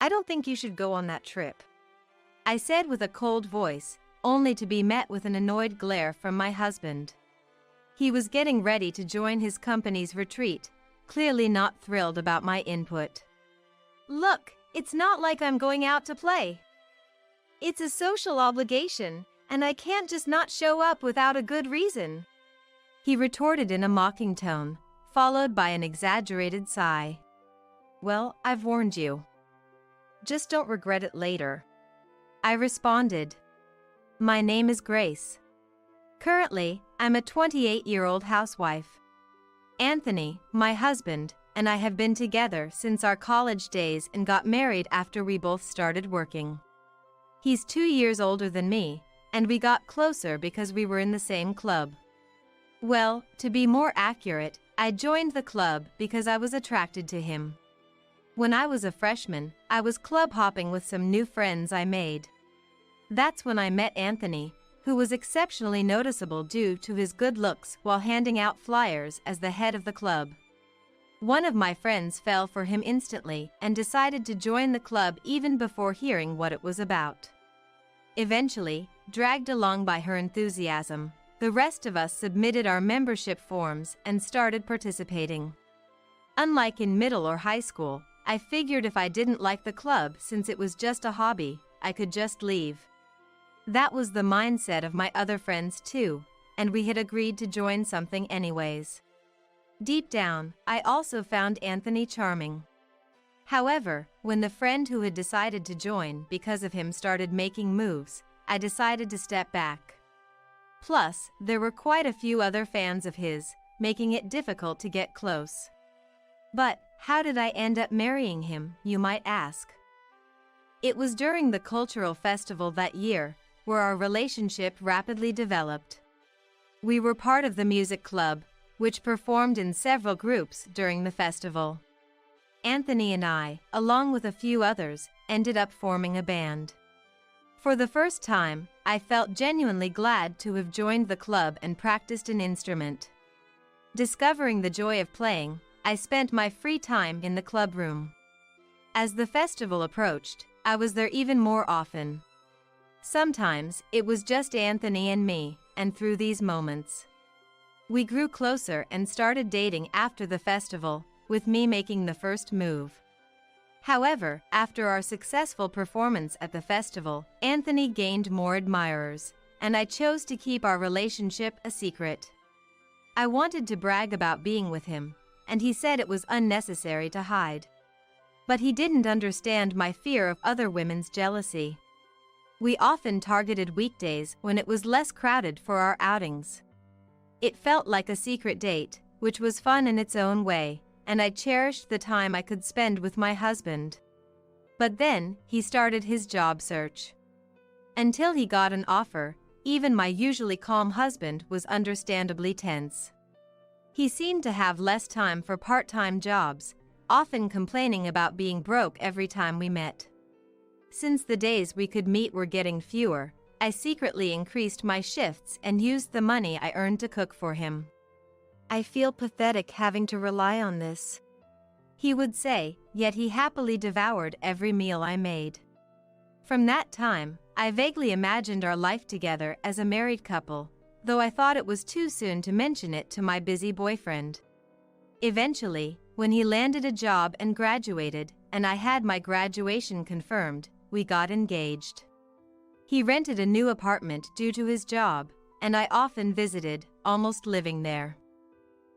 I don't think you should go on that trip," I said with a cold voice, only to be met with an annoyed glare from my husband. He was getting ready to join his company's retreat, clearly not thrilled about my input. "Look, it's not like I'm going out to play. It's a social obligation, and I can't just not show up without a good reason," he retorted in a mocking tone, followed by an exaggerated sigh. "Well, I've warned you. Just don't regret it later," I responded. My name is Grace. Currently, I'm a 28-year-old housewife. Anthony, my husband, and I have been together since our college days and got married after we both started working. He's 2 years older than me, and we got closer because we were in the same club. Well, to be more accurate, I joined the club because I was attracted to him. When I was a freshman, I was club hopping with some new friends I made. That's when I met Anthony, who was exceptionally noticeable due to his good looks while handing out flyers as the head of the club. One of my friends fell for him instantly and decided to join the club even before hearing what it was about. Eventually, dragged along by her enthusiasm, the rest of us submitted our membership forms and started participating. Unlike in middle or high school, I figured if I didn't like the club since it was just a hobby, I could just leave. That was the mindset of my other friends too, and we had agreed to join something anyways. Deep down, I also found Anthony charming. However, when the friend who had decided to join because of him started making moves, I decided to step back. Plus, there were quite a few other fans of his, making it difficult to get close. But, how did I end up marrying him, you might ask? It was during the cultural festival that year, where our relationship rapidly developed. We were part of the music club, which performed in several groups during the festival. Anthony and I, along with a few others, ended up forming a band. For the first time, I felt genuinely glad to have joined the club and practiced an instrument. Discovering the joy of playing, I spent my free time in the club room. As the festival approached, I was there even more often. Sometimes, it was just Anthony and me, and through these moments, we grew closer and started dating after the festival, with me making the first move. However, after our successful performance at the festival, Anthony gained more admirers, and I chose to keep our relationship a secret. I wanted to brag about being with him, and he said it was unnecessary to hide. But he didn't understand my fear of other women's jealousy. We often targeted weekdays when it was less crowded for our outings. It felt like a secret date, which was fun in its own way, and I cherished the time I could spend with my husband. But then, he started his job search. Until he got an offer, even my usually calm husband was understandably tense. He seemed to have less time for part-time jobs, often complaining about being broke every time we met. Since the days we could meet were getting fewer, I secretly increased my shifts and used the money I earned to cook for him. "I feel pathetic having to rely on this," he would say, yet he happily devoured every meal I made. From that time, I vaguely imagined our life together as a married couple, though I thought it was too soon to mention it to my busy boyfriend. Eventually, when he landed a job and graduated, and I had my graduation confirmed, we got engaged. He rented a new apartment due to his job, and I often visited, almost living there.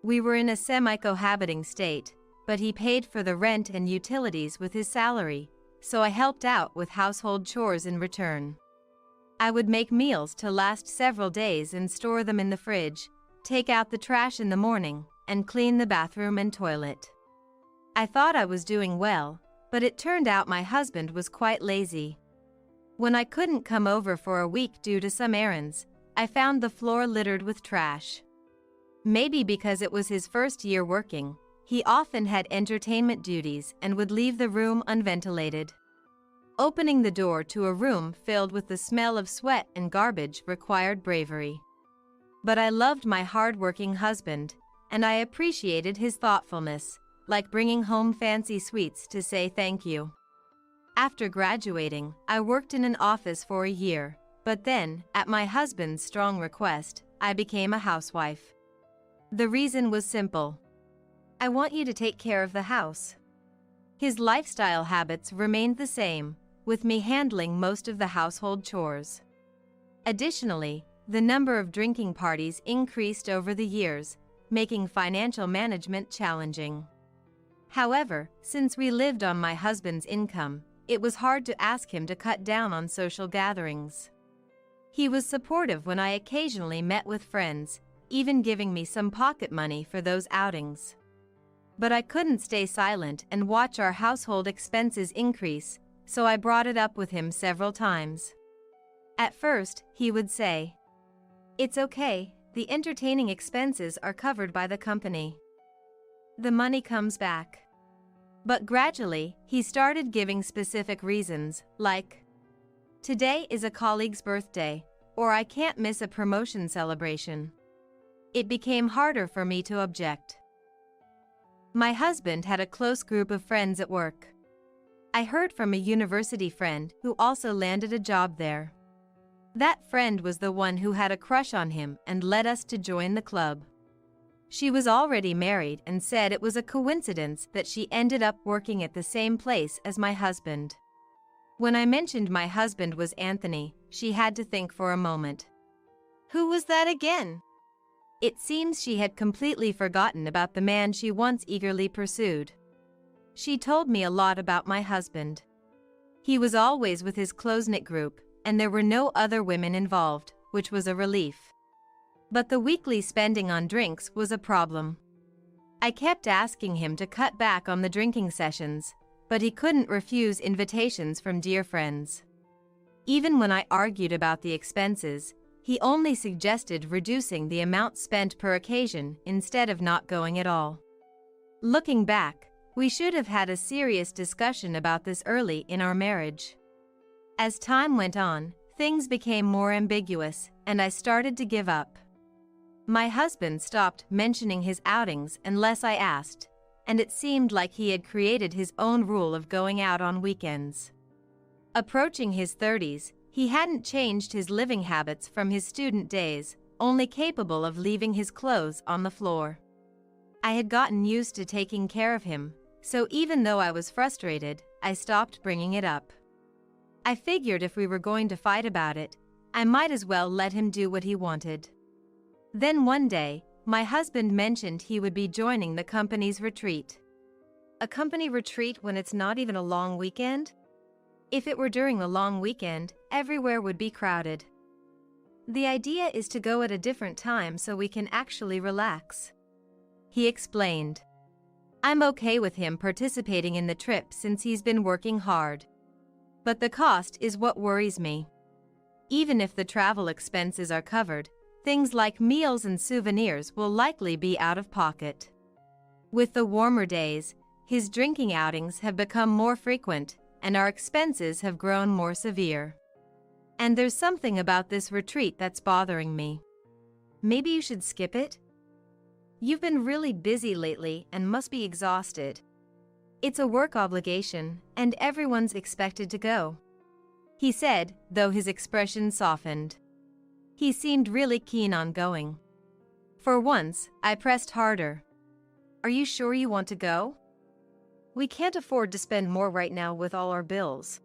We were in a semi-cohabiting state, but he paid for the rent and utilities with his salary, so I helped out with household chores in return. I would make meals to last several days and store them in the fridge, take out the trash in the morning, and clean the bathroom and toilet. I thought I was doing well, but it turned out my husband was quite lazy. When I couldn't come over for a week due to some errands, I found the floor littered with trash. Maybe because it was his first year working, he often had entertainment duties and would leave the room unventilated. Opening the door to a room filled with the smell of sweat and garbage required bravery. But I loved my hard-working husband, and I appreciated his thoughtfulness, like bringing home fancy sweets to say thank you. After graduating, I worked in an office for a year, but then, at my husband's strong request, I became a housewife. The reason was simple. I want you to take care of the house. His lifestyle habits remained the same, with me handling most of the household chores. Additionally, the number of drinking parties increased over the years, making financial management challenging. However, since we lived on my husband's income, it was hard to ask him to cut down on social gatherings. He was supportive when I occasionally met with friends, even giving me some pocket money for those outings. But I couldn't stay silent and watch our household expenses increase, so I brought it up with him several times. At first, he would say, "It's okay, the entertaining expenses are covered by the company. The money comes back." But gradually, he started giving specific reasons, like, "Today is a colleague's birthday," or "I can't miss a promotion celebration." It became harder for me to object. My husband had a close group of friends at work. I heard from a university friend who also landed a job there. That friend was the one who had a crush on him and led us to join the club. She was already married and said it was a coincidence that she ended up working at the same place as my husband. When I mentioned my husband was Anthony, she had to think for a moment. Who was that again? It seems she had completely forgotten about the man she once eagerly pursued. She told me a lot about my husband. He was always with his close-knit group, and there were no other women involved, which was a relief. But the weekly spending on drinks was a problem. I kept asking him to cut back on the drinking sessions, but he couldn't refuse invitations from dear friends. Even when I argued about the expenses, he only suggested reducing the amount spent per occasion instead of not going at all. Looking back, we should have had a serious discussion about this early in our marriage. As time went on, things became more ambiguous, and I started to give up. My husband stopped mentioning his outings unless I asked, and it seemed like he had created his own rule of going out on weekends. Approaching his 30s, he hadn't changed his living habits from his student days, only capable of leaving his clothes on the floor. I had gotten used to taking care of him, so even though I was frustrated, I stopped bringing it up. I figured if we were going to fight about it, I might as well let him do what he wanted. Then one day, my husband mentioned he would be joining the company's retreat. A company retreat when it's not even a long weekend? If it were during the long weekend, everywhere would be crowded. The idea is to go at a different time so we can actually relax. He explained. I'm okay with him participating in the trip since he's been working hard. But the cost is what worries me. Even if the travel expenses are covered, things like meals and souvenirs will likely be out of pocket. With the warmer days, his drinking outings have become more frequent, and our expenses have grown more severe. And there's something about this retreat that's bothering me. Maybe you should skip it? You've been really busy lately and must be exhausted. It's a work obligation, and everyone's expected to go. He said, though his expression softened. He seemed really keen on going. For once, I pressed harder. Are you sure you want to go? We can't afford to spend more right now with all our bills.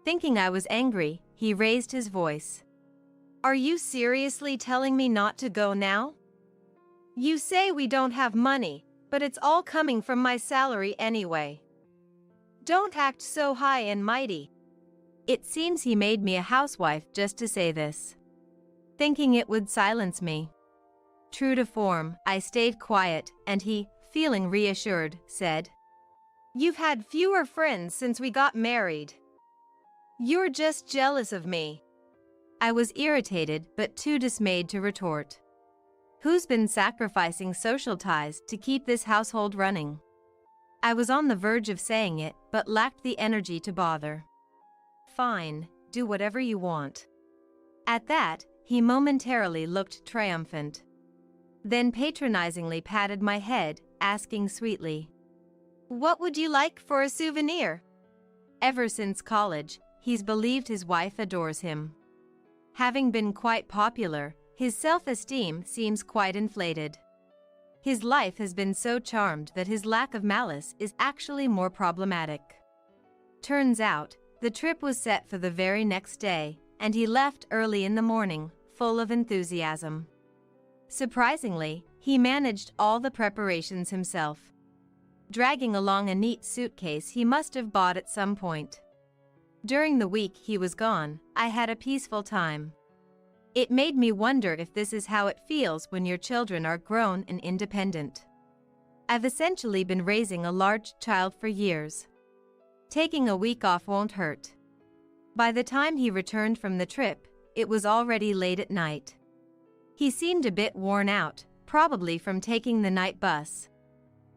Thinking I was angry, he raised his voice. Are you seriously telling me not to go now? You say we don't have money, but it's all coming from my salary anyway. Don't act so high and mighty. It seems he made me a housewife just to say this, thinking it would silence me. True to form, I stayed quiet, and he, feeling reassured, said, You've had fewer friends since we got married. You're just jealous of me. I was irritated but too dismayed to retort. Who's been sacrificing social ties to keep this household running? I was on the verge of saying it but lacked the energy to bother. Fine, do whatever you want. At that, he momentarily looked triumphant. Then patronizingly patted my head, asking sweetly, What would you like for a souvenir? Ever since college, he's believed his wife adores him. Having been quite popular, his self-esteem seems quite inflated. His life has been so charmed that his lack of malice is actually more problematic. Turns out, the trip was set for the very next day, and he left early in the morning, full of enthusiasm. Surprisingly, he managed all the preparations himself, dragging along a neat suitcase he must have bought at some point. During the week he was gone, I had a peaceful time. It made me wonder if this is how it feels when your children are grown and independent. I've essentially been raising a large child for years. Taking a week off won't hurt. By the time he returned from the trip, it was already late at night. He seemed a bit worn out, probably from taking the night bus.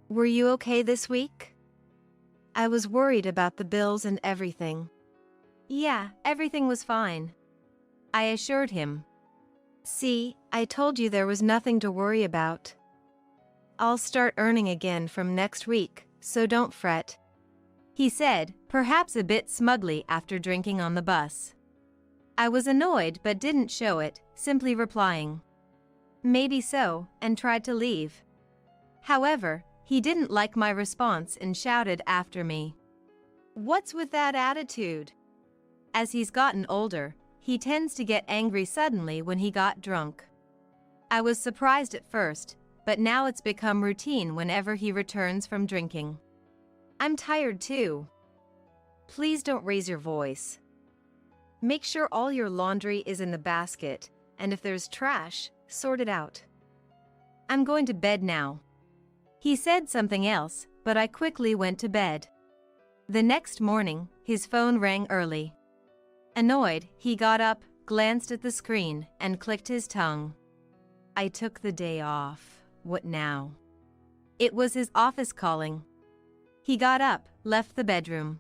"Were you okay this week?" I was worried about the bills and everything. "Yeah, everything was fine," I assured him. "See, I told you there was nothing to worry about. I'll start earning again from next week, so don't fret," he said, perhaps a bit smugly after drinking on the bus. I was annoyed but didn't show it, simply replying, "Maybe so," and tried to leave. However, he didn't like my response and shouted after me, "What's with that attitude?" As he's gotten older, he tends to get angry suddenly when he got drunk. I was surprised at first, but now it's become routine whenever he returns from drinking. "I'm tired too. Please don't raise your voice. Make sure all your laundry is in the basket, and if there's trash, sort it out. I'm going to bed now." He said something else, but I quickly went to bed. The next morning, his phone rang early. Annoyed, he got up, glanced at the screen, and clicked his tongue. I took the day off. What now? It was his office calling. He got up, left the bedroom.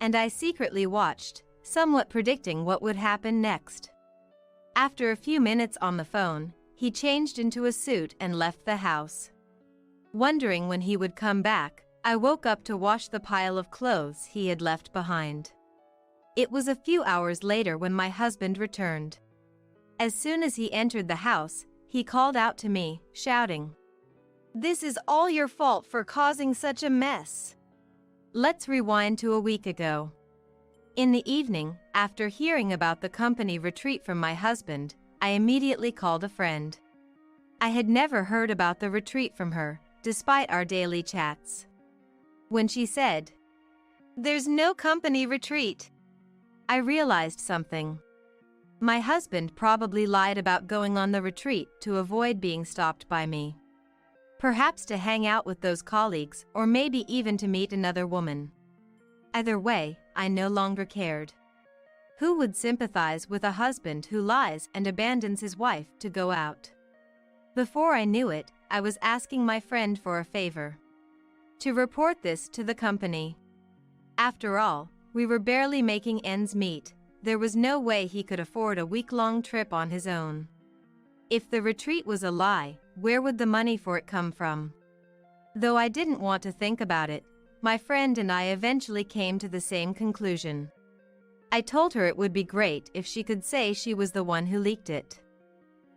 And I secretly watched, somewhat predicting what would happen next. After a few minutes on the phone, he changed into a suit and left the house. Wondering when he would come back, I woke up to wash the pile of clothes he had left behind. It was a few hours later when my husband returned. As soon as he entered the house, he called out to me, shouting, "This is all your fault for causing such a mess." Let's rewind to a week ago. In the evening, after hearing about the company retreat from my husband, I immediately called a friend. I had never heard about the retreat from her, despite our daily chats. When she said, "There's no company retreat," I realized something. My husband probably lied about going on the retreat to avoid being stopped by me. Perhaps to hang out with those colleagues, or maybe even to meet another woman. Either way, I no longer cared. Who would sympathize with a husband who lies and abandons his wife to go out? Before I knew it, I was asking my friend for a favor. To report this to the company. After all, we were barely making ends meet. There was no way he could afford a week-long trip on his own. If the retreat was a lie, where would the money for it come from? Though I didn't want to think about it, my friend and I eventually came to the same conclusion. I told her it would be great if she could say she was the one who leaked it.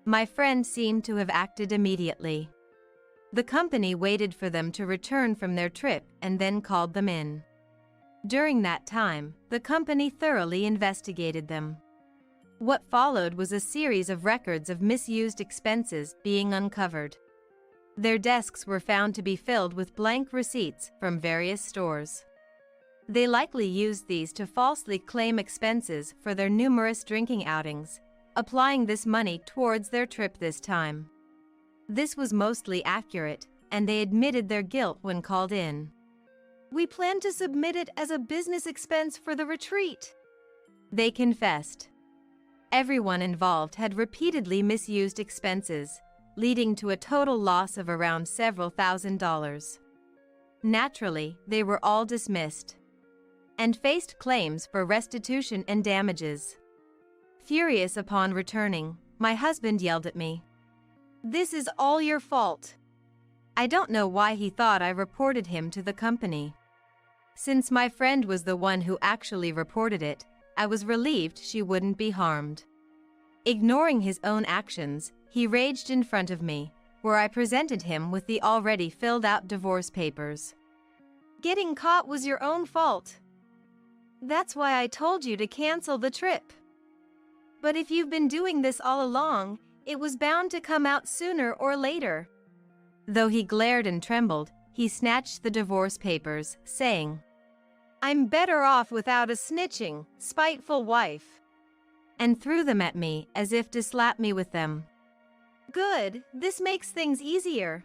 My friend seemed to have acted immediately. The company waited for them to return from their trip and then called them in. During that time, the company thoroughly investigated them. What followed was a series of records of misused expenses being uncovered. Their desks were found to be filled with blank receipts from various stores. They likely used these to falsely claim expenses for their numerous drinking outings, applying this money towards their trip this time. This was mostly accurate, and they admitted their guilt when called in. "We plan to submit it as a business expense for the retreat," they confessed. Everyone involved had repeatedly misused expenses, leading to a total loss of around several $1,000s. Naturally, they were all dismissed and faced claims for restitution and damages. Furious upon returning, my husband yelled at me, "This is all your fault." I don't know why he thought I reported him to the company. Since my friend was the one who actually reported it, I was relieved she wouldn't be harmed. Ignoring his own actions, he raged in front of me, where I presented him with the already filled-out divorce papers. Getting caught was your own fault. That's why I told you to cancel the trip. But if you've been doing this all along, it was bound to come out sooner or later. Though he glared and trembled, he snatched the divorce papers, saying, "I'm better off without a snitching, spiteful wife," and threw them at me as if to slap me with them. Good, this makes things easier.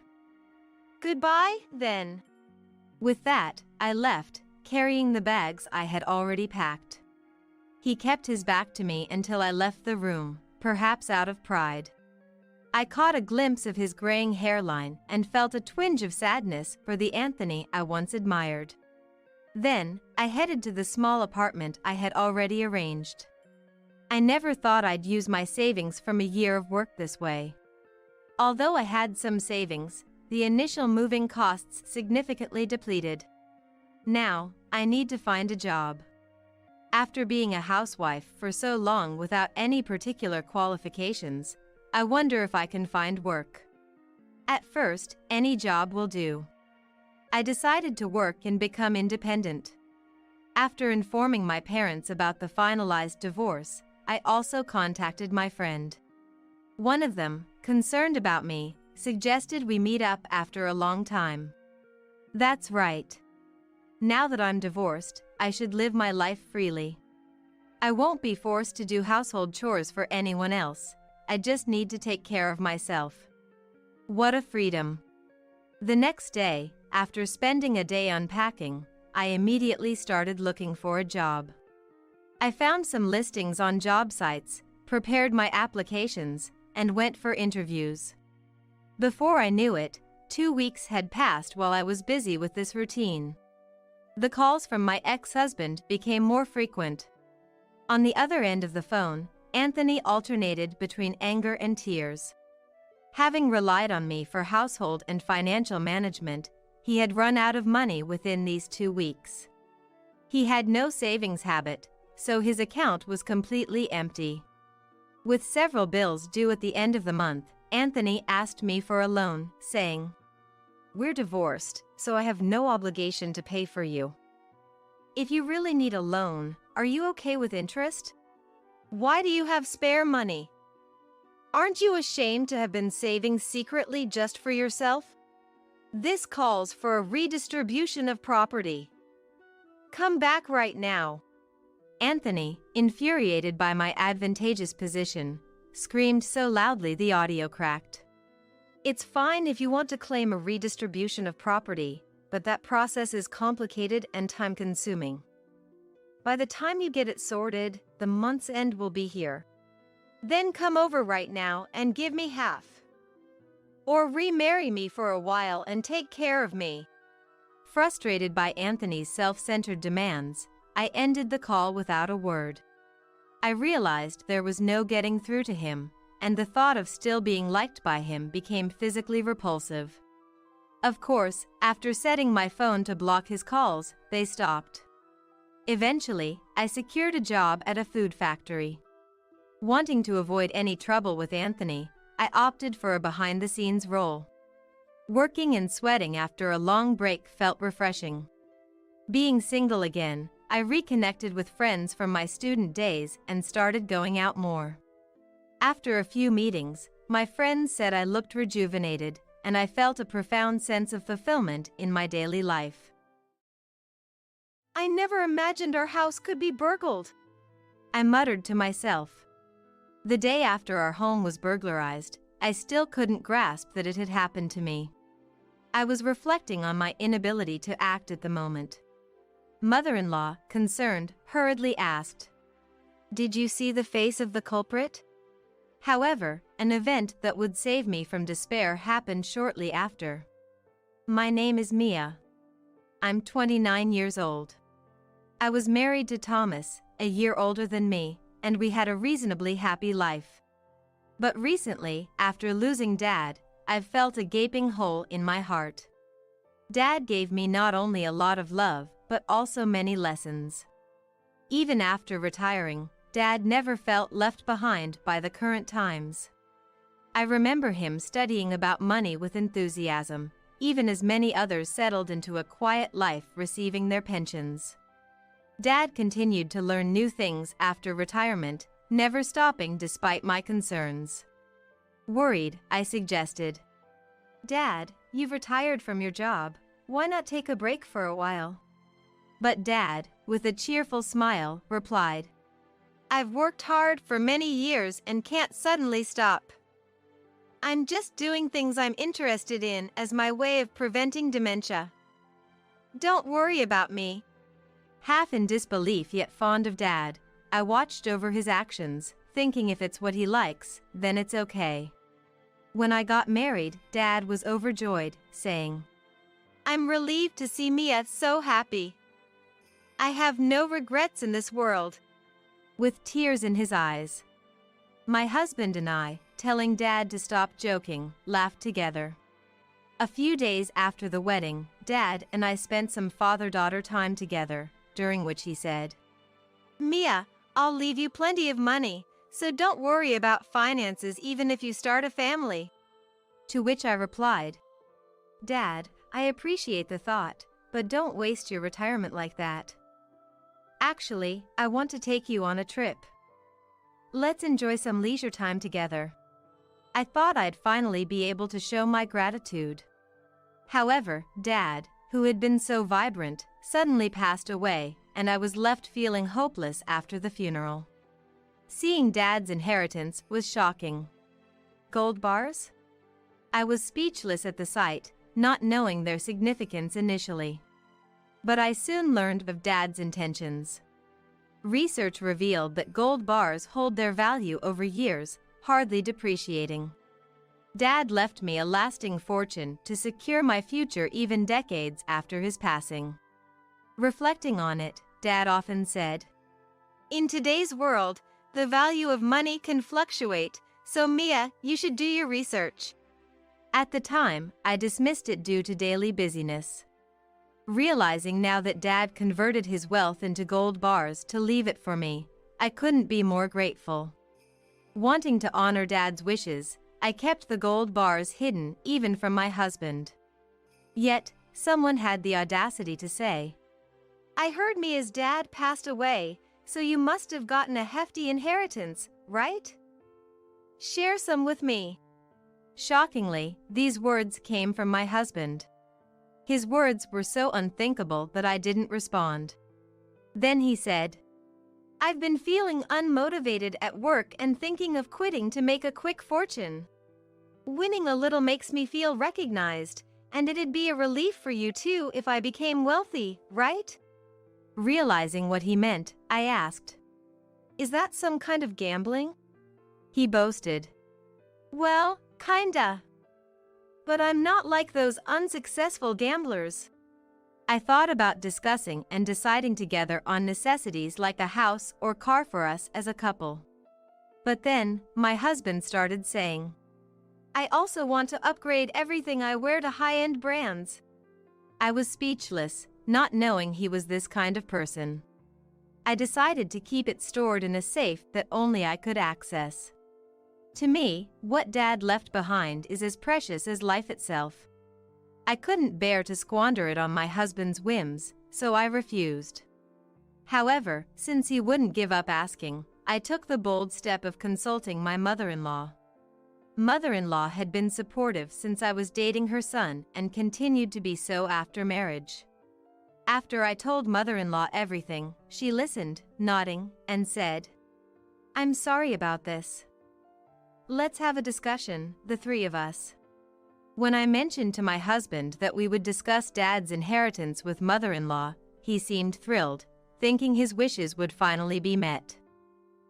Goodbye, then. With that, I left, carrying the bags I had already packed. He kept his back to me until I left the room, perhaps out of pride. I caught a glimpse of his graying hairline and felt a twinge of sadness for the Anthony I once admired. Then, I headed to the small apartment I had already arranged. I never thought I'd use my savings from a year of work this way. Although I had some savings, the initial moving costs significantly depleted. Now, I need to find a job. After being a housewife for so long without any particular qualifications, I wonder if I can find work. At first, any job will do. I decided to work and become independent. After informing my parents about the finalized divorce, I also contacted my friend. One of them, concerned about me, suggested we meet up after a long time. That's right. Now that I'm divorced, I should live my life freely. I won't be forced to do household chores for anyone else. I just need to take care of myself. What a freedom. The next day, after spending a day unpacking, I immediately started looking for a job. I found some listings on job sites, prepared my applications, and went for interviews. Before I knew it, 2 weeks had passed while I was busy with this routine. The calls from my ex-husband became more frequent. On the other end of the phone, Anthony alternated between anger and tears. Having relied on me for household and financial management, he had run out of money within these 2 weeks. He had no savings habit, so his account was completely empty. With several bills due at the end of the month, Anthony asked me for a loan, saying, "We're divorced, so I have no obligation to pay for you. If you really need a loan, are you okay with interest? Why do you have spare money? Aren't you ashamed to have been saving secretly just for yourself? This calls for a redistribution of property. Come back right now." Anthony, infuriated by my advantageous position, screamed so loudly the audio cracked. It's fine if you want to claim a redistribution of property, but that process is complicated and time-consuming. By the time you get it sorted, the month's end will be here. Then come over right now and give me half. Or remarry me for a while and take care of me. Frustrated by Anthony's self-centered demands, I ended the call without a word. I realized there was no getting through to him, and the thought of still being liked by him became physically repulsive. Of course, after setting my phone to block his calls, they stopped. Eventually, I secured a job at a food factory. Wanting to avoid any trouble with Anthony, I opted for a behind-the-scenes role. Working and sweating after a long break felt refreshing. Being single again, I reconnected with friends from my student days and started going out more. After a few meetings, my friends said I looked rejuvenated, and I felt a profound sense of fulfillment in my daily life. I never imagined our house could be burgled, I muttered to myself. The day after our home was burglarized, I still couldn't grasp that it had happened to me. I was reflecting on my inability to act at the moment. Mother-in-law, concerned, hurriedly asked, "Did you see the face of the culprit?" However, an event that would save me from despair happened shortly after. My name is Mia. I'm 29 years old. I was married to Thomas, a year older than me, and we had a reasonably happy life. But recently, after losing Dad, I've felt a gaping hole in my heart. Dad gave me not only a lot of love, but also many lessons. Even after retiring, Dad never felt left behind by the current times. I remember him studying about money with enthusiasm, even as many others settled into a quiet life receiving their pensions. Dad continued to learn new things after retirement, never stopping despite my concerns. Worried, I suggested, "Dad, you've retired from your job. Why not take a break for a while?" But Dad, with a cheerful smile, replied, "I've worked hard for many years and can't suddenly stop. I'm just doing things I'm interested in as my way of preventing dementia. Don't worry about me." Half in disbelief yet fond of Dad, I watched over his actions, thinking if it's what he likes, then it's okay. When I got married, Dad was overjoyed, saying, "I'm relieved to see Mia so happy. I have no regrets in this world," with tears in his eyes. My husband and I, telling Dad to stop joking, laughed together. A few days after the wedding, Dad and I spent some father-daughter time together, during which he said, "Mia, I'll leave you plenty of money, so don't worry about finances even if you start a family." To which I replied, "Dad, I appreciate the thought, but don't waste your retirement like that. Actually, I want to take you on a trip. Let's enjoy some leisure time together." I thought I'd finally be able to show my gratitude. However, Dad, who had been so vibrant, suddenly passed away, and I was left feeling hopeless after the funeral. Seeing Dad's inheritance was shocking. Gold bars? I was speechless at the sight, not knowing their significance initially. But I soon learned of Dad's intentions. Research revealed that gold bars hold their value over years, hardly depreciating. Dad left me a lasting fortune to secure my future even decades after his passing. Reflecting on it, Dad often said, "In today's world, the value of money can fluctuate, so Mia, you should do your research." At the time, I dismissed it due to daily busyness. Realizing now that Dad converted his wealth into gold bars to leave it for me, I couldn't be more grateful. Wanting to honor Dad's wishes, I kept the gold bars hidden even from my husband. Yet, someone had the audacity to say, "I heard Mia's dad passed away, so you must have gotten a hefty inheritance, right? Share some with me." Shockingly, these words came from my husband. His words were so unthinkable that I didn't respond. Then he said, "I've been feeling unmotivated at work and thinking of quitting to make a quick fortune. Winning a little makes me feel recognized, and it'd be a relief for you too if I became wealthy, right?" Realizing what he meant, I asked, "Is that some kind of gambling?" He boasted, "Well, kinda. But I'm not like those unsuccessful gamblers." I thought about discussing and deciding together on necessities like a house or car for us as a couple. But then, my husband started saying, "I also want to upgrade everything I wear to high-end brands." I was speechless, not knowing he was this kind of person. I decided to keep it stored in a safe that only I could access. To me, what Dad left behind is as precious as life itself. I couldn't bear to squander it on my husband's whims, so I refused. However, since he wouldn't give up asking, I took the bold step of consulting my mother-in-law. Mother-in-law had been supportive since I was dating her son and continued to be so after marriage. After I told mother-in-law everything, she listened, nodding, and said, "I'm sorry about this. Let's have a discussion, the three of us." When I mentioned to my husband that we would discuss Dad's inheritance with mother-in-law, he seemed thrilled, thinking his wishes would finally be met.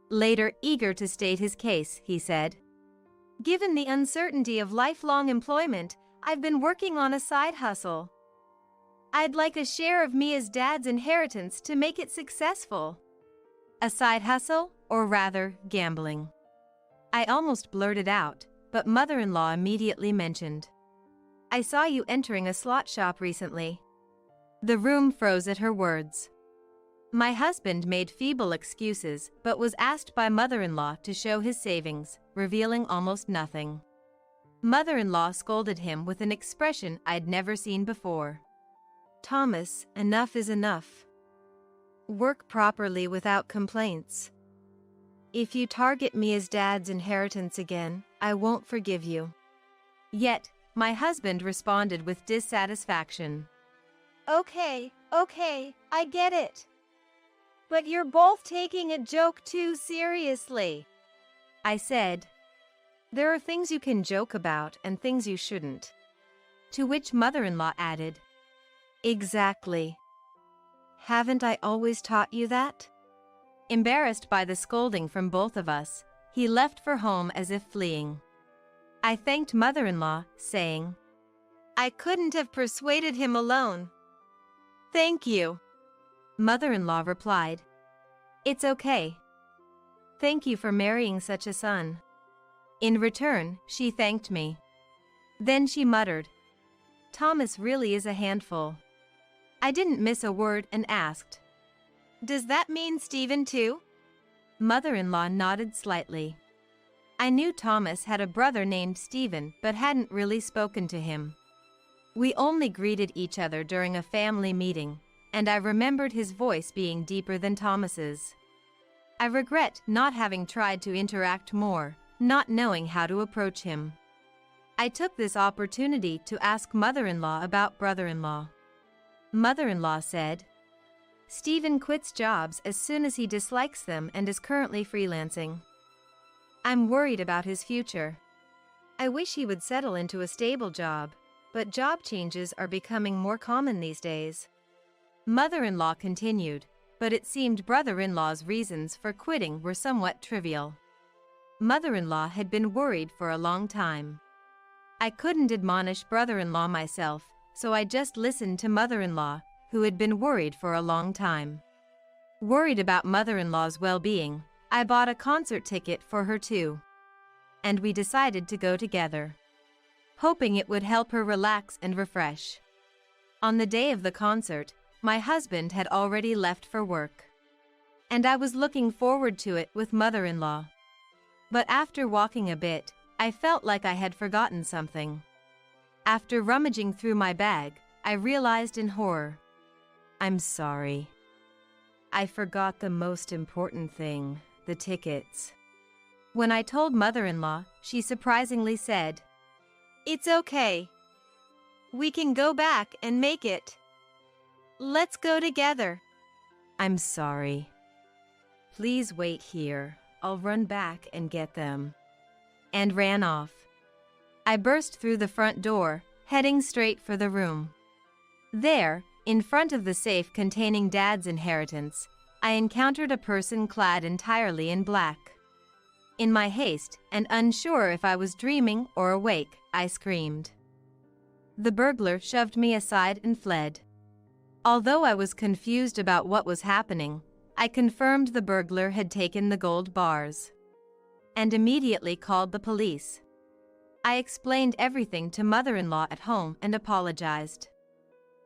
Later, eager to state his case, he said, "Given the uncertainty of lifelong employment, I've been working on a side hustle. I'd like a share of Mia's dad's inheritance to make it successful." A side hustle, or rather, gambling. I almost blurted out, but mother-in-law immediately mentioned, "I saw you entering a slot shop recently. The room froze at her words. My husband made feeble excuses but was asked by mother-in-law to show his savings, revealing almost nothing. Mother-in-law scolded him with an expression I'd never seen before. "Thomas, enough is enough. Work properly without complaints. If you target me as Dad's inheritance again, I won't forgive you." Yet, my husband responded with dissatisfaction. Okay, I get it. But you're both taking a joke too seriously," I said. "There are things you can joke about and things you shouldn't." To which mother-in-law added, "Exactly. Haven't I always taught you that?" Embarrassed by the scolding from both of us, he left for home as if fleeing. I thanked mother-in-law, saying, "I couldn't have persuaded him alone." "Thank you," mother-in-law replied. "It's okay. Thank you for marrying such a son." In return, she thanked me. Then she muttered, "Thomas really is a handful." I didn't miss a word and asked, "Does that mean Stephen too?" Mother-in-law nodded slightly. I knew Thomas had a brother named Stephen but hadn't really spoken to him. We only greeted each other during a family meeting, and I remembered his voice being deeper than Thomas's. I regret not having tried to interact more, not knowing how to approach him. I took this opportunity to ask mother-in-law about brother-in-law. Mother-in-law said, "Stephen quits jobs as soon as he dislikes them and is currently freelancing. I'm worried about his future. I wish he would settle into a stable job, but job changes are becoming more common these days." Mother-in-law continued, but it seemed brother-in-law's reasons for quitting were somewhat trivial. Mother-in-law had been worried for a long time. I couldn't admonish brother-in-law myself, so I just listened to mother-in-law, who had been worried for a long time. Worried about mother-in-law's well-being, I bought a concert ticket for her too. And we decided to go together, hoping it would help her relax and refresh. On the day of the concert, my husband had already left for work, and I was looking forward to it with mother-in-law. But after walking a bit, I felt like I had forgotten something. After rummaging through my bag, I realized in horror. "I'm sorry. I forgot the most important thing, the tickets." When I told mother-in-law, she surprisingly said, "It's okay. We can go back and make it. Let's go together." "I'm sorry. Please wait here. I'll run back and get them." And ran off. I burst through the front door, heading straight for the room. There, in front of the safe containing Dad's inheritance, I encountered a person clad entirely in black. In my haste, and unsure if I was dreaming or awake, I screamed. The burglar shoved me aside and fled. Although I was confused about what was happening, I confirmed the burglar had taken the gold bars, and immediately called the police. I explained everything to mother-in-law at home and apologized.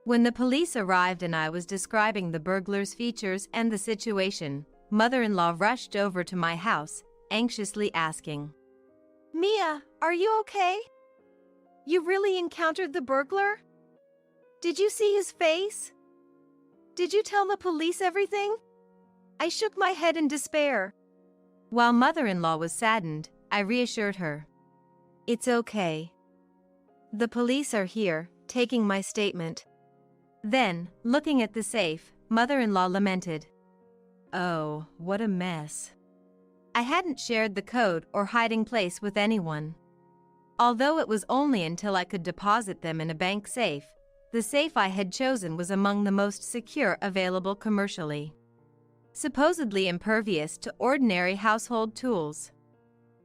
When the police arrived and I was describing the burglar's features and the situation, mother-in-law rushed over to my house, anxiously asking, "Mia, are you okay? You really encountered the burglar? Did you see his face? Did you tell the police everything?" I shook my head in despair. While mother-in-law was saddened, I reassured her. "It's okay. The police are here, taking my statement." Then, looking at the safe, mother-in-law lamented, "Oh, what a mess." I hadn't shared the code or hiding place with anyone. Although it was only until I could deposit them in a bank safe, the safe I had chosen was among the most secure available commercially, supposedly impervious to ordinary household tools.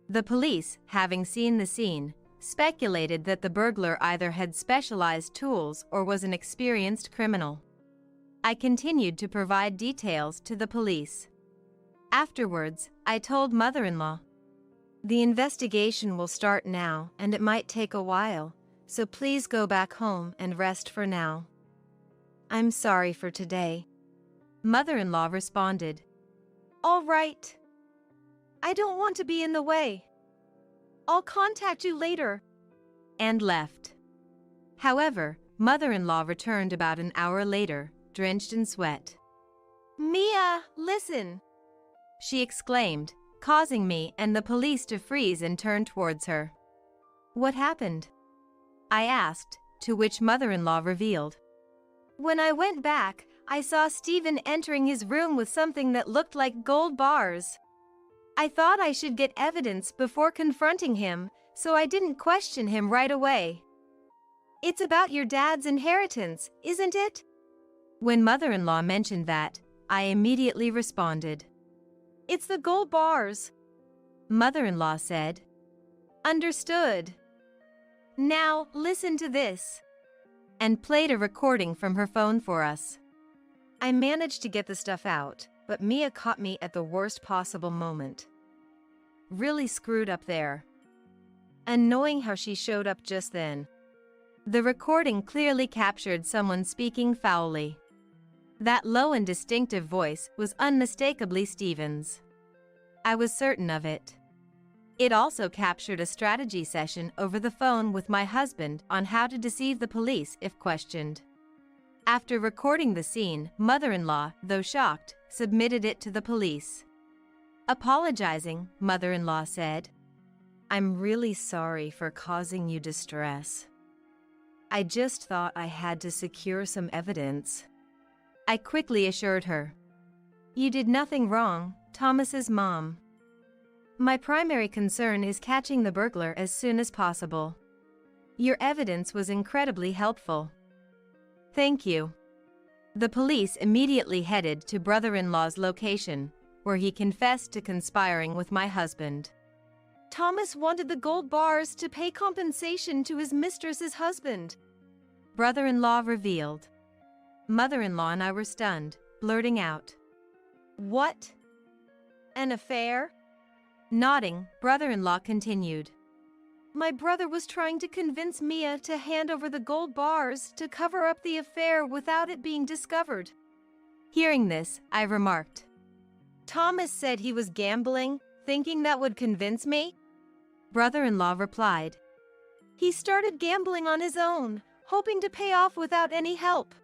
The police, having seen the scene, speculated that the burglar either had specialized tools or was an experienced criminal. I continued to provide details to the police. Afterwards, I told mother-in-law, "The investigation will start now and it might take a while, so please go back home and rest for now." I'm sorry for today. Mother-in-law responded. All right. I don't want to be in the way. I'll contact you later. And left. However, mother-in-law returned about an hour later, drenched in sweat. Mia, listen! She exclaimed, causing me and the police to freeze and turn towards her. What happened? I asked, to which mother-in-law revealed. When I went back, I saw Stephen entering his room with something that looked like gold bars. I thought I should get evidence before confronting him, so I didn't question him right away. It's about your dad's inheritance, isn't it? When mother-in-law mentioned that, I immediately responded. It's the gold bars. Mother-in-law said. Understood. Now, listen to this. And played a recording from her phone for us. I managed to get the stuff out, but Mia caught me at the worst possible moment. Really screwed up there. Annoying how she showed up just then. The recording clearly captured someone speaking foully. That low and distinctive voice was unmistakably Stephen's. I was certain of it. It also captured a strategy session over the phone with my husband on how to deceive the police if questioned. After recording the scene, mother-in-law, though shocked, submitted it to the police. Apologizing, mother-in-law said, I'm really sorry for causing you distress. I just thought I had to secure some evidence. I quickly assured her. You did nothing wrong, Thomas's mom. My primary concern is catching the burglar as soon as possible. Your evidence was incredibly helpful. Thank you. The police immediately headed to brother-in-law's location, where he confessed to conspiring with my husband. Thomas wanted the gold bars to pay compensation to his mistress's husband. Brother-in-law revealed. Mother-in-law and I were stunned, blurting out. What? An affair? Nodding, brother-in-law continued. My brother was trying to convince Mia to hand over the gold bars to cover up the affair without it being discovered. Hearing this, I remarked. Thomas said he was gambling, thinking that would convince me? Brother-in-law replied. He started gambling on his own, hoping to pay off without any help.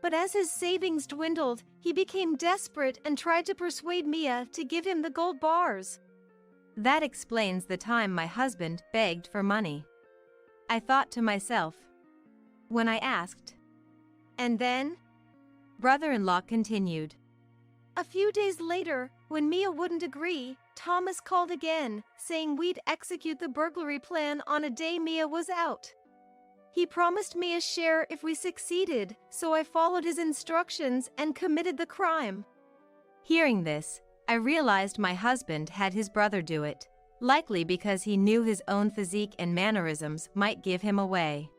But as his savings dwindled, he became desperate and tried to persuade Mia to give him the gold bars. That explains the time my husband begged for money. I thought to myself. When I asked. And then? Brother-in-law continued. A few days later, when Mia wouldn't agree, Thomas called again, saying we'd execute the burglary plan on a day Mia was out. He promised me a share if we succeeded, so I followed his instructions and committed the crime. Hearing this, I realized my husband had his brother do it, likely because he knew his own physique and mannerisms might give him away.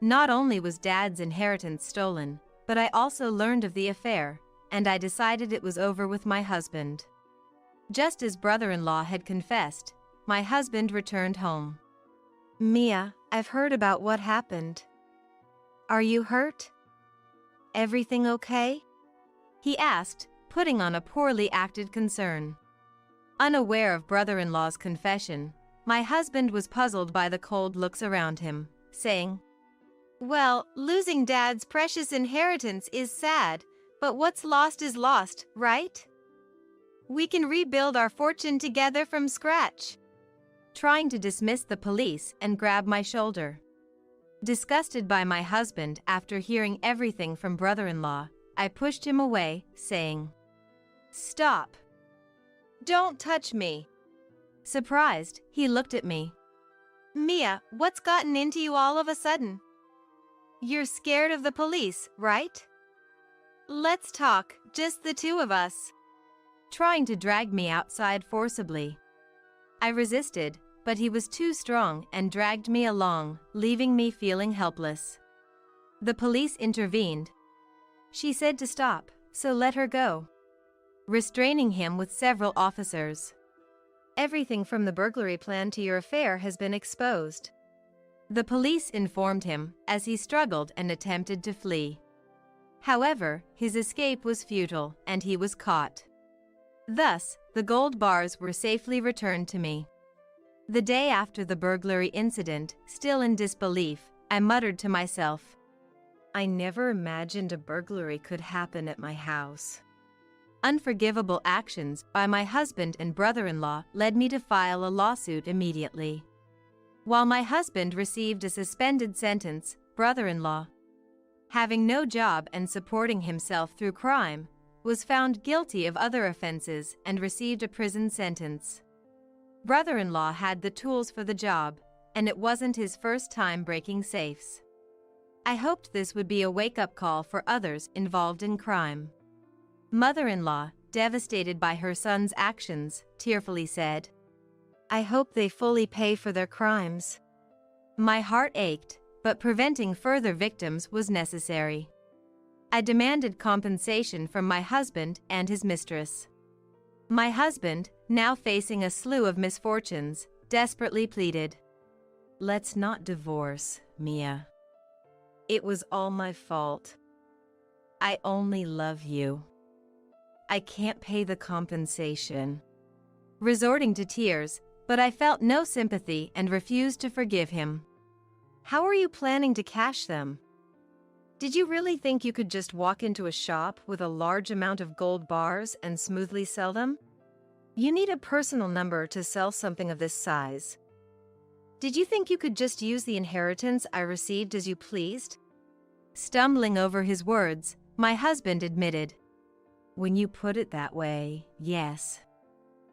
Not only was Dad's inheritance stolen, but I also learned of the affair, and I decided it was over with my husband. Just as brother-in-law had confessed, my husband returned home. Mia, I've heard about what happened. Are you hurt? Everything okay? He asked, putting on a poorly acted concern. Unaware of brother-in-law's confession, my husband was puzzled by the cold looks around him, saying, Well, losing Dad's precious inheritance is sad, but what's lost is lost, right? We can rebuild our fortune together from scratch. Trying to dismiss the police and grab my shoulder. Disgusted by my husband after hearing everything from brother-in-law, I pushed him away, saying, Stop. Don't touch me. Surprised, he looked at me. Mia, what's gotten into you all of a sudden? You're scared of the police, right? Let's talk, just the two of us. Trying to drag me outside forcibly. I resisted, but he was too strong and dragged me along, leaving me feeling helpless. The police intervened. She said to stop, so let her go. Restraining him with several officers. Everything from the burglary plan to your affair has been exposed. The police informed him as he struggled and attempted to flee. However, his escape was futile and he was caught. Thus, the gold bars were safely returned to me. The day after the burglary incident, still in disbelief, I muttered to myself, "I never imagined a burglary could happen at my house." Unforgivable actions by my husband and brother-in-law led me to file a lawsuit immediately. While my husband received a suspended sentence, brother-in-law, having no job and supporting himself through crime, was found guilty of other offenses and received a prison sentence. Brother-in-law had the tools for the job, and it wasn't his first time breaking safes. I hoped this would be a wake-up call for others involved in crime. Mother-in-law, devastated by her son's actions, tearfully said, "I hope they fully pay for their crimes." My heart ached, but preventing further victims was necessary. I demanded compensation from my husband and his mistress. My husband, now facing a slew of misfortunes, desperately pleaded, "Let's not divorce, Mia. It was all my fault. I only love you. I can't pay the compensation." Resorting to tears, but I felt no sympathy and refused to forgive him. "How are you planning to cash them? Did you really think you could just walk into a shop with a large amount of gold bars and smoothly sell them? You need a personal number to sell something of this size. Did you think you could just use the inheritance I received as you pleased?" Stumbling over his words, my husband admitted, "When you put it that way, yes."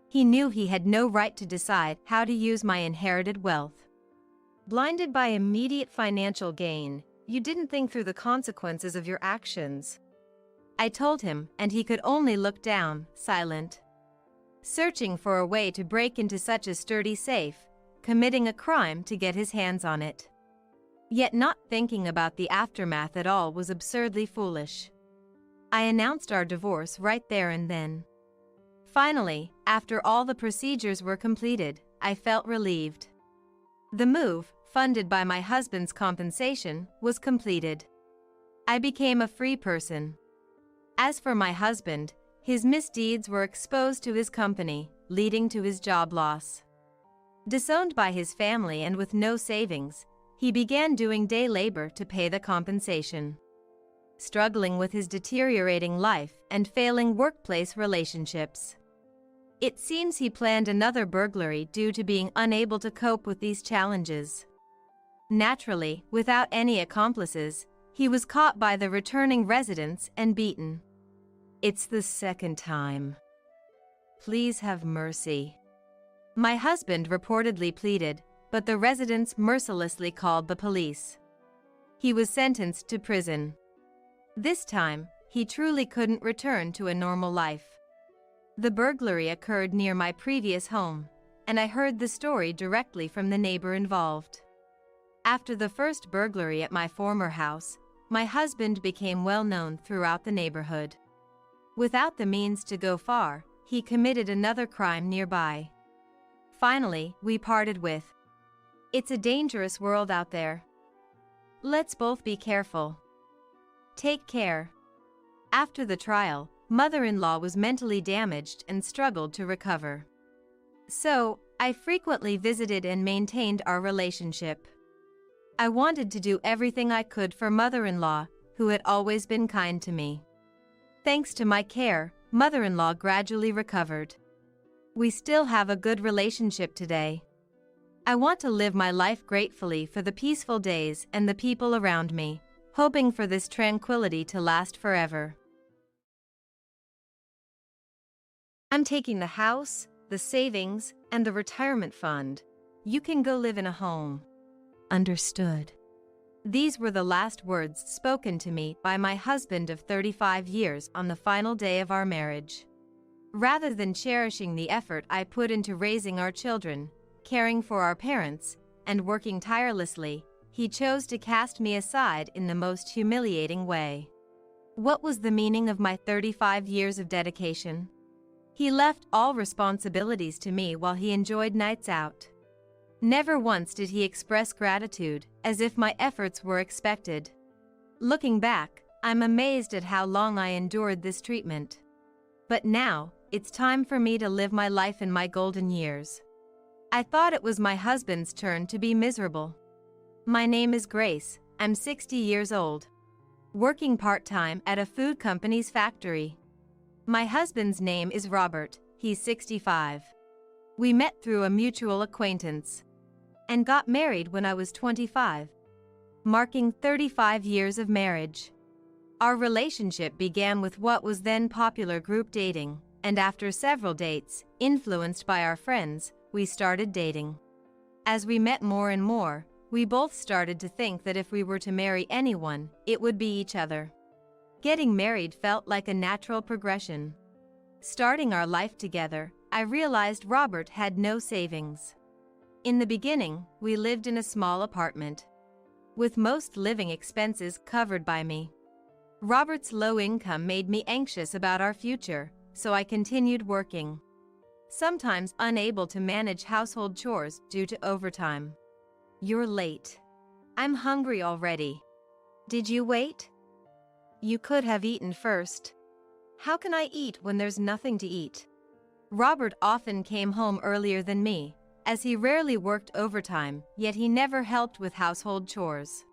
He knew he had no right to decide how to use my inherited wealth. Blinded by immediate financial gain, you didn't think through the consequences of your actions. I told him, and he could only look down, silent. Searching for a way to break into such a sturdy safe, committing a crime to get his hands on it. Yet not thinking about the aftermath at all was absurdly foolish. I announced our divorce right there and then. Finally, after all the procedures were completed, I felt relieved. The move, funded by my husband's compensation, was completed. I became a free person. As for my husband, his misdeeds were exposed to his company, leading to his job loss. Disowned by his family and with no savings, he began doing day labor to pay the compensation. Struggling with his deteriorating life and failing workplace relationships. It seems he planned another burglary due to being unable to cope with these challenges. Naturally, without any accomplices, he was caught by the returning residents and beaten. "It's the second time. Please have mercy," my husband reportedly pleaded, but the residents mercilessly called the police. He was sentenced to prison. This time, he truly couldn't return to a normal life. The burglary occurred near my previous home, and I heard the story directly from the neighbor involved. After the first burglary at my former house, my husband became well known throughout the neighborhood. Without the means to go far, he committed another crime nearby. Finally, we parted with, "It's a dangerous world out there. Let's both be careful. Take care." After the trial, mother-in-law was mentally damaged and struggled to recover. So, I frequently visited and maintained our relationship. I wanted to do everything I could for mother-in-law, who had always been kind to me. Thanks to my care, mother-in-law gradually recovered. We still have a good relationship today. I want to live my life gratefully for the peaceful days and the people around me, hoping for this tranquility to last forever. I'm taking the house, the savings, and the retirement fund. You can go live in a home. Understood. These were the last words spoken to me by my husband of 35 years on the final day of our marriage. Rather than cherishing the effort I put into raising our children, caring for our parents, and working tirelessly, he chose to cast me aside in the most humiliating way. What was the meaning of my 35 years of dedication? He left all responsibilities to me while he enjoyed nights out. Never once did he express gratitude, as if my efforts were expected. Looking back, I'm amazed at how long I endured this treatment. But now, it's time for me to live my life in my golden years. I thought it was my husband's turn to be miserable. My name is Grace, I'm 60 years old. Working part-time at a food company's factory. My husband's name is Robert, he's 65. We met through a mutual acquaintance and got married when I was 25, marking 35 years of marriage. Our relationship began with what was then popular group dating, and after several dates, influenced by our friends, we started dating. As we met more and more, we both started to think that if we were to marry anyone, it would be each other. Getting married felt like a natural progression. Starting our life together, I realized Robert had no savings. In the beginning, we lived in a small apartment, with most living expenses covered by me. Robert's low income made me anxious about our future, so I continued working, sometimes unable to manage household chores due to overtime. You're late. I'm hungry already. Did you wait? You could have eaten first. How can I eat when there's nothing to eat? Robert often came home earlier than me, as he rarely worked overtime, yet he never helped with household chores.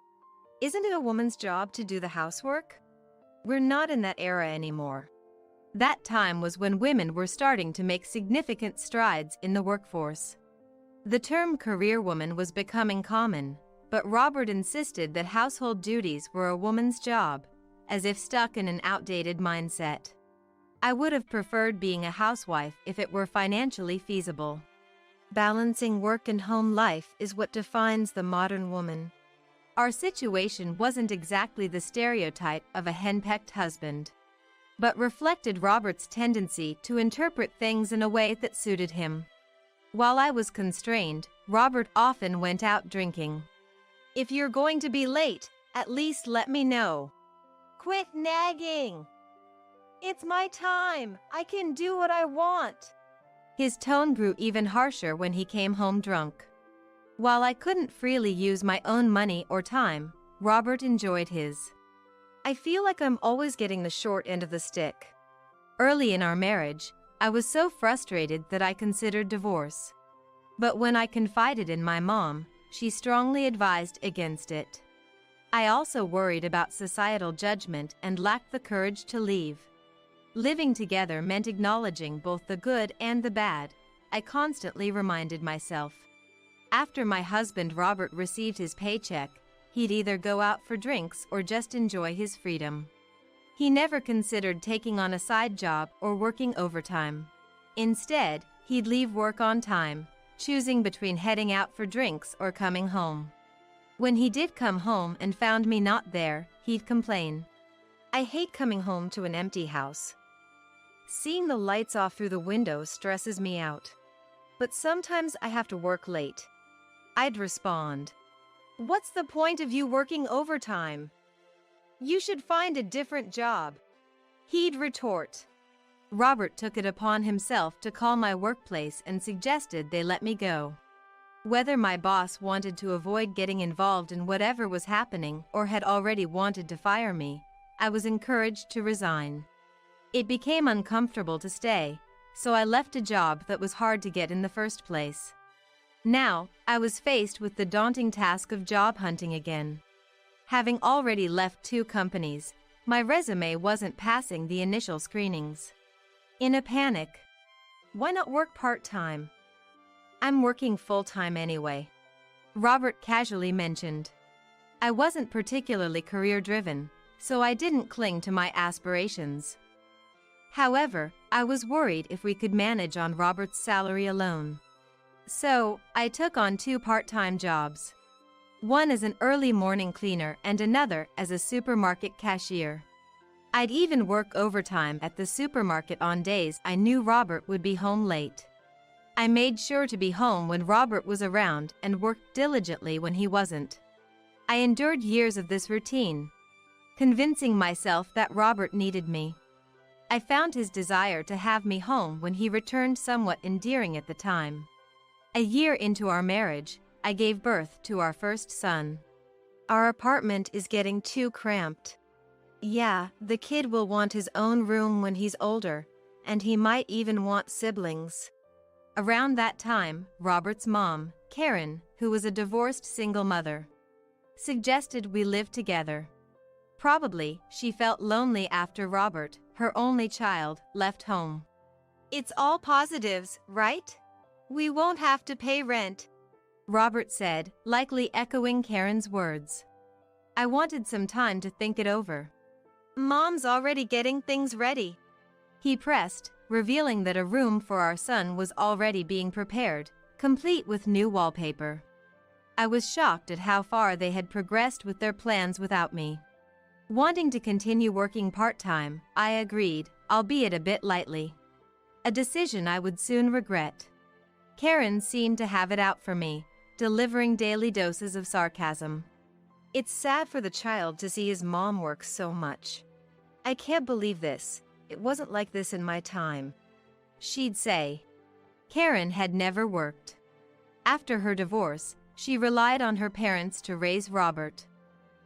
Isn't it a woman's job to do the housework? We're not in that era anymore. That time was when women were starting to make significant strides in the workforce. The term career woman was becoming common, but Robert insisted that household duties were a woman's job, as if stuck in an outdated mindset. I would have preferred being a housewife if it were financially feasible. Balancing work and home life is what defines the modern woman. Our situation wasn't exactly the stereotype of a henpecked husband, but reflected Robert's tendency to interpret things in a way that suited him. While I was constrained, Robert often went out drinking. If you're going to be late, at least let me know. Quit nagging. It's my time. I can do what I want. His tone grew even harsher when he came home drunk. While I couldn't freely use my own money or time, Robert enjoyed his. I feel like I'm always getting the short end of the stick. Early in our marriage, I was so frustrated that I considered divorce. But when I confided in my mom, she strongly advised against it. I also worried about societal judgment and lacked the courage to leave. Living together meant acknowledging both the good and the bad, I constantly reminded myself. After my husband Robert received his paycheck, he'd either go out for drinks or just enjoy his freedom. He never considered taking on a side job or working overtime. Instead, he'd leave work on time, choosing between heading out for drinks or coming home. When he did come home and found me not there, he'd complain. I hate coming home to an empty house. Seeing the lights off through the window stresses me out. But sometimes I have to work late. I'd respond, "What's the point of you working overtime? You should find a different job." He'd retort. Robert took it upon himself to call my workplace and suggested they let me go. Whether my boss wanted to avoid getting involved in whatever was happening or had already wanted to fire me, I was encouraged to resign. It became uncomfortable to stay, so I left a job that was hard to get in the first place. Now, I was faced with the daunting task of job hunting again. Having already left 2 companies, my resume wasn't passing the initial screenings. In a panic, why not work part-time? I'm working full-time anyway, Robert casually mentioned. I wasn't particularly career-driven, so I didn't cling to my aspirations. However, I was worried if we could manage on Robert's salary alone. So, I took on 2 part-time jobs. One as an early morning cleaner and another as a supermarket cashier. I'd even work overtime at the supermarket on days I knew Robert would be home late. I made sure to be home when Robert was around and worked diligently when he wasn't. I endured years of this routine, convincing myself that Robert needed me. I found his desire to have me home when he returned somewhat endearing at the time. A year into our marriage, I gave birth to our first son. Our apartment is getting too cramped. Yeah, the kid will want his own room when he's older, and he might even want siblings. Around that time, Robert's mom, Karen, who was a divorced single mother, suggested we live together. Probably, she felt lonely after Robert, her only child, left home. It's all positives, right? We won't have to pay rent, Robert said, likely echoing Karen's words. I wanted some time to think it over. Mom's already getting things ready, he pressed, revealing that a room for our son was already being prepared, complete with new wallpaper. I was shocked at how far they had progressed with their plans without me. Wanting to continue working part-time, I agreed, albeit a bit lightly. A decision I would soon regret. Karen seemed to have it out for me, delivering daily doses of sarcasm. It's sad for the child to see his mom work so much. I can't believe this. It wasn't like this in my time, she'd say. Karen had never worked. After her divorce, she relied on her parents to raise Robert.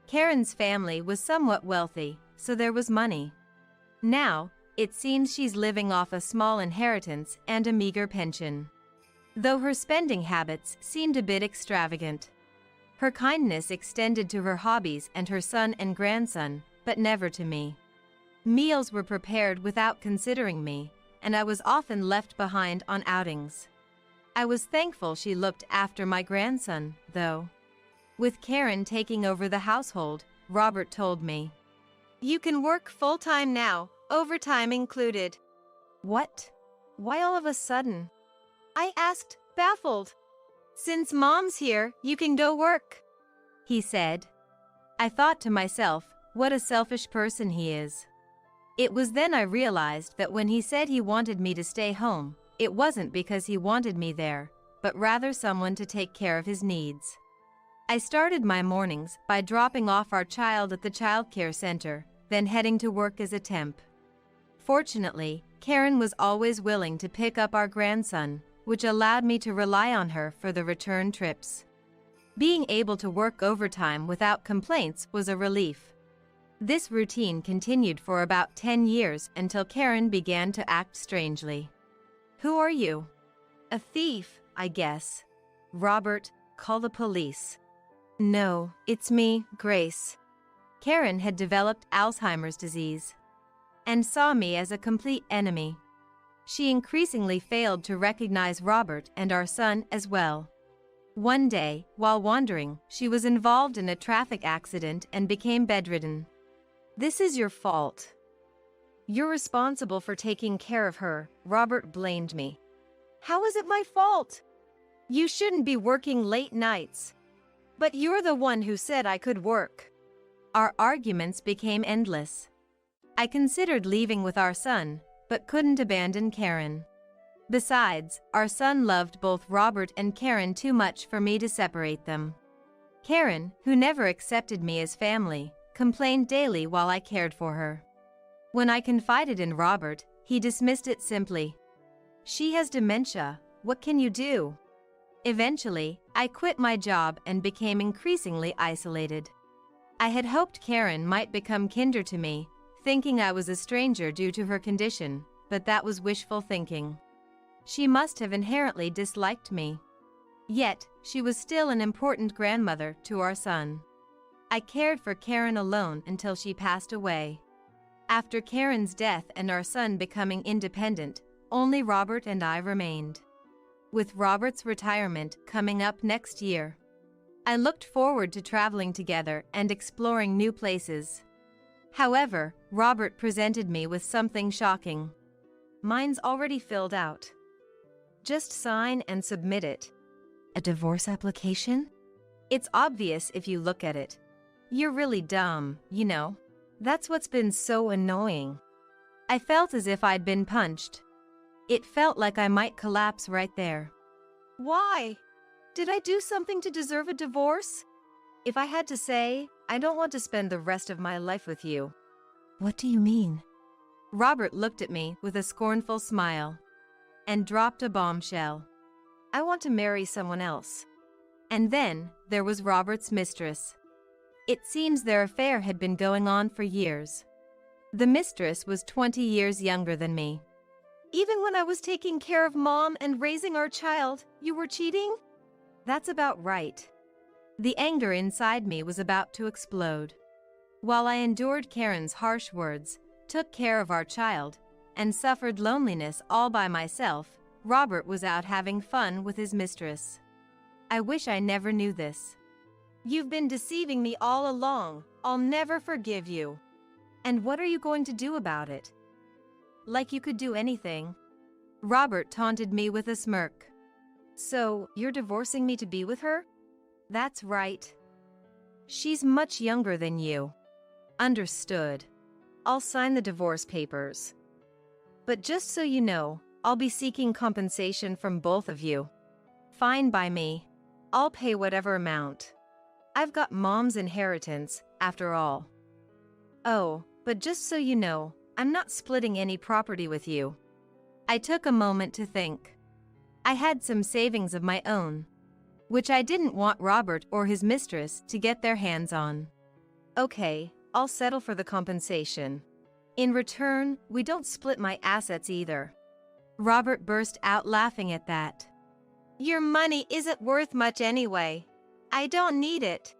Karen's family was somewhat wealthy, so there was money. Now, it seems she's living off a small inheritance and a meager pension. Though her spending habits seemed a bit extravagant. Her kindness extended to her hobbies and her son and grandson, but never to me. Meals were prepared without considering me, and I was often left behind on outings. I was thankful she looked after my grandson, though. With Karen taking over the household, Robert told me, "You can work full-time now, overtime included." What? Why all of a sudden? I asked, baffled. "Since Mom's here, you can go work," he said. I thought to myself, what a selfish person he is. It was then I realized that when he said he wanted me to stay home, it wasn't because he wanted me there, but rather someone to take care of his needs. I started my mornings by dropping off our child at the childcare center, then heading to work as a temp. Fortunately, Karen was always willing to pick up our grandson, which allowed me to rely on her for the return trips. Being able to work overtime without complaints was a relief. This routine continued for about 10 years until Karen began to act strangely. "Who are you?" "A thief, I guess." "Robert, call the police." "No, it's me, Grace." Karen had developed Alzheimer's disease and saw me as a complete enemy. She increasingly failed to recognize Robert and our son as well. One day, while wandering, she was involved in a traffic accident and became bedridden. "This is your fault. You're responsible for taking care of her," Robert blamed me. "How is it my fault? You shouldn't be working late nights." "But you're the one who said I could work." Our arguments became endless. I considered leaving with our son, but couldn't abandon Karen. Besides, our son loved both Robert and Karen too much for me to separate them. Karen, who never accepted me as family, complained daily while I cared for her. When I confided in Robert, he dismissed it simply. "She has dementia, what can you do?" Eventually, I quit my job and became increasingly isolated. I had hoped Karen might become kinder to me, thinking I was a stranger due to her condition, but that was wishful thinking. She must have inherently disliked me. Yet, she was still an important grandmother to our son. I cared for Karen alone until she passed away. After Karen's death and our son becoming independent, only Robert and I remained. With Robert's retirement coming up next year, I looked forward to traveling together and exploring new places. However, Robert presented me with something shocking. "Mine's already filled out. Just sign and submit it." "A divorce application?" "It's obvious if you look at it. You're really dumb, you know. That's what's been so annoying." I felt as if I'd been punched. It felt like I might collapse right there. "Why? Did I do something to deserve a divorce? If I had to say, I don't want to spend the rest of my life with you." "What do you mean?" Robert looked at me with a scornful smile and dropped a bombshell. "I want to marry someone else." And then, there was Robert's mistress. It seems their affair had been going on for years. The mistress was 20 years younger than me. Even when I was taking care of Mom and raising our child, you were cheating? That's about right. The anger inside me was about to explode. While I endured Karen's harsh words, took care of our child, and suffered loneliness all by myself, Robert was out having fun with his mistress. I wish I never knew this. You've been deceiving me all along. I'll never forgive you. And what are you going to do about it? Like you could do anything. Robert taunted me with a smirk. So, you're divorcing me to be with her? That's right. She's much younger than you. Understood. I'll sign the divorce papers. But just so you know, I'll be seeking compensation from both of you. Fine by me. I'll pay whatever amount. I've got Mom's inheritance, after all. Oh, but just so you know, I'm not splitting any property with you. I took a moment to think. I had some savings of my own, which I didn't want Robert or his mistress to get their hands on. Okay, I'll settle for the compensation. In return, we don't split my assets either. Robert burst out laughing at that. Your money isn't worth much anyway. I don't need it.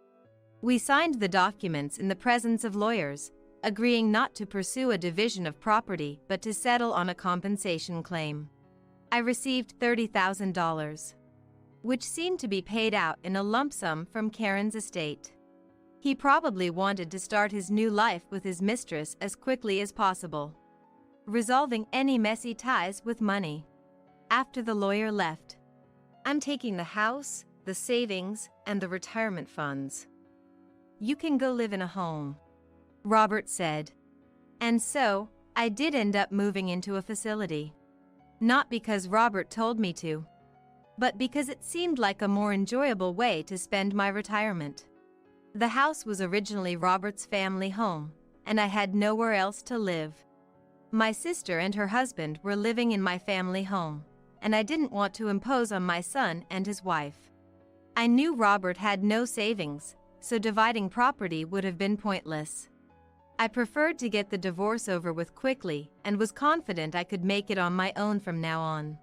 We signed the documents in the presence of lawyers, agreeing not to pursue a division of property but to settle on a compensation claim. I received $30,000, which seemed to be paid out in a lump sum from Karen's estate. He probably wanted to start his new life with his mistress as quickly as possible, resolving any messy ties with money. After the lawyer left, I'm taking the house, the savings, and the retirement funds. You can go live in a home, Robert said. And so, I did end up moving into a facility. Not because Robert told me to, but because it seemed like a more enjoyable way to spend my retirement. The house was originally Robert's family home, and I had nowhere else to live. My sister and her husband were living in my family home, and I didn't want to impose on my son and his wife. I knew Robert had no savings, so dividing property would have been pointless. I preferred to get the divorce over with quickly and was confident I could make it on my own from now on.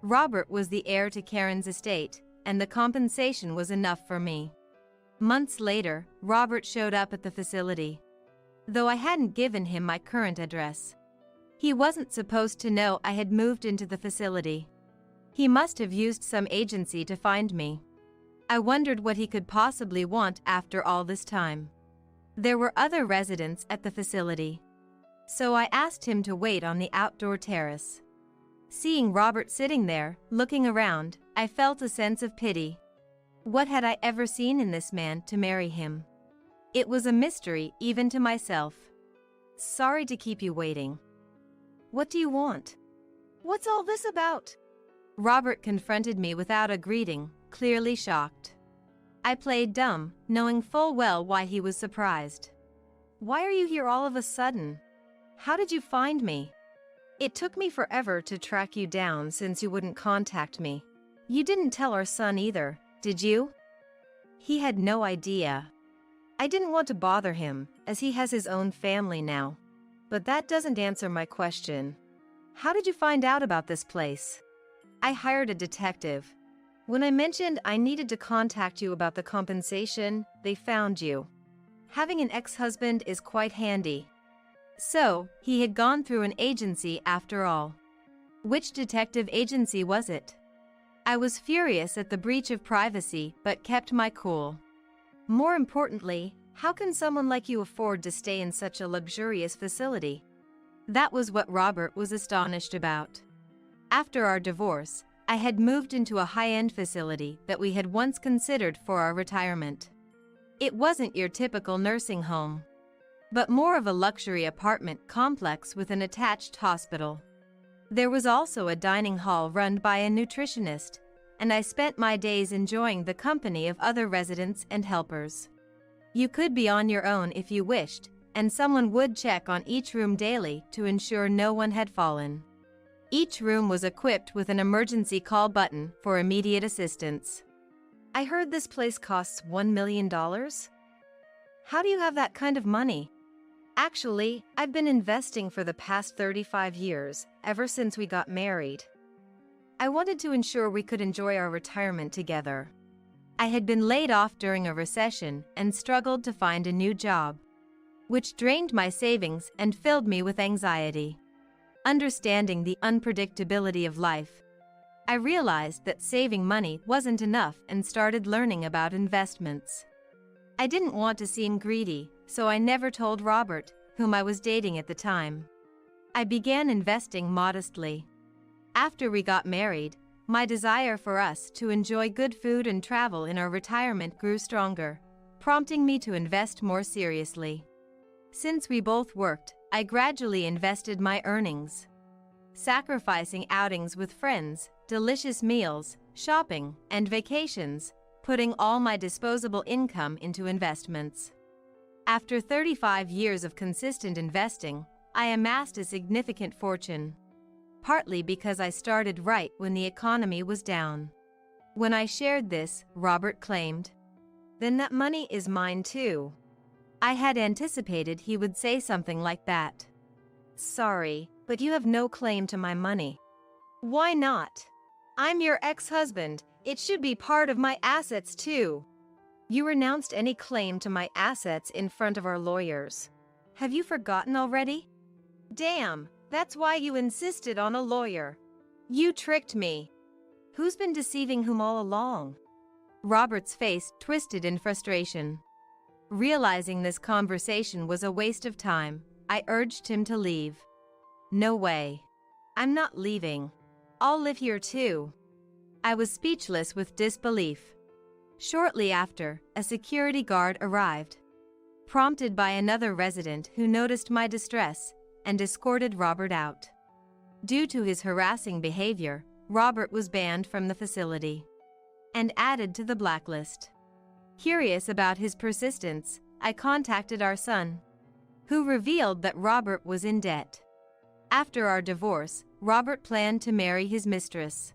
Robert was the heir to Karen's estate, and the compensation was enough for me. Months later, Robert showed up at the facility, though I hadn't given him my current address. He wasn't supposed to know I had moved into the facility. He must have used some agency to find me. I wondered what he could possibly want after all this time. There were other residents at the facility, so I asked him to wait on the outdoor terrace. Seeing Robert sitting there, looking around, I felt a sense of pity. What had I ever seen in this man to marry him? It was a mystery even to myself. Sorry to keep you waiting. What do you want? What's all this about? Robert confronted me without a greeting, clearly shocked. I played dumb, knowing full well why he was surprised. Why are you here all of a sudden? How did you find me? It took me forever to track you down since you wouldn't contact me. You didn't tell our son either, did you? He had no idea. I didn't want to bother him, as he has his own family now. But that doesn't answer my question. How did you find out about this place? I hired a detective. When I mentioned I needed to contact you about the compensation, they found you. Having an ex-husband is quite handy. So, he had gone through an agency after all. Which detective agency was it? I was furious at the breach of privacy but kept my cool. More importantly, how can someone like you afford to stay in such a luxurious facility? That was what Robert was astonished about. After our divorce, I had moved into a high-end facility that we had once considered for our retirement. It wasn't your typical nursing home, but more of a luxury apartment complex with an attached hospital. There was also a dining hall run by a nutritionist, and I spent my days enjoying the company of other residents and helpers. You could be on your own if you wished, and someone would check on each room daily to ensure no one had fallen. Each room was equipped with an emergency call button for immediate assistance. I heard this place costs $1 million? How do you have that kind of money? Actually, I've been investing for the past 35 years, ever since we got married. I wanted to ensure we could enjoy our retirement together. I had been laid off during a recession and struggled to find a new job, which drained my savings and filled me with anxiety. Understanding the unpredictability of life, I realized that saving money wasn't enough and started learning about investments. I didn't want to seem greedy, so I never told Robert, whom I was dating at the time. I began investing modestly. After we got married, my desire for us to enjoy good food and travel in our retirement grew stronger, prompting me to invest more seriously. Since we both worked, I gradually invested my earnings, sacrificing outings with friends, delicious meals, shopping, and vacations, putting all my disposable income into investments. After 35 years of consistent investing, I amassed a significant fortune, partly because I started right when the economy was down. When I shared this, Robert claimed, "Then that money is mine too." I had anticipated he would say something like that. "Sorry, but you have no claim to my money." "Why not? I'm your ex-husband. It should be part of my assets too." "You renounced any claim to my assets in front of our lawyers. Have you forgotten already?" "Damn, that's why you insisted on a lawyer. You tricked me." "Who's been deceiving whom all along?" Robert's face twisted in frustration. Realizing this conversation was a waste of time, I urged him to leave. "No way. I'm not leaving. I'll live here too." I was speechless with disbelief. Shortly after, a security guard arrived, prompted by another resident who noticed my distress, and escorted Robert out. Due to his harassing behavior, Robert was banned from the facility and added to the blacklist. Curious about his persistence, I contacted our son, who revealed that Robert was in debt. After our divorce, Robert planned to marry his mistress.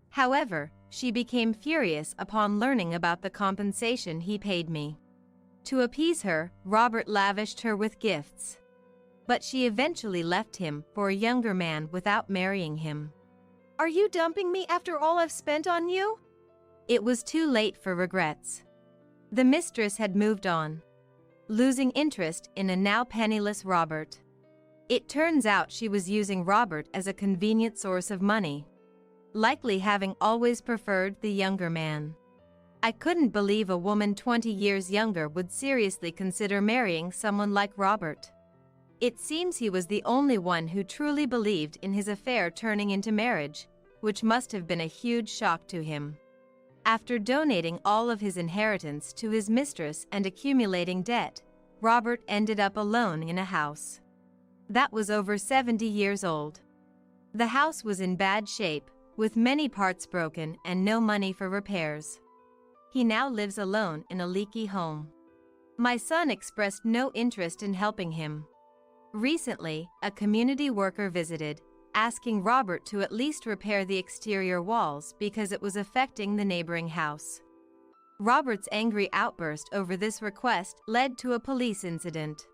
However, she became furious upon learning about the compensation he paid me. To appease her, Robert lavished her with gifts. But she eventually left him for a younger man without marrying him. "Are you dumping me after all I've spent on you?" It was too late for regrets. The mistress had moved on, losing interest in a now penniless Robert. It turns out she was using Robert as a convenient source of money, likely having always preferred the younger man. I couldn't believe a woman 20 years younger would seriously consider marrying someone like Robert. It seems he was the only one who truly believed in his affair turning into marriage, which must have been a huge shock to him. After donating all of his inheritance to his mistress and accumulating debt, Robert ended up alone in a house that was over 70 years old. The house was in bad shape, with many parts broken and no money for repairs. He now lives alone in a leaky home. My son expressed no interest in helping him. Recently, a community worker visited, asking Robert to at least repair the exterior walls because it was affecting the neighboring house. Robert's angry outburst over this request led to a police incident.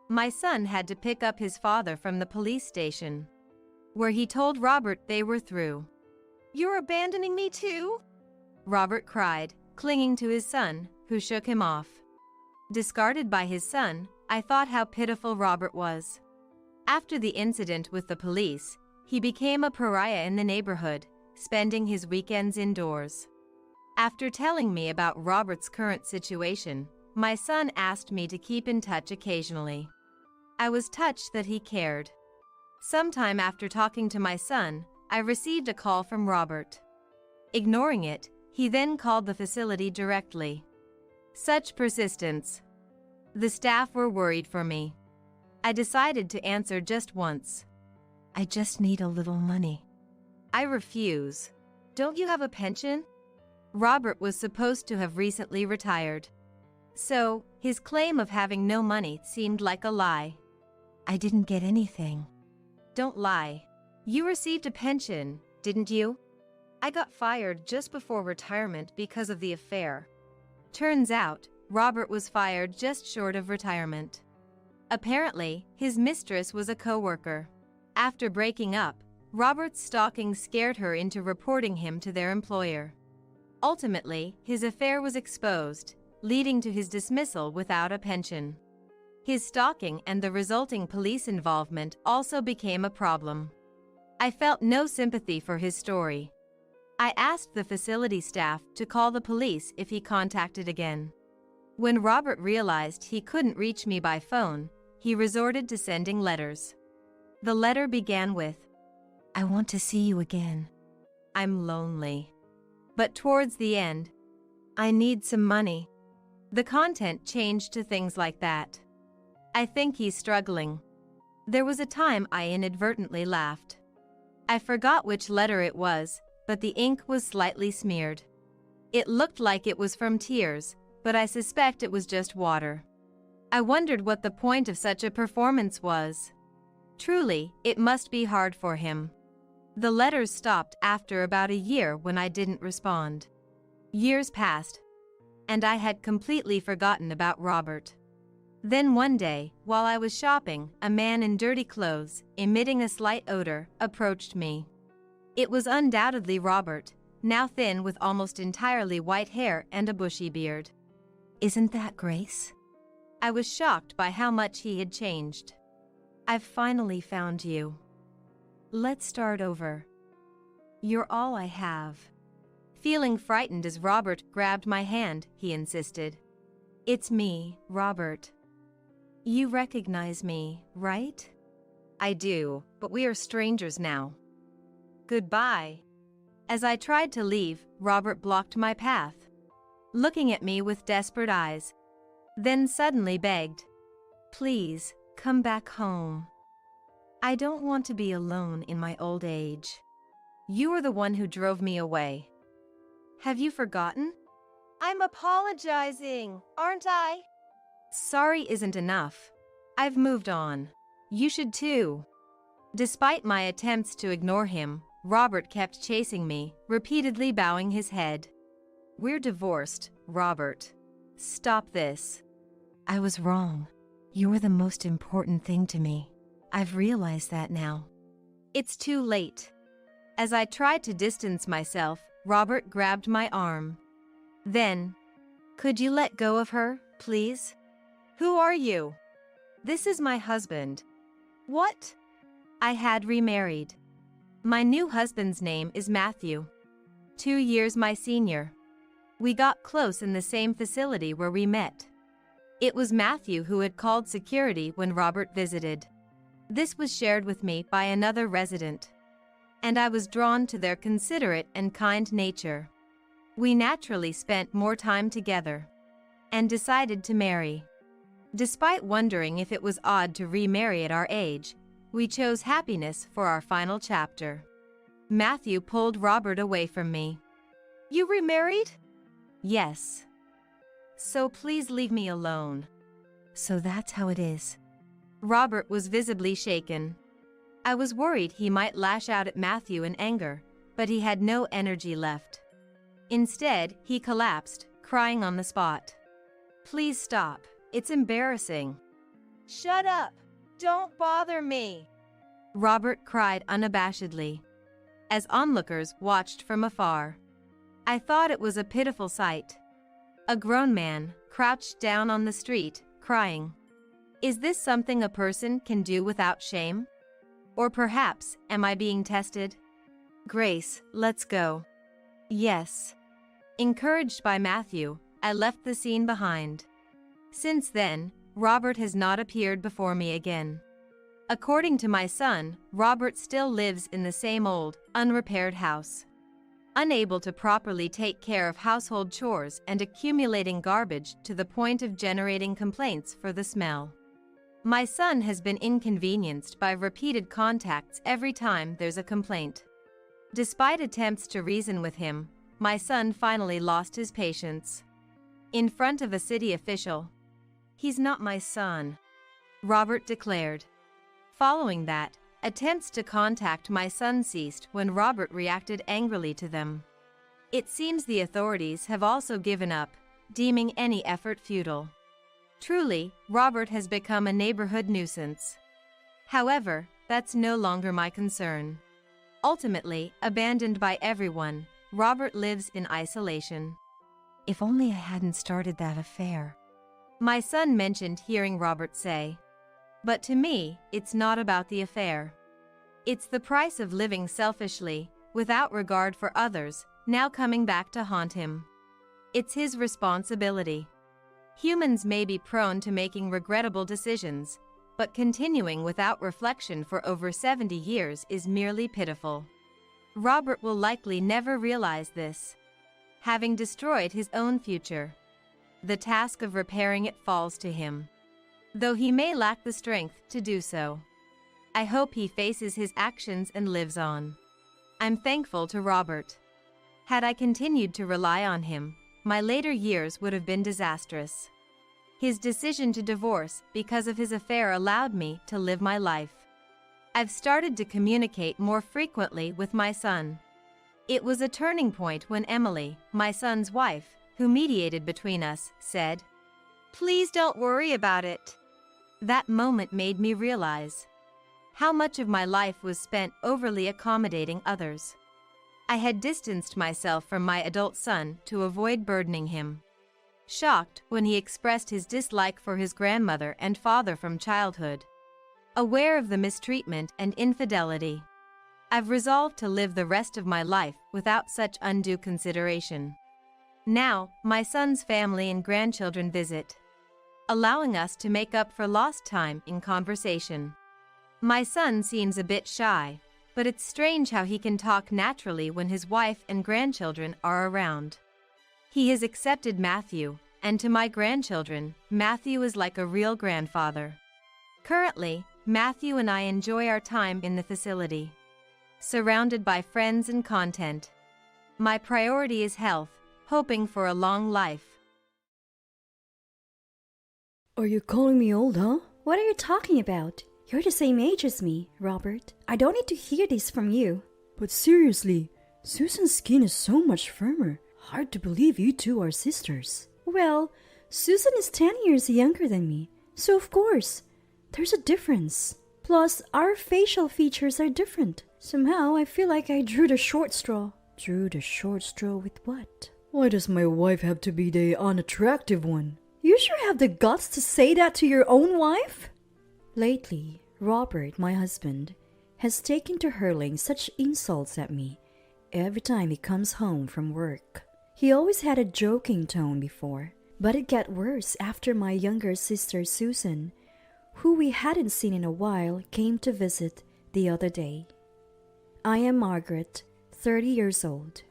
My son had to pick up his father from the police station, where he told Robert they were through. "You're abandoning me too?" Robert cried, clinging to his son, who shook him off. Discarded by his son, I thought how pitiful Robert was. After the incident with the police, he became a pariah in the neighborhood, spending his weekends indoors. After telling me about Robert's current situation, my son asked me to keep in touch occasionally. I was touched that he cared. Sometime after talking to my son, I received a call from Robert. Ignoring it, he then called the facility directly. Such persistence. The staff were worried for me. I decided to answer just once. "I just need a little money." "I refuse." "Don't you have a pension?" Robert was supposed to have recently retired, so his claim of having no money seemed like a lie. "I didn't get anything." "Don't lie. You received a pension, didn't you?" "I got fired just before retirement because of the affair." Turns out, Robert was fired just short of retirement. Apparently, his mistress was a co-worker. After breaking up, Robert's stalking scared her into reporting him to their employer. Ultimately, his affair was exposed, leading to his dismissal without a pension. His stalking and the resulting police involvement also became a problem. I felt no sympathy for his story. I asked the facility staff to call the police if he contacted again. When Robert realized he couldn't reach me by phone, he resorted to sending letters. The letter began with, "I want to see you again. I'm lonely." But towards the end, "I need some money." The content changed to things like that. "I think he's struggling." There was a time I inadvertently laughed. I forgot which letter it was, but the ink was slightly smeared. It looked like it was from tears, but I suspect it was just water. I wondered what the point of such a performance was. Truly, it must be hard for him. The letters stopped after about a year when I didn't respond. Years passed, and I had completely forgotten about Robert. Then one day, while I was shopping, a man in dirty clothes, emitting a slight odor, approached me. It was undoubtedly Robert, now thin with almost entirely white hair and a bushy beard. "Isn't that Grace?" I was shocked by how much he had changed. "I've finally found you. Let's start over. You're all I have." Feeling frightened as Robert grabbed my hand, he insisted. "It's me, Robert. You recognize me, right?" "I do, but we are strangers now. Goodbye." As I tried to leave, Robert blocked my path, looking at me with desperate eyes, then suddenly begged, "Please, come back home. I don't want to be alone in my old age. You are the one who drove me away. Have you forgotten?" "I'm apologizing, aren't I?" "Sorry isn't enough. I've moved on. You should too." Despite my attempts to ignore him, Robert kept chasing me, repeatedly bowing his head. "We're divorced, Robert. Stop this." "I was wrong. You were the most important thing to me. I've realized that now." "It's too late." As I tried to distance myself, Robert grabbed my arm. Then, "Could you let go of her, please?" "Who are you?" "This is my husband." "What?" I had remarried. My new husband's name is Matthew. 2 years my senior. We got close in the same facility where we met. It was Matthew who had called security when Robert visited. This was shared with me by another resident, and I was drawn to their considerate and kind nature. We naturally spent more time together and decided to marry. Despite wondering if it was odd to remarry at our age, we chose happiness for our final chapter. Matthew pulled Robert away from me. "You remarried?" "Yes. So please leave me alone." "So that's how it is." Robert was visibly shaken. I was worried he might lash out at Matthew in anger, but he had no energy left. Instead, he collapsed, crying on the spot. "Please stop. It's embarrassing." "Shut up. Don't bother me," Robert cried unabashedly, as onlookers watched from afar. I thought it was a pitiful sight. A grown man, crouched down on the street, crying. Is this something a person can do without shame? Or perhaps, am I being tested? "Grace, let's go." "Yes." Encouraged by Matthew, I left the scene behind. Since then, Robert has not appeared before me again. According to my son, Robert still lives in the same old, unrepaired house. Unable to properly take care of household chores and accumulating garbage to the point of generating complaints for the smell. My son has been inconvenienced by repeated contacts every time there's a complaint. Despite attempts to reason with him, my son finally lost his patience. In front of a city official, "He's not my son," Robert declared. Following that, attempts to contact my son ceased when Robert reacted angrily to them. It seems the authorities have also given up, deeming any effort futile. Truly, Robert has become a neighborhood nuisance. However, that's no longer my concern. Ultimately, abandoned by everyone, Robert lives in isolation. If only I hadn't started that affair. My son mentioned hearing Robert say. But to me, it's not about the affair. It's the price of living selfishly, without regard for others, now coming back to haunt him. It's his responsibility. Humans may be prone to making regrettable decisions, but continuing without reflection for over 70 years is merely pitiful. Robert will likely never realize this, having destroyed his own future. The task of repairing it falls to him, though he may lack the strength to do so. I hope he faces his actions and lives on. I'm thankful to Robert. Had I continued to rely on him, my later years would have been disastrous. His decision to divorce because of his affair allowed me to live my life. I've started to communicate more frequently with my son. It was a turning point when Emily, my son's wife, who mediated between us, said, "Please don't worry about it." That moment made me realize how much of my life was spent overly accommodating others. I had distanced myself from my adult son to avoid burdening him. Shocked when he expressed his dislike for his grandmother and father from childhood. Aware of the mistreatment and infidelity, I've resolved to live the rest of my life without such undue consideration. Now, my son's family and grandchildren visit, allowing us to make up for lost time in conversation. My son seems a bit shy, but it's strange how he can talk naturally when his wife and grandchildren are around. He has accepted Matthew, and to my grandchildren, Matthew is like a real grandfather. Currently, Matthew and I enjoy our time in the facility, surrounded by friends and content. My priority is health, hoping for a long life. Are you calling me old, huh? What are you talking about? You're the same age as me, Robert. I don't need to hear this from you. But seriously, Susan's skin is so much firmer. Hard to believe you two are sisters. Well, Susan is 10 years younger than me, so of course, there's a difference. Plus, our facial features are different. Somehow, I feel like I drew the short straw. Drew the short straw with what? Why does my wife have to be the unattractive one? You sure have the guts to say that to your own wife? Lately, Robert, my husband, has taken to hurling such insults at me every time he comes home from work. He always had a joking tone before, but it got worse after my younger sister Susan, who we hadn't seen in a while, came to visit the other day. I am Margaret, 30 years old.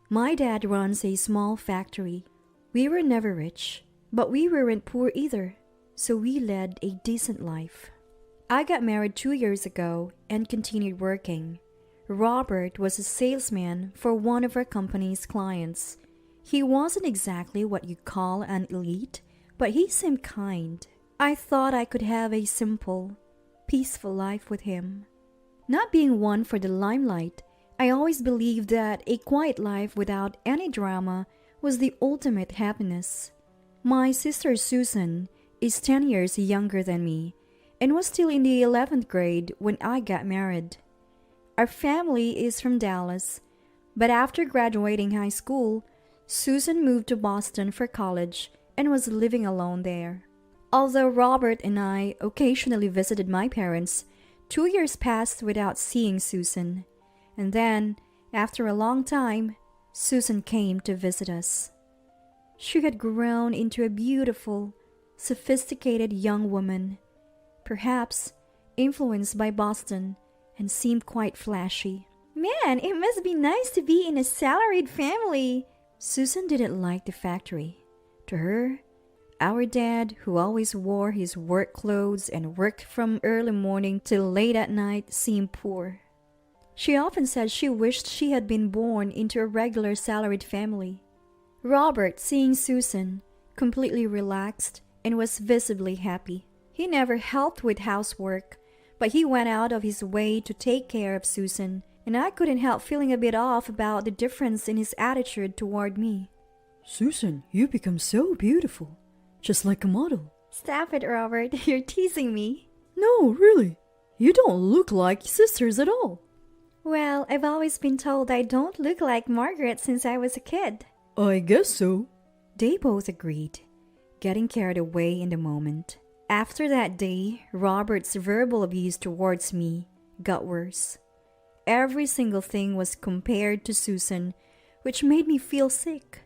My dad runs a small factory. We were never rich, but we weren't poor either, so we led a decent life. I got married 2 years ago and continued working. Robert was a salesman for one of our company's clients. He wasn't exactly what you'd call an elite, but he seemed kind. I thought I could have a simple, peaceful life with him. Not being one for the limelight, I always believed that a quiet life without any drama was the ultimate happiness. My sister Susan is 10 years younger than me and was still in the 11th grade when I got married. Our family is from Dallas, but after graduating high school, Susan moved to Boston for college and was living alone there. Although Robert and I occasionally visited my parents, 2 years passed without seeing Susan. And then, after a long time, Susan came to visit us. She had grown into a beautiful, sophisticated young woman, perhaps influenced by Boston, and seemed quite flashy. Man, it must be nice to be in a salaried family. Susan didn't like the factory. To her, our dad, who always wore his work clothes and worked from early morning till late at night, seemed poor. She often said she wished she had been born into a regular salaried family. Robert, seeing Susan, completely relaxed and was visibly happy. He never helped with housework, but he went out of his way to take care of Susan, and I couldn't help feeling a bit off about the difference in his attitude toward me. Susan, you become so beautiful. Just like a model. Stop it, Robert. You're teasing me. No, really. You don't look like sisters at all. Well, I've always been told I don't look like Margaret since I was a kid. I guess so. They both agreed, getting carried away in the moment. After that day, Robert's verbal abuse towards me got worse. Every single thing was compared to Susan, which made me feel sick.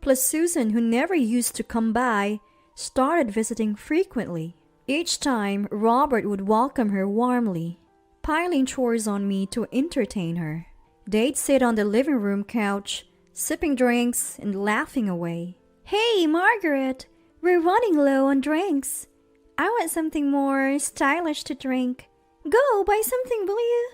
Plus Susan, who never used to come by, started visiting frequently. Each time, Robert would welcome her warmly, piling chores on me to entertain her. They'd sit on the living room couch, sipping drinks and laughing away. Hey, Margaret, we're running low on drinks. I want something more stylish to drink. Go, buy something, will you?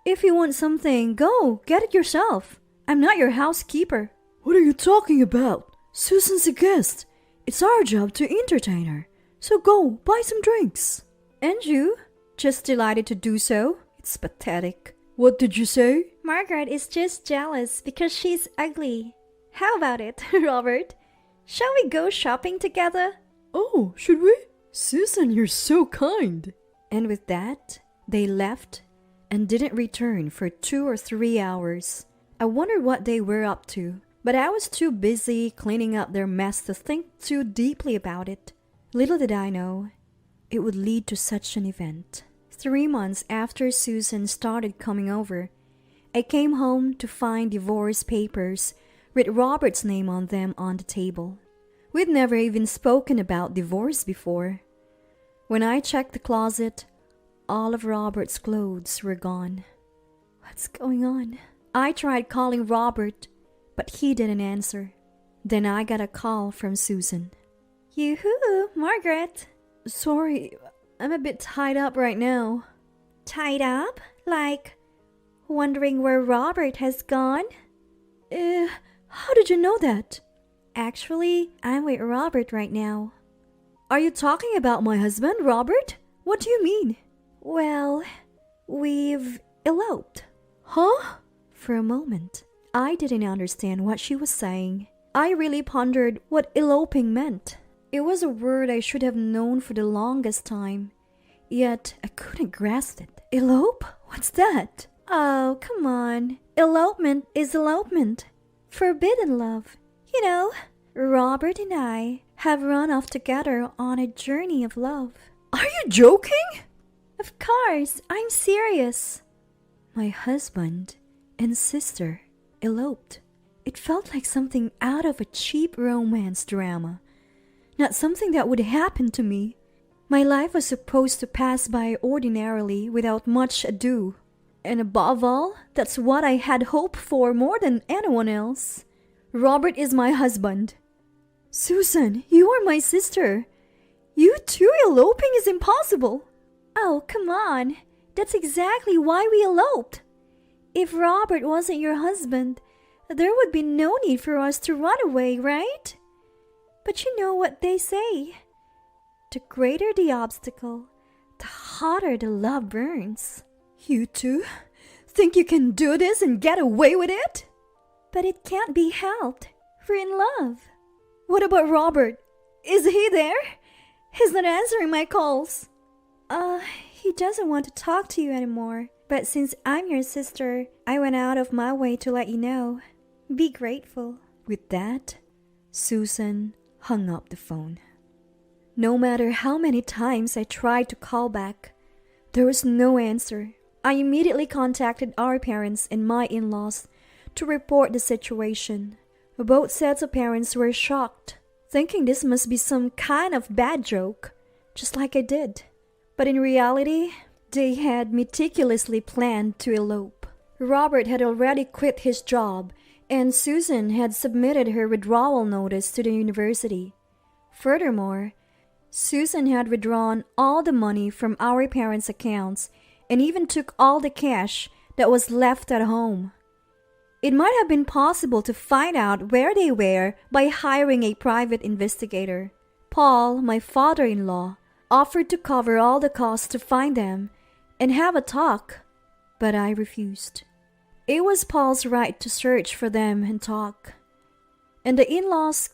If you want something, go, get it yourself. I'm not your housekeeper. What are you talking about? Susan's a guest. It's our job to entertain her. So go, buy some drinks. And you? Just delighted to do so? It's pathetic. What did you say? Margaret is just jealous because she's ugly. How about it, Robert? Shall we go shopping together? Oh, should we? Susan, you're so kind. And with that, they left and didn't return for 2 or 3 hours. I wondered what they were up to, but I was too busy cleaning up their mess to think too deeply about it. Little did I know, it would lead to such an event. 3 months after Susan started coming over, I came home to find divorce papers with Robert's name on them on the table. We'd never even spoken about divorce before. When I checked the closet, all of Robert's clothes were gone. What's going on? I tried calling Robert, but he didn't answer. Then I got a call from Susan. Yoo-hoo, Margaret. Sorry, I'm a bit tied up right now. Tied up? Like, wondering where Robert has gone? How did you know that? Actually, I'm with Robert right now. Are you talking about my husband, Robert? What do you mean? Well, we've eloped. Huh? For a moment, I didn't understand what she was saying. I really pondered what eloping meant. It was a word I should have known for the longest time, yet I couldn't grasp it. Elope? What's that? Oh, come on. Elopement is elopement. Forbidden love. You know, Robert and I have run off together on a journey of love. Are you joking? Of course, I'm serious. My husband and sister eloped. It felt like something out of a cheap romance drama, not something that would happen to me. My life was supposed to pass by ordinarily without much ado. And above all, that's what I had hoped for more than anyone else. Robert is my husband. Susan, you are my sister. You two eloping is impossible. Oh, come on. That's exactly why we eloped. If Robert wasn't your husband, there would be no need for us to run away, right? But you know what they say. The greater the obstacle, the hotter the love burns. You two think you can do this and get away with it? But it can't be helped. We're in love. What about Robert? Is he there? He's not answering my calls. He doesn't want to talk to you anymore. But since I'm your sister, I went out of my way to let you know. Be grateful. With that, Susan hung up the phone. No matter how many times I tried to call back, there was no answer. I immediately contacted our parents and my in-laws to report the situation. Both sets of parents were shocked, thinking this must be some kind of bad joke, just like I did. But in reality, they had meticulously planned to elope. Robert had already quit his job, and Susan had submitted her withdrawal notice to the university. Furthermore, Susan had withdrawn all the money from our parents' accounts and even took all the cash that was left at home. It might have been possible to find out where they were by hiring a private investigator. Paul, my father-in-law, offered to cover all the costs to find them and have a talk, but I refused. It was Paul's right to search for them and talk. and the in-laws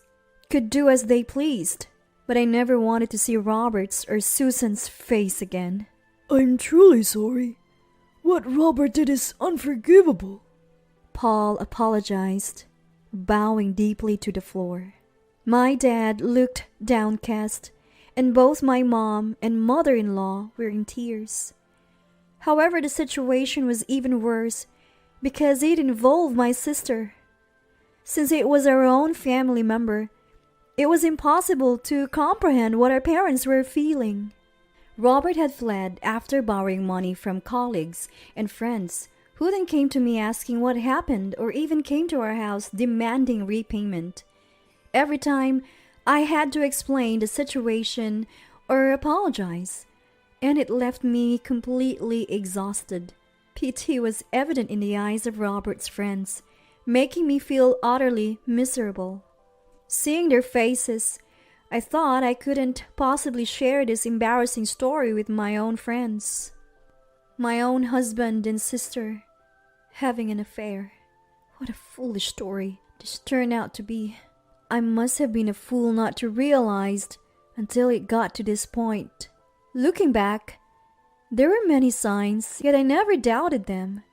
could do as they pleased. But I never wanted to see Robert's or Susan's face again. I'm truly sorry. What Robert did is unforgivable. Paul apologized, bowing deeply to the floor. My dad looked downcast, and both my mom and mother-in-law were in tears. However, the situation was even worse because it involved my sister. Since it was our own family member, it was impossible to comprehend what our parents were feeling. Robert had fled after borrowing money from colleagues and friends, who then came to me asking what happened or even came to our house demanding repayment. Every time, I had to explain the situation or apologize, and it left me completely exhausted. Pity was evident in the eyes of Robert's friends, making me feel utterly miserable. Seeing their faces, I thought I couldn't possibly share this embarrassing story with my own friends. My own husband and sister having an affair. What a foolish story this turned out to be. I must have been a fool not to realize until it got to this point. Looking back, there were many signs, yet I never doubted them.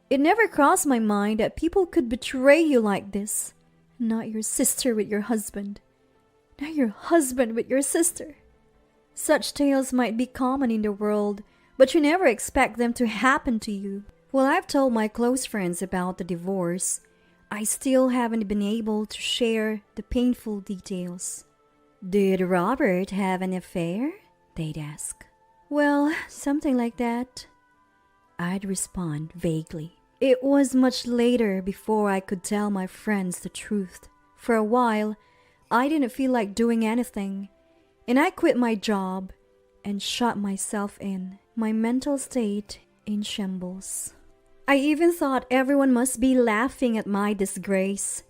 It never crossed my mind that people could betray you like this. Not your sister with your husband. Not your husband with your sister. Such tales might be common in the world, but you never expect them to happen to you. While I've told my close friends about the divorce, I still haven't been able to share the painful details. Did Robert have an affair? They'd ask. Well, something like that. I'd respond vaguely. It was much later before I could tell my friends the truth. For a while, I didn't feel like doing anything, and I quit my job and shut myself in, my mental state in shambles. I even thought everyone must be laughing at my disgrace.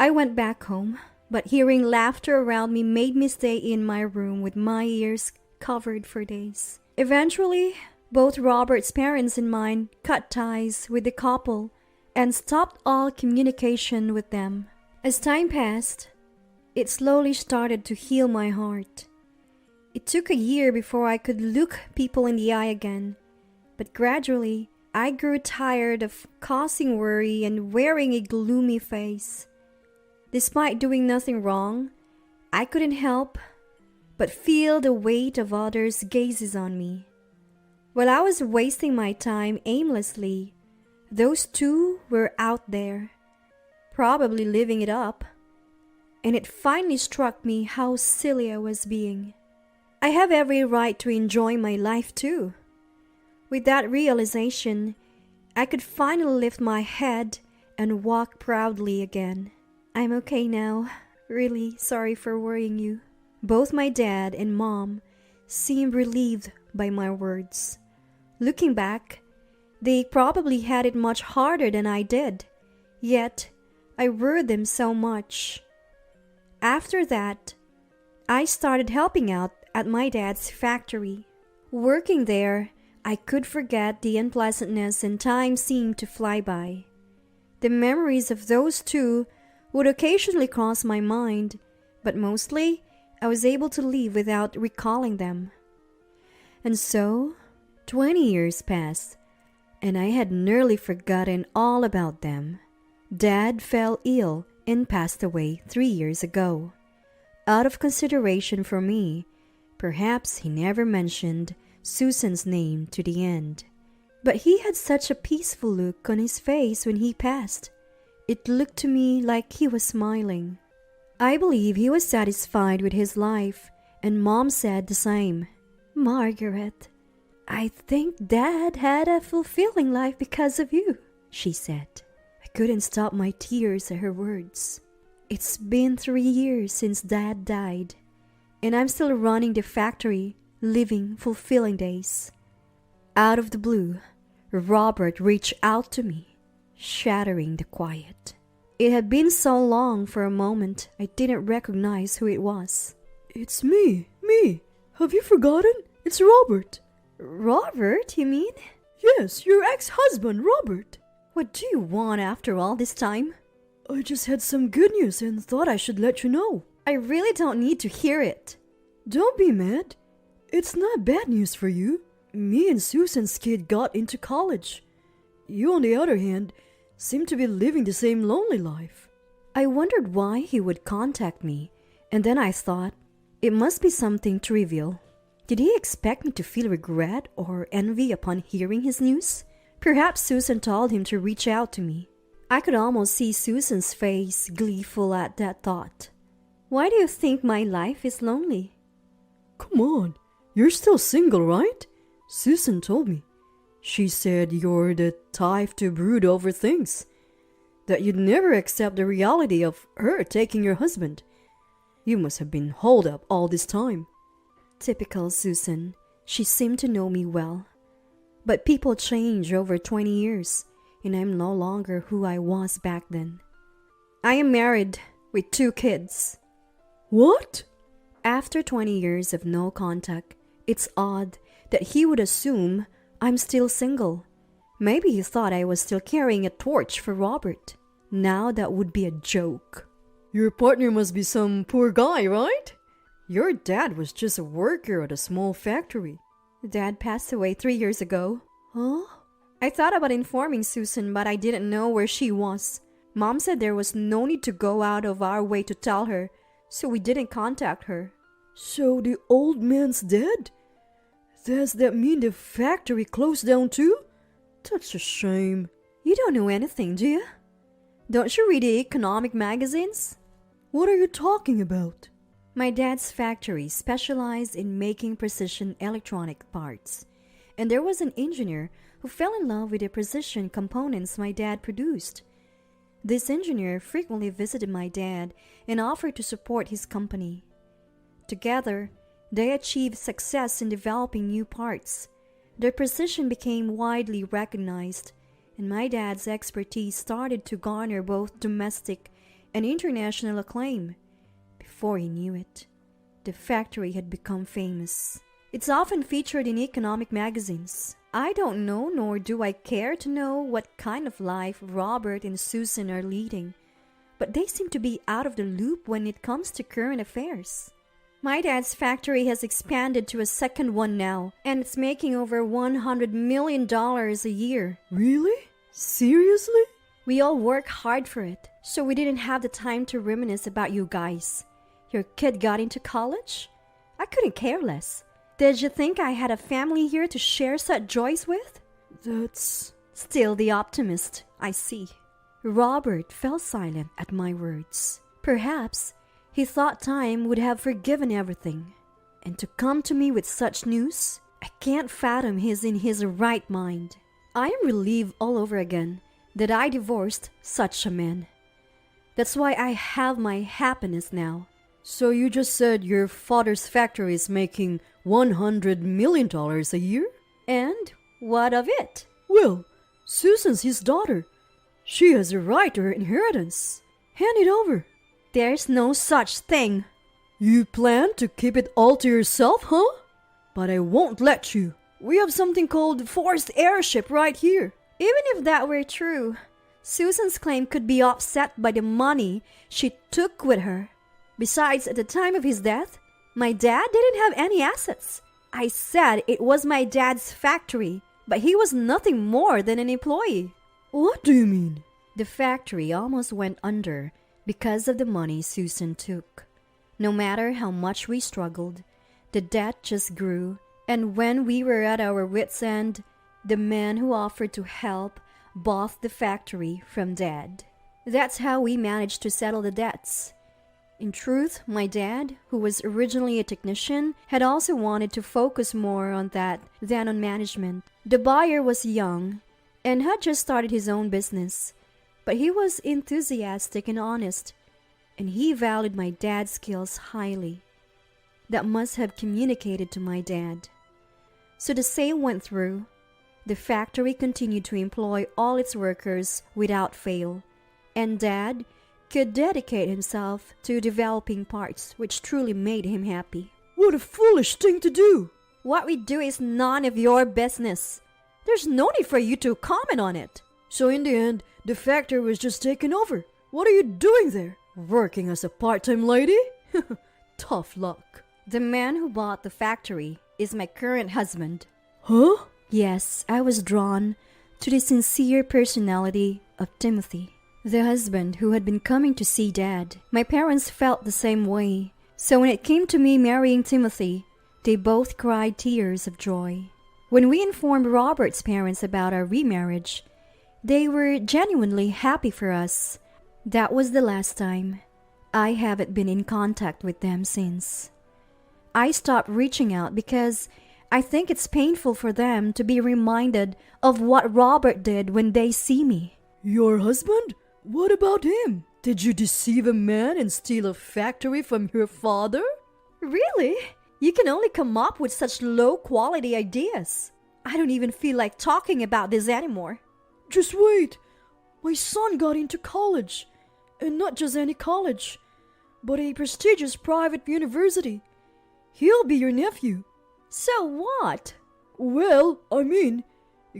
I went back home, but hearing laughter around me made me stay in my room with my ears covered for days. Eventually, both Robert's parents and mine cut ties with the couple and stopped all communication with them. As time passed, it slowly started to heal my heart. It took a year before I could look people in the eye again, but gradually, I grew tired of causing worry and wearing a gloomy face. Despite doing nothing wrong, I couldn't help but feel the weight of others' gazes on me. While I was wasting my time aimlessly, those two were out there, probably living it up. And it finally struck me how silly I was being. I have every right to enjoy my life too. With that realization, I could finally lift my head and walk proudly again. I'm okay now. Really sorry for worrying you. Both my dad and mom seemed relieved by my words. Looking back, they probably had it much harder than I did. Yet, I worried them so much. After that, I started helping out at my dad's factory. Working there, I could forget the unpleasantness and time seemed to fly by. The memories of those two would occasionally cross my mind, but mostly I was able to leave without recalling them. And so, 20 years passed, and I had nearly forgotten all about them. Dad fell ill and passed away 3 years ago. Out of consideration for me, perhaps he never mentioned Susan's name to the end. But he had such a peaceful look on his face when he passed. It looked to me like he was smiling. I believe he was satisfied with his life, and Mom said the same. Margaret, I think Dad had a fulfilling life because of you, she said. I couldn't stop my tears at her words. It's been 3 years since Dad died, and I'm still running the factory, living fulfilling days. Out of the blue, Robert reached out to me, shattering the quiet. It had been so long, for a moment I didn't recognize who it was. It's me. Have you forgotten? It's Robert. Robert, you mean? Yes, your ex-husband, Robert. What do you want after all this time? I just had some good news and thought I should let you know. I really don't need to hear it. Don't be mad. It's not bad news for you. Me and Susan's kid got into college. You, on the other hand, seem to be living the same lonely life. I wondered why he would contact me, and then I thought, it must be something trivial. Did he expect me to feel regret or envy upon hearing his news? Perhaps Susan told him to reach out to me. I could almost see Susan's face gleeful at that thought. Why do you think my life is lonely? Come on, you're still single, right? Susan told me. She said you're the type to brood over things, that you'd never accept the reality of her taking your husband. You must have been holed up all this time. Typical Susan. She seemed to know me well. But people change over 20 years, and I'm no longer who I was back then. I am married with 2 kids. What? After 20 years of no contact, it's odd that he would assume I'm still single. Maybe he thought I was still carrying a torch for Robert. Now that would be a joke. Your partner must be some poor guy, right? Your dad was just a worker at a small factory. Dad passed away 3 years ago. Huh? I thought about informing Susan, but I didn't know where she was. Mom said there was no need to go out of our way to tell her, so we didn't contact her. So the old man's dead? Does that mean the factory closed down too? That's a shame. You don't know anything, do you? Don't you read the economic magazines? What are you talking about? My dad's factory specialized in making precision electronic parts, and there was an engineer who fell in love with the precision components my dad produced. This engineer frequently visited my dad and offered to support his company. Together, they achieved success in developing new parts. Their precision became widely recognized, and my dad's expertise started to garner both domestic and international acclaim. Before he knew it, the factory had become famous. It's often featured in economic magazines. I don't know, nor do I care to know what kind of life Robert and Susan are leading, but they seem to be out of the loop when it comes to current affairs. My dad's factory has expanded to a second one now, and it's making over $100 million a year. Really? Seriously? We all work hard for it, so we didn't have the time to reminisce about you guys. Your kid got into college? I couldn't care less. Did you think I had a family here to share such joys with? That's... Still the optimist, I see. Robert fell silent at my words. Perhaps he thought time would have forgiven everything. And to come to me with such news, I can't fathom he's in his right mind. I am relieved all over again that I divorced such a man. That's why I have my happiness now. So you just said your father's factory is making $100 million a year? And what of it? Well, Susan's his daughter. She has a right to her inheritance. Hand it over. There's no such thing. You plan to keep it all to yourself, huh? But I won't let you. We have something called forced heirship right here. Even if that were true, Susan's claim could be offset by the money she took with her. Besides, at the time of his death, my dad didn't have any assets. I said it was my dad's factory, but he was nothing more than an employee. What do you mean? The factory almost went under because of the money Susan took. No matter how much we struggled, the debt just grew, and when we were at our wits' end, the man who offered to help bought the factory from Dad. That's how we managed to settle the debts. In truth, my dad, who was originally a technician, had also wanted to focus more on that than on management. The buyer was young and had just started his own business, but he was enthusiastic and honest, and he valued my dad's skills highly. That must have communicated to my dad. So the sale went through. The factory continued to employ all its workers without fail, and Dad could dedicate himself to developing parts, which truly made him happy. What a foolish thing to do! What we do is none of your business. There's no need for you to comment on it. So in the end, the factory was just taken over. What are you doing there? Working as a part-time lady? Tough luck. The man who bought the factory is my current husband. Huh? Yes, I was drawn to the sincere personality of Timothy, the husband who had been coming to see Dad. My parents felt the same way, so when it came to me marrying Timothy, they both cried tears of joy. When we informed Robert's parents about our remarriage, they were genuinely happy for us. That was the last time. I haven't been in contact with them since. I stopped reaching out because I think it's painful for them to be reminded of what Robert did when they see me. Your husband? What about him? Did you deceive a man and steal a factory from your father? Really? You can only come up with such low-quality ideas. I don't even feel like talking about this anymore. Just wait. My son got into college. And not just any college, but a prestigious private university. He'll be your nephew. So what? Well,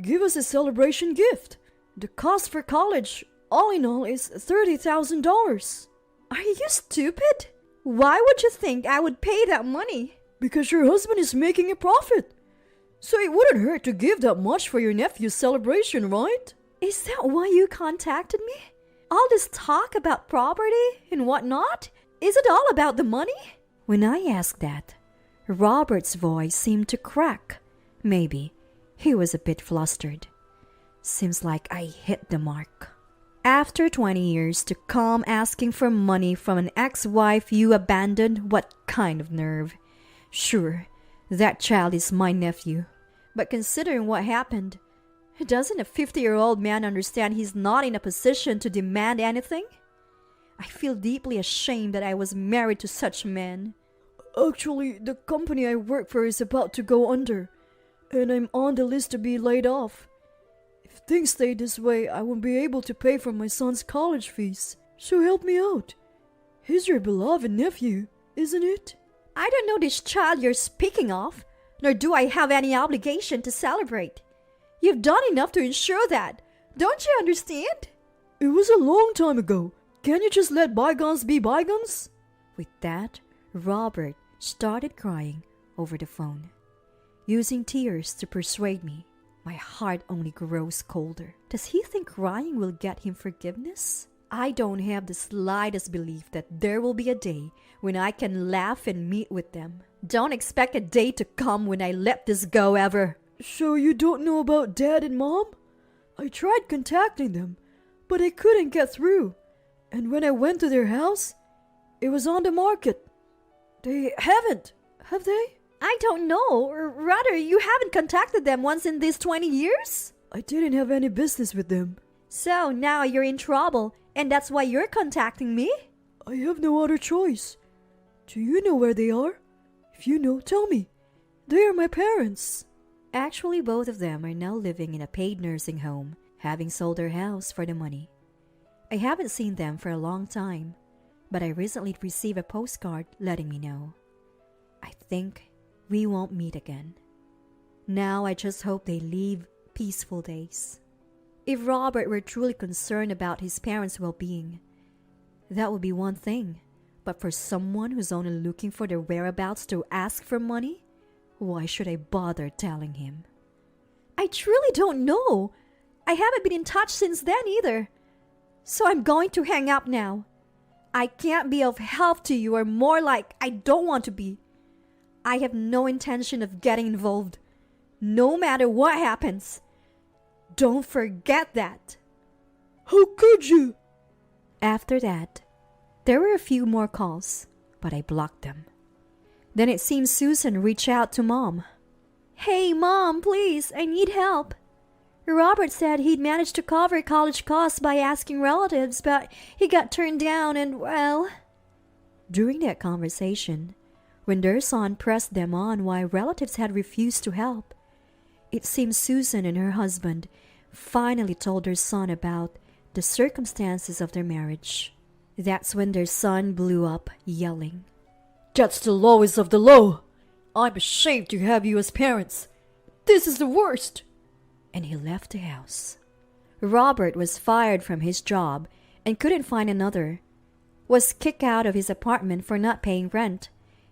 give us a celebration gift. The cost for college, all in all, is $30,000. Are you stupid? Why would you think I would pay that money? Because your husband is making a profit. So it wouldn't hurt to give that much for your nephew's celebration, right? Is that why you contacted me? All this talk about property and whatnot? Is it all about the money? When I asked that, Robert's voice seemed to crack. Maybe he was a bit flustered. Seems like I hit the mark. After 20 years to come asking for money from an ex-wife you abandoned, what kind of nerve? Sure, that child is my nephew. But considering what happened, doesn't a 50-year-old man understand he's not in a position to demand anything? I feel deeply ashamed that I was married to such a man. Actually, the company I work for is about to go under, and I'm on the list to be laid off. If things stay this way, I won't be able to pay for my son's college fees. So help me out. He's your beloved nephew, isn't it? I don't know this child you're speaking of, nor do I have any obligation to celebrate. You've done enough to ensure that. Don't you understand? It was a long time ago. Can't you just let bygones be bygones? With that, Robert started crying over the phone, using tears to persuade me. My heart only grows colder. Does he think crying will get him forgiveness? I don't have the slightest belief that there will be a day when I can laugh and meet with them. Don't expect a day to come when I let this go ever. So you don't know about Dad and Mom? I tried contacting them, but I couldn't get through. And when I went to their house, it was on the market. They haven't, have they? I don't know. Or rather, you haven't contacted them once in these 20 years? I didn't have any business with them. So now you're in trouble, and that's why you're contacting me? I have no other choice. Do you know where they are? If you know, tell me. They are my parents. Actually, both of them are now living in a paid nursing home, having sold their house for the money. I haven't seen them for a long time, but I recently received a postcard letting me know. I think we won't meet again. Now I just hope they live peaceful days. If Robert were truly concerned about his parents' well-being, that would be one thing. But for someone who's only looking for their whereabouts to ask for money, why should I bother telling him? I truly don't know. I haven't been in touch since then either. So I'm going to hang up now. I can't be of help to you, or more like I don't want to be. I have no intention of getting involved, no matter what happens. Don't forget that. How could you? After that, there were a few more calls, but I blocked them. Then it seems Susan reached out to Mom. Hey, Mom, please, I need help. Robert said he'd managed to cover college costs by asking relatives, but he got turned down and, well... During that conversation, when their son pressed them on why relatives had refused to help, it seems Susan and her husband finally told their son about the circumstances of their marriage. That's when their son blew up, yelling, That's the lowest of the low. I'm ashamed to have you as parents. This is the worst. And he left the house. Robert was fired from his job and couldn't find another, was kicked out of his apartment for not paying rent,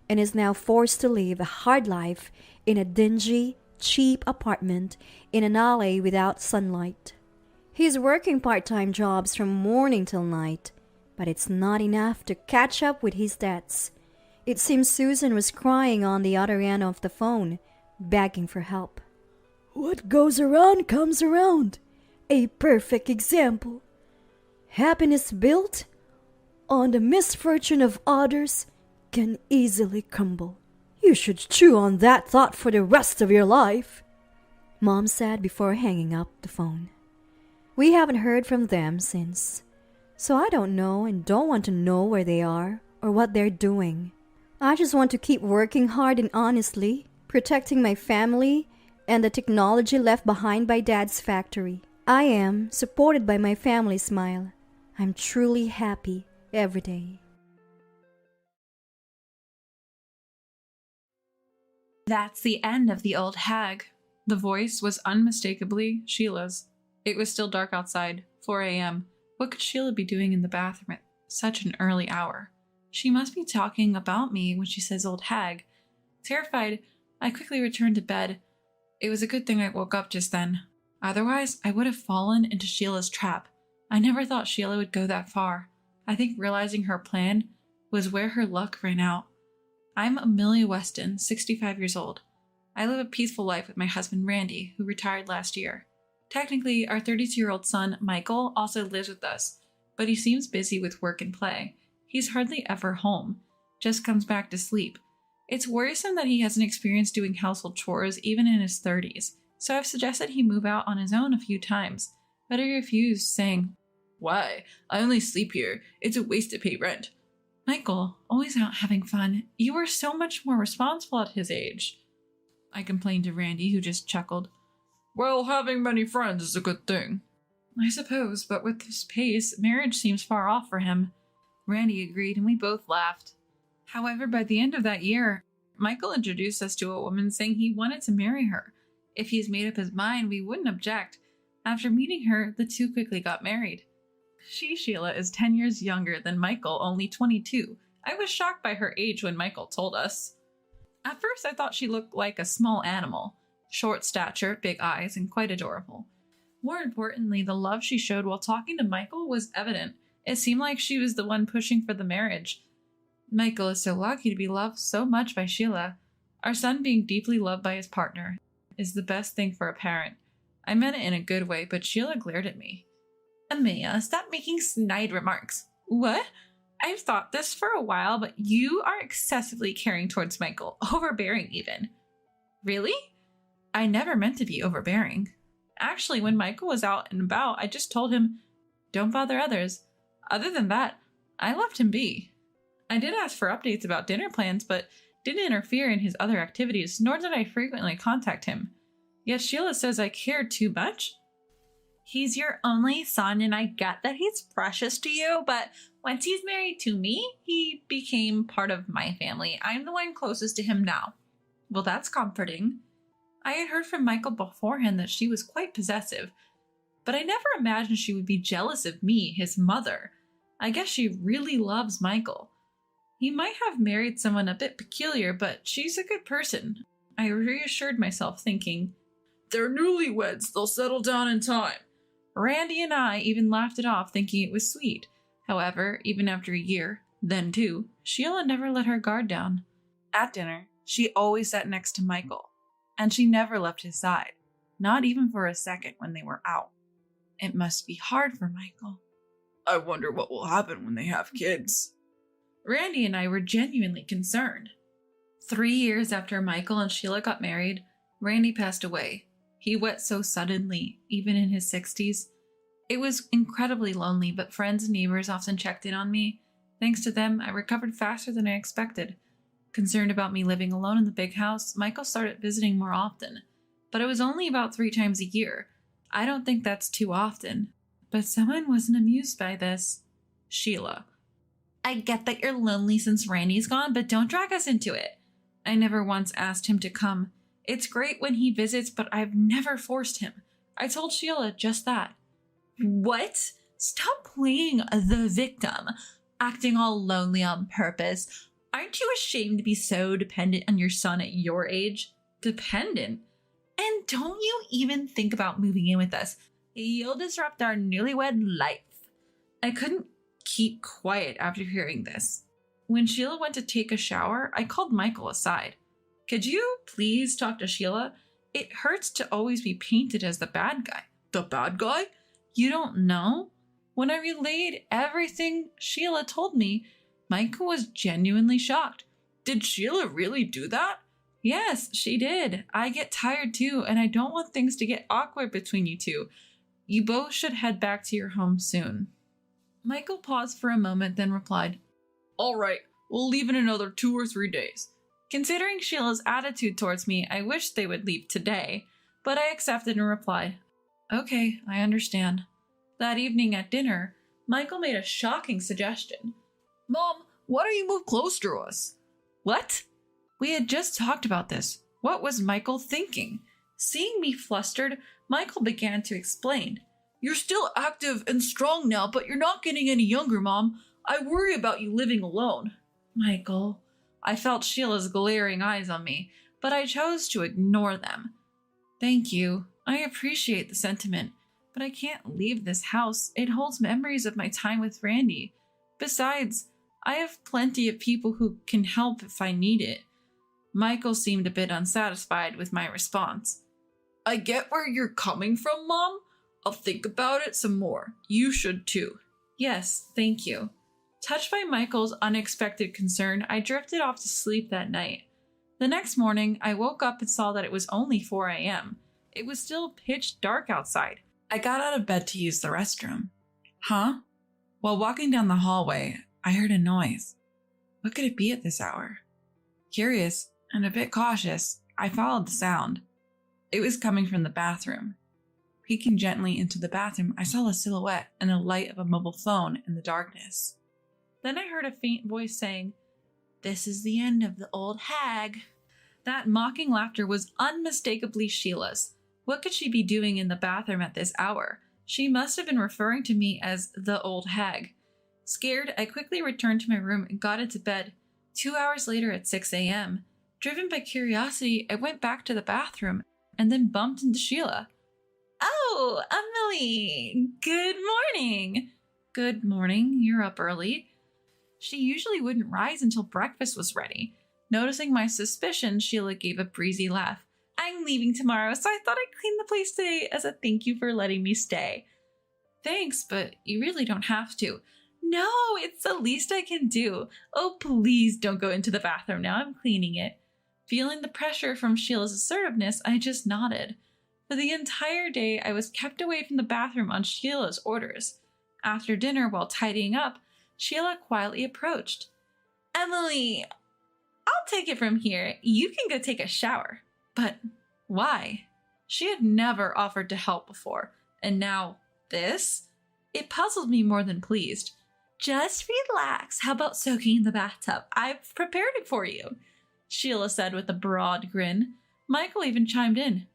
and is now forced to live a hard life in a dingy, cheap apartment in an alley without sunlight. He's working part-time jobs from morning till night, but it's not enough to catch up with his debts. It seems Susan was crying on the other end of the phone, begging for help. What goes around comes around. A perfect example. Happiness built on the misfortune of others can easily crumble. You should chew on that thought for the rest of your life, Mom said before hanging up the phone. We haven't heard from them since, so I don't know and don't want to know where they are or what they're doing. I just want to keep working hard and honestly, protecting my family and the technology left behind by Dad's factory. I am supported by my family smile. I'm truly happy every day. That's the end of The Old Hag. The voice was unmistakably Sheila's. It was still dark outside, 4 a.m. What could Sheila be doing in the bathroom at such an early hour? She must be talking about me when she says old hag. Terrified, I quickly returned to bed. It was a good thing I woke up just then. Otherwise, I would have fallen into Sheila's trap. I never thought Sheila would go that far. I think realizing her plan was where her luck ran out. I'm Amelia Weston, 65 years old. I live a peaceful life with my husband Randy, who retired last year. Technically, our 32-year-old son, Michael, also lives with us, but he seems busy with work and play. He's hardly ever home, just comes back to sleep. It's worrisome that he hasn't experienced doing household chores even in his 30s, so I've suggested he move out on his own a few times, but he refused, saying, "Why? I only sleep here. It's a waste to pay rent." Michael, always out having fun, you were so much more responsible at his age, I complained to Randy, who just chuckled. Well, having many friends is a good thing. I suppose, but with this pace, marriage seems far off for him. Randy agreed, and we both laughed. However, by the end of that year, Michael introduced us to a woman saying he wanted to marry her. If he's made up his mind, we wouldn't object. After meeting her, the two quickly got married. Sheila, is 10 years younger than Michael, only 22. I was shocked by her age when Michael told us. At first, I thought she looked like a small animal. Short stature, big eyes, and quite adorable. More importantly, the love she showed while talking to Michael was evident. It seemed like she was the one pushing for the marriage. Michael is so lucky to be loved so much by Sheila. Our son being deeply loved by his partner is the best thing for a parent. I meant it in a good way, but Sheila glared at me. Amelia, stop making snide remarks. What? I've thought this for a while, but you are excessively caring towards Michael, overbearing even. Really? I never meant to be overbearing. Actually, when Michael was out and about, I just told him, don't bother others. Other than that, I left him be. I did ask for updates about dinner plans, but didn't interfere in his other activities, nor did I frequently contact him. Yet Sheila says I cared too much. He's your only son, and I get that he's precious to you, but once he's married to me, he became part of my family. I'm the one closest to him now. Well, that's comforting. I had heard from Michael beforehand that she was quite possessive, but I never imagined she would be jealous of me, his mother. I guess she really loves Michael. He might have married someone a bit peculiar, but she's a good person. I reassured myself, thinking, they're newlyweds, they'll settle down in time. Randy and I even laughed it off, thinking it was sweet. However, even after a year, then two, Sheila never let her guard down. At dinner, she always sat next to Michael, and she never left his side, not even for a second when they were out. It must be hard for Michael. I wonder what will happen when they have kids. Randy and I were genuinely concerned. 3 years after Michael and Sheila got married, Randy passed away. He went so suddenly, even in his 60s. It was incredibly lonely, but friends and neighbors often checked in on me. Thanks to them, I recovered faster than I expected. Concerned about me living alone in the big house, Michael started visiting more often. But it was only about 3 times a year. I don't think that's too often. But someone wasn't amused by this. Sheila. I get that you're lonely since Randy's gone, but don't drag us into it. I never once asked him to come. It's great when he visits, but I've never forced him. I told Sheila just that. What? Stop playing the victim, acting all lonely on purpose. Aren't you ashamed to be so dependent on your son at your age? Dependent? And don't you even think about moving in with us. You'll disrupt our newlywed life. I couldn't keep quiet after hearing this. When Sheila went to take a shower, I called Michael aside. Could you please talk to Sheila? It hurts to always be painted as the bad guy. The bad guy? You don't know? When I relayed everything Sheila told me, Michael was genuinely shocked. Did Sheila really do that? Yes, she did. I get tired too, and I don't want things to get awkward between you two. You both should head back to your home soon. Michael paused for a moment, then replied, All right, we'll leave in another 2 or 3 days. Considering Sheila's attitude towards me, I wish they would leave today, but I accepted and replied, Okay, I understand. That evening at dinner, Michael made a shocking suggestion. Mom, why don't you move closer to us? What? We had just talked about this. What was Michael thinking? Seeing me flustered, Michael began to explain. You're still active and strong now, but you're not getting any younger, Mom. I worry about you living alone. Michael, I felt Sheila's glaring eyes on me, but I chose to ignore them. Thank you. I appreciate the sentiment, but I can't leave this house. It holds memories of my time with Randy. Besides, I have plenty of people who can help if I need it. Michael seemed a bit unsatisfied with my response. I get where you're coming from, Mom. I'll think about it some more. You should too. Yes, thank you. Touched by Michael's unexpected concern, I drifted off to sleep that night. The next morning, I woke up and saw that it was only 4 a.m. It was still pitch dark outside. I got out of bed to use the restroom. Huh? While walking down the hallway, I heard a noise. What could it be at this hour? Curious and a bit cautious, I followed the sound. It was coming from the bathroom. Peeking gently into the bathroom, I saw a silhouette and a light of a mobile phone in the darkness. Then I heard a faint voice saying, This is the end of the old hag. That mocking laughter was unmistakably Sheila's. What could she be doing in the bathroom at this hour? She must have been referring to me as the old hag. Scared, I quickly returned to my room and got into bed. 2 hours later at 6 a.m., driven by curiosity, I went back to the bathroom and then bumped into Sheila. Oh, Emily! Good morning! Good morning, you're up early. She usually wouldn't rise until breakfast was ready. Noticing my suspicion, Sheila gave a breezy laugh. I'm leaving tomorrow, so I thought I'd clean the place today as a thank you for letting me stay. Thanks, but you really don't have to. No, it's the least I can do. Oh, please don't go into the bathroom now. I'm cleaning it. Feeling the pressure from Sheila's assertiveness, I just nodded. For the entire day, I was kept away from the bathroom on Sheila's orders. After dinner, while tidying up, Sheila quietly approached. Emily, I'll take it from here. You can go take a shower. But why? She had never offered to help before, and now this? It puzzled me more than pleased. Just relax. How about soaking in the bathtub? I've prepared it for you, Sheila said with a broad grin. Michael even chimed in.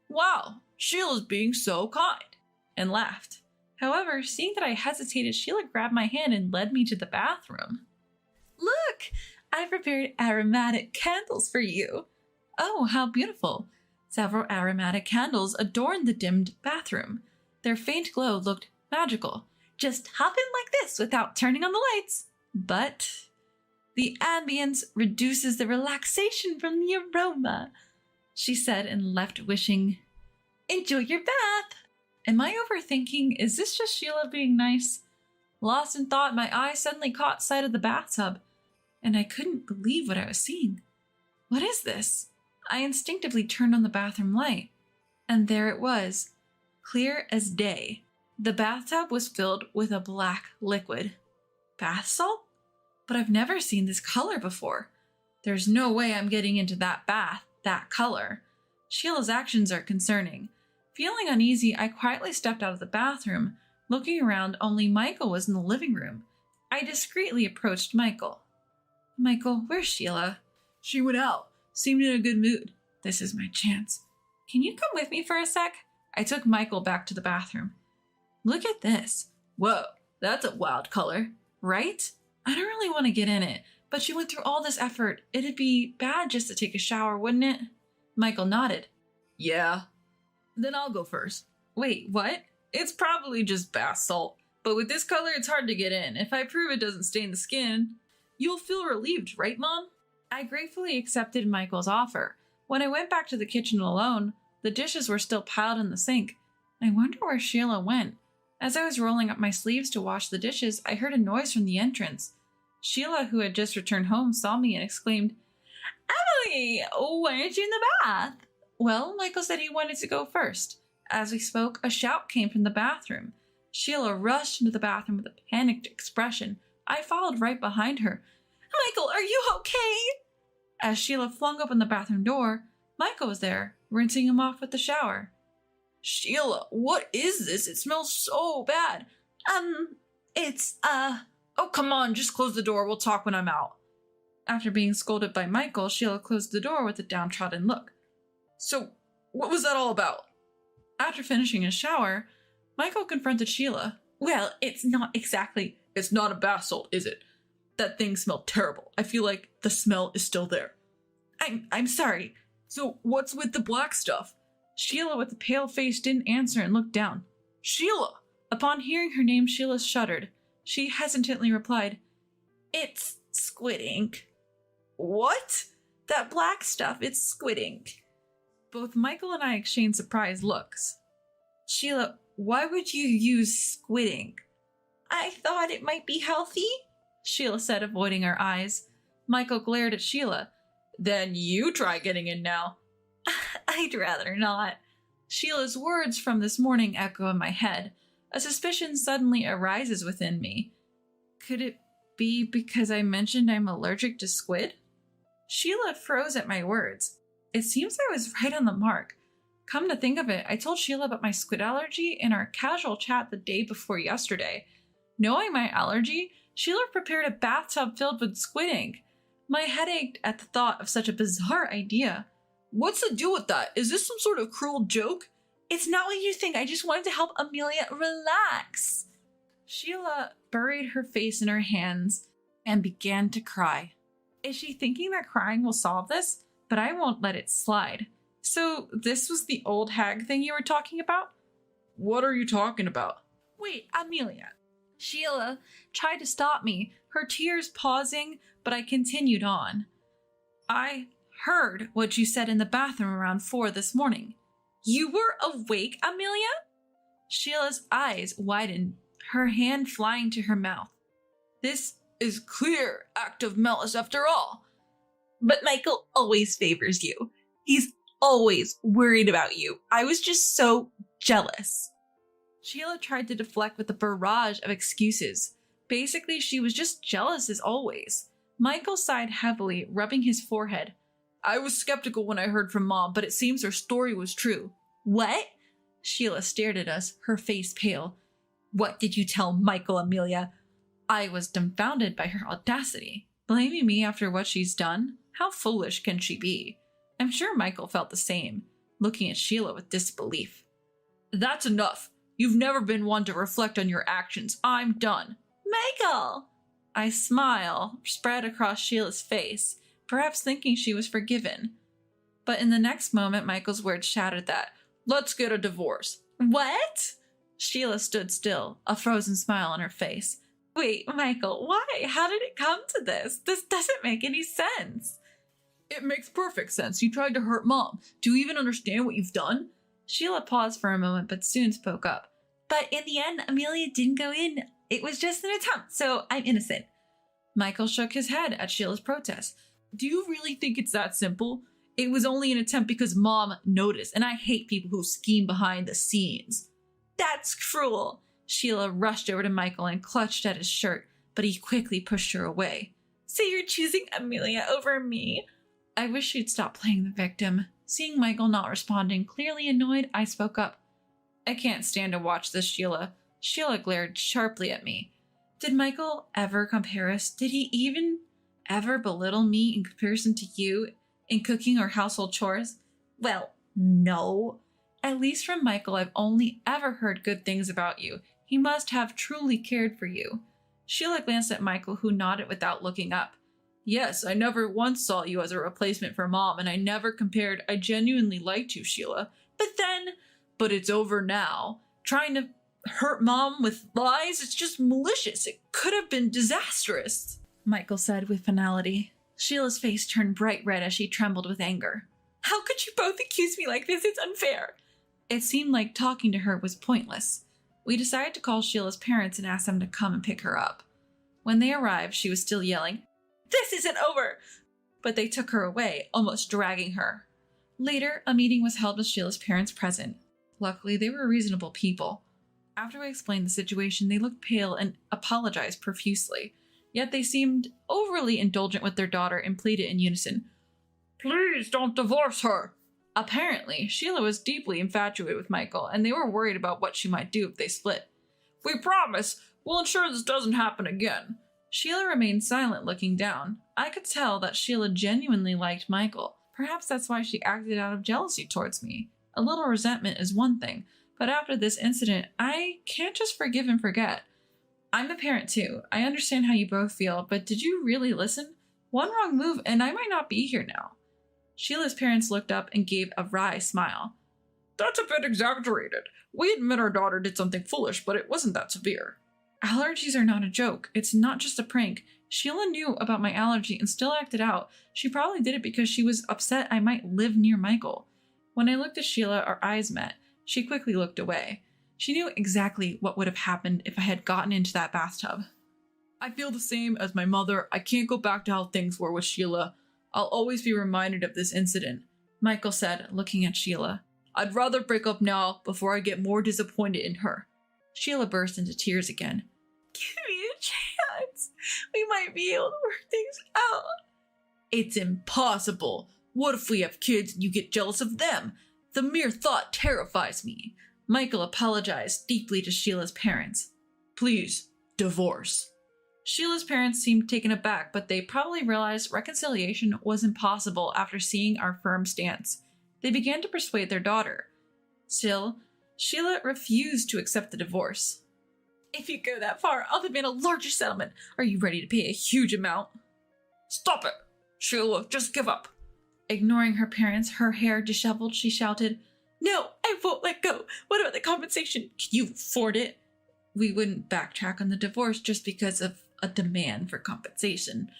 Wow, Sheila's being so kind, and laughed. However, seeing that I hesitated, Sheila grabbed my hand and led me to the bathroom. Look, I prepared aromatic candles for you. Oh, how beautiful. Several aromatic candles adorned the dimmed bathroom. Their faint glow looked magical. Just hop in like this without turning on the lights. But the ambience reduces the relaxation from the aroma, she said and left wishing, Enjoy your bath. Am I overthinking? Is this just Sheila being nice? Lost in thought, my eye suddenly caught sight of the bathtub, and I couldn't believe what I was seeing. What is this? I instinctively turned on the bathroom light, and there it was, clear as day. The bathtub was filled with a black liquid. Bath salt? But I've never seen this color before. There's no way I'm getting into that bath, that color. Sheila's actions are concerning. Feeling uneasy, I quietly stepped out of the bathroom. Looking around, only Michael was in the living room. I discreetly approached Michael. Michael, where's Sheila? She went out. Seemed in a good mood. This is my chance. Can you come with me for a sec? I took Michael back to the bathroom. Look at this. Whoa, that's a wild color, right? I don't really want to get in it, but you went through all this effort. It'd be bad just to take a shower, wouldn't it? Michael nodded. Yeah. Then I'll go first. Wait, what? It's probably just bath salt, but with this color, it's hard to get in. If I prove it doesn't stain the skin, you'll feel relieved, right, Mom? I gratefully accepted Michael's offer. When I went back to the kitchen alone, the dishes were still piled in the sink. I wonder where Sheila went. As I was rolling up my sleeves to wash the dishes, I heard a noise from the entrance. Sheila, who had just returned home, saw me and exclaimed, Emily, why aren't you in the bath? Well, Michael said he wanted to go first. As we spoke, a shout came from the bathroom. Sheila rushed into the bathroom with a panicked expression. I followed right behind her. Michael, are you okay? As Sheila flung open the bathroom door, Michael was there, rinsing him off with the shower. Sheila, what is this? It smells so bad. Oh, come on, just close the door. We'll talk when I'm out. After being scolded by Michael, Sheila closed the door with a downtrodden look. So, what was that all about? After finishing his shower, Michael confronted Sheila. Well, it's not exactly... It's not a bath salt, is it? That thing smelled terrible. I feel like the smell is still there. I'm sorry. So, what's with the black stuff? Sheila, with a pale face, didn't answer and looked down. Sheila! Upon hearing her name, Sheila shuddered. She hesitantly replied, It's squid ink. What? That black stuff, it's squid ink. Both Michael and I exchanged surprised looks. Sheila, why would you use squid ink? I thought it might be healthy, Sheila said, avoiding our eyes. Michael glared at Sheila. Then you try getting in now. I'd rather not. Sheila's words from this morning echo in my head. A suspicion suddenly arises within me. Could it be because I mentioned I'm allergic to squid? Sheila froze at my words. It seems I was right on the mark. Come to think of it, I told Sheila about my squid allergy in our casual chat the day before yesterday. Knowing my allergy, Sheila prepared a bathtub filled with squid ink. My head ached at the thought of such a bizarre idea. What's the deal with that? Is this some sort of cruel joke? It's not what you think. I just wanted to help Amelia relax. Sheila buried her face in her hands and began to cry. Is she thinking that crying will solve this? But I won't let it slide. So this was the old hag thing you were talking about? What are you talking about? Wait, Amelia. Sheila tried to stop me, her tears pausing, but I continued on. I heard what you said in the bathroom around 4 this morning. You were awake, Amelia? Sheila's eyes widened, her hand flying to her mouth. This is clear act of malice after all. But Michael always favors you. He's always worried about you. I was just so jealous. Sheila tried to deflect with a barrage of excuses. Basically, she was just jealous as always. Michael sighed heavily, rubbing his forehead. I was skeptical when I heard from Mom, but it seems her story was true. What? Sheila stared at us, her face pale. What did you tell Michael, Amelia? I was dumbfounded by her audacity. Blaming me after what she's done? How foolish can she be? I'm sure Michael felt the same, looking at Sheila with disbelief. That's enough. You've never been one to reflect on your actions. I'm done. Michael! I smile spread across Sheila's face, perhaps thinking she was forgiven. But in the next moment, Michael's words shattered that. Let's get a divorce. What? Sheila stood still, a frozen smile on her face. Wait, Michael, why? How did it come to this? This doesn't make any sense. It makes perfect sense. You tried to hurt Mom. Do you even understand what you've done? Sheila paused for a moment, but soon spoke up. But in the end, Amelia didn't go in. It was just an attempt, so I'm innocent. Michael shook his head at Sheila's protest. Do you really think it's that simple? It was only an attempt because Mom noticed, and I hate people who scheme behind the scenes. That's cruel. Sheila rushed over to Michael and clutched at his shirt, but he quickly pushed her away. So you're choosing Amelia over me? I wish she'd stop playing the victim. Seeing Michael not responding, clearly annoyed, I spoke up. I can't stand to watch this, Sheila. Sheila glared sharply at me. Did Michael ever compare us? Did he even ever belittle me in comparison to you in cooking or household chores? Well, no. At least from Michael, I've only ever heard good things about you. He must have truly cared for you. Sheila glanced at Michael, who nodded without looking up. Yes, I never once saw you as a replacement for Mom, and I never compared. I genuinely liked you, Sheila. But it's over now. Trying to hurt Mom with lies, it's just malicious. It could have been disastrous, Michael said with finality. Sheila's face turned bright red as she trembled with anger. How could you both accuse me like this? It's unfair. It seemed like talking to her was pointless. We decided to call Sheila's parents and ask them to come and pick her up. When they arrived, she was still yelling, "This isn't over!" But they took her away, almost dragging her. Later, a meeting was held with Sheila's parents present. Luckily, they were reasonable people. After I explained the situation, they looked pale and apologized profusely. Yet they seemed overly indulgent with their daughter and pleaded in unison, "Please don't divorce her!" Apparently, Sheila was deeply infatuated with Michael, and they were worried about what she might do if they split. "We promise, we'll ensure this doesn't happen again." Sheila remained silent, looking down. I could tell that Sheila genuinely liked Michael. Perhaps that's why she acted out of jealousy towards me. A little resentment is one thing, but after this incident, I can't just forgive and forget. I'm a parent too. I understand how you both feel, but did you really listen? One wrong move and I might not be here now. Sheila's parents looked up and gave a wry smile. "That's a bit exaggerated. We admit our daughter did something foolish, but it wasn't that severe." Allergies are not a joke. It's not just a prank. Sheila knew about my allergy and still acted out. She probably did it because she was upset I might live near Michael. When I looked at Sheila, our eyes met. She quickly looked away. She knew exactly what would have happened if I had gotten into that bathtub. "I feel the same as my mother. I can't go back to how things were with Sheila. I'll always be reminded of this incident," Michael said, looking at Sheila. "I'd rather break up now before I get more disappointed in her." Sheila burst into tears again. "Give me a chance. We might be able to work things out." "It's impossible. What if we have kids and you get jealous of them? The mere thought terrifies me." Michael apologized deeply to Sheila's parents. "Please, divorce." Sheila's parents seemed taken aback, but they probably realized reconciliation was impossible after seeing our firm stance. They began to persuade their daughter. Still, Sheila refused to accept the divorce. "If you go that far, I'll demand a larger settlement. Are you ready to pay a huge amount?" "Stop it! Sheila, just give up." Ignoring her parents, her hair disheveled, she shouted, "No, I won't let go. What about the compensation? Can you afford it?" We wouldn't backtrack on the divorce just because of a demand for compensation.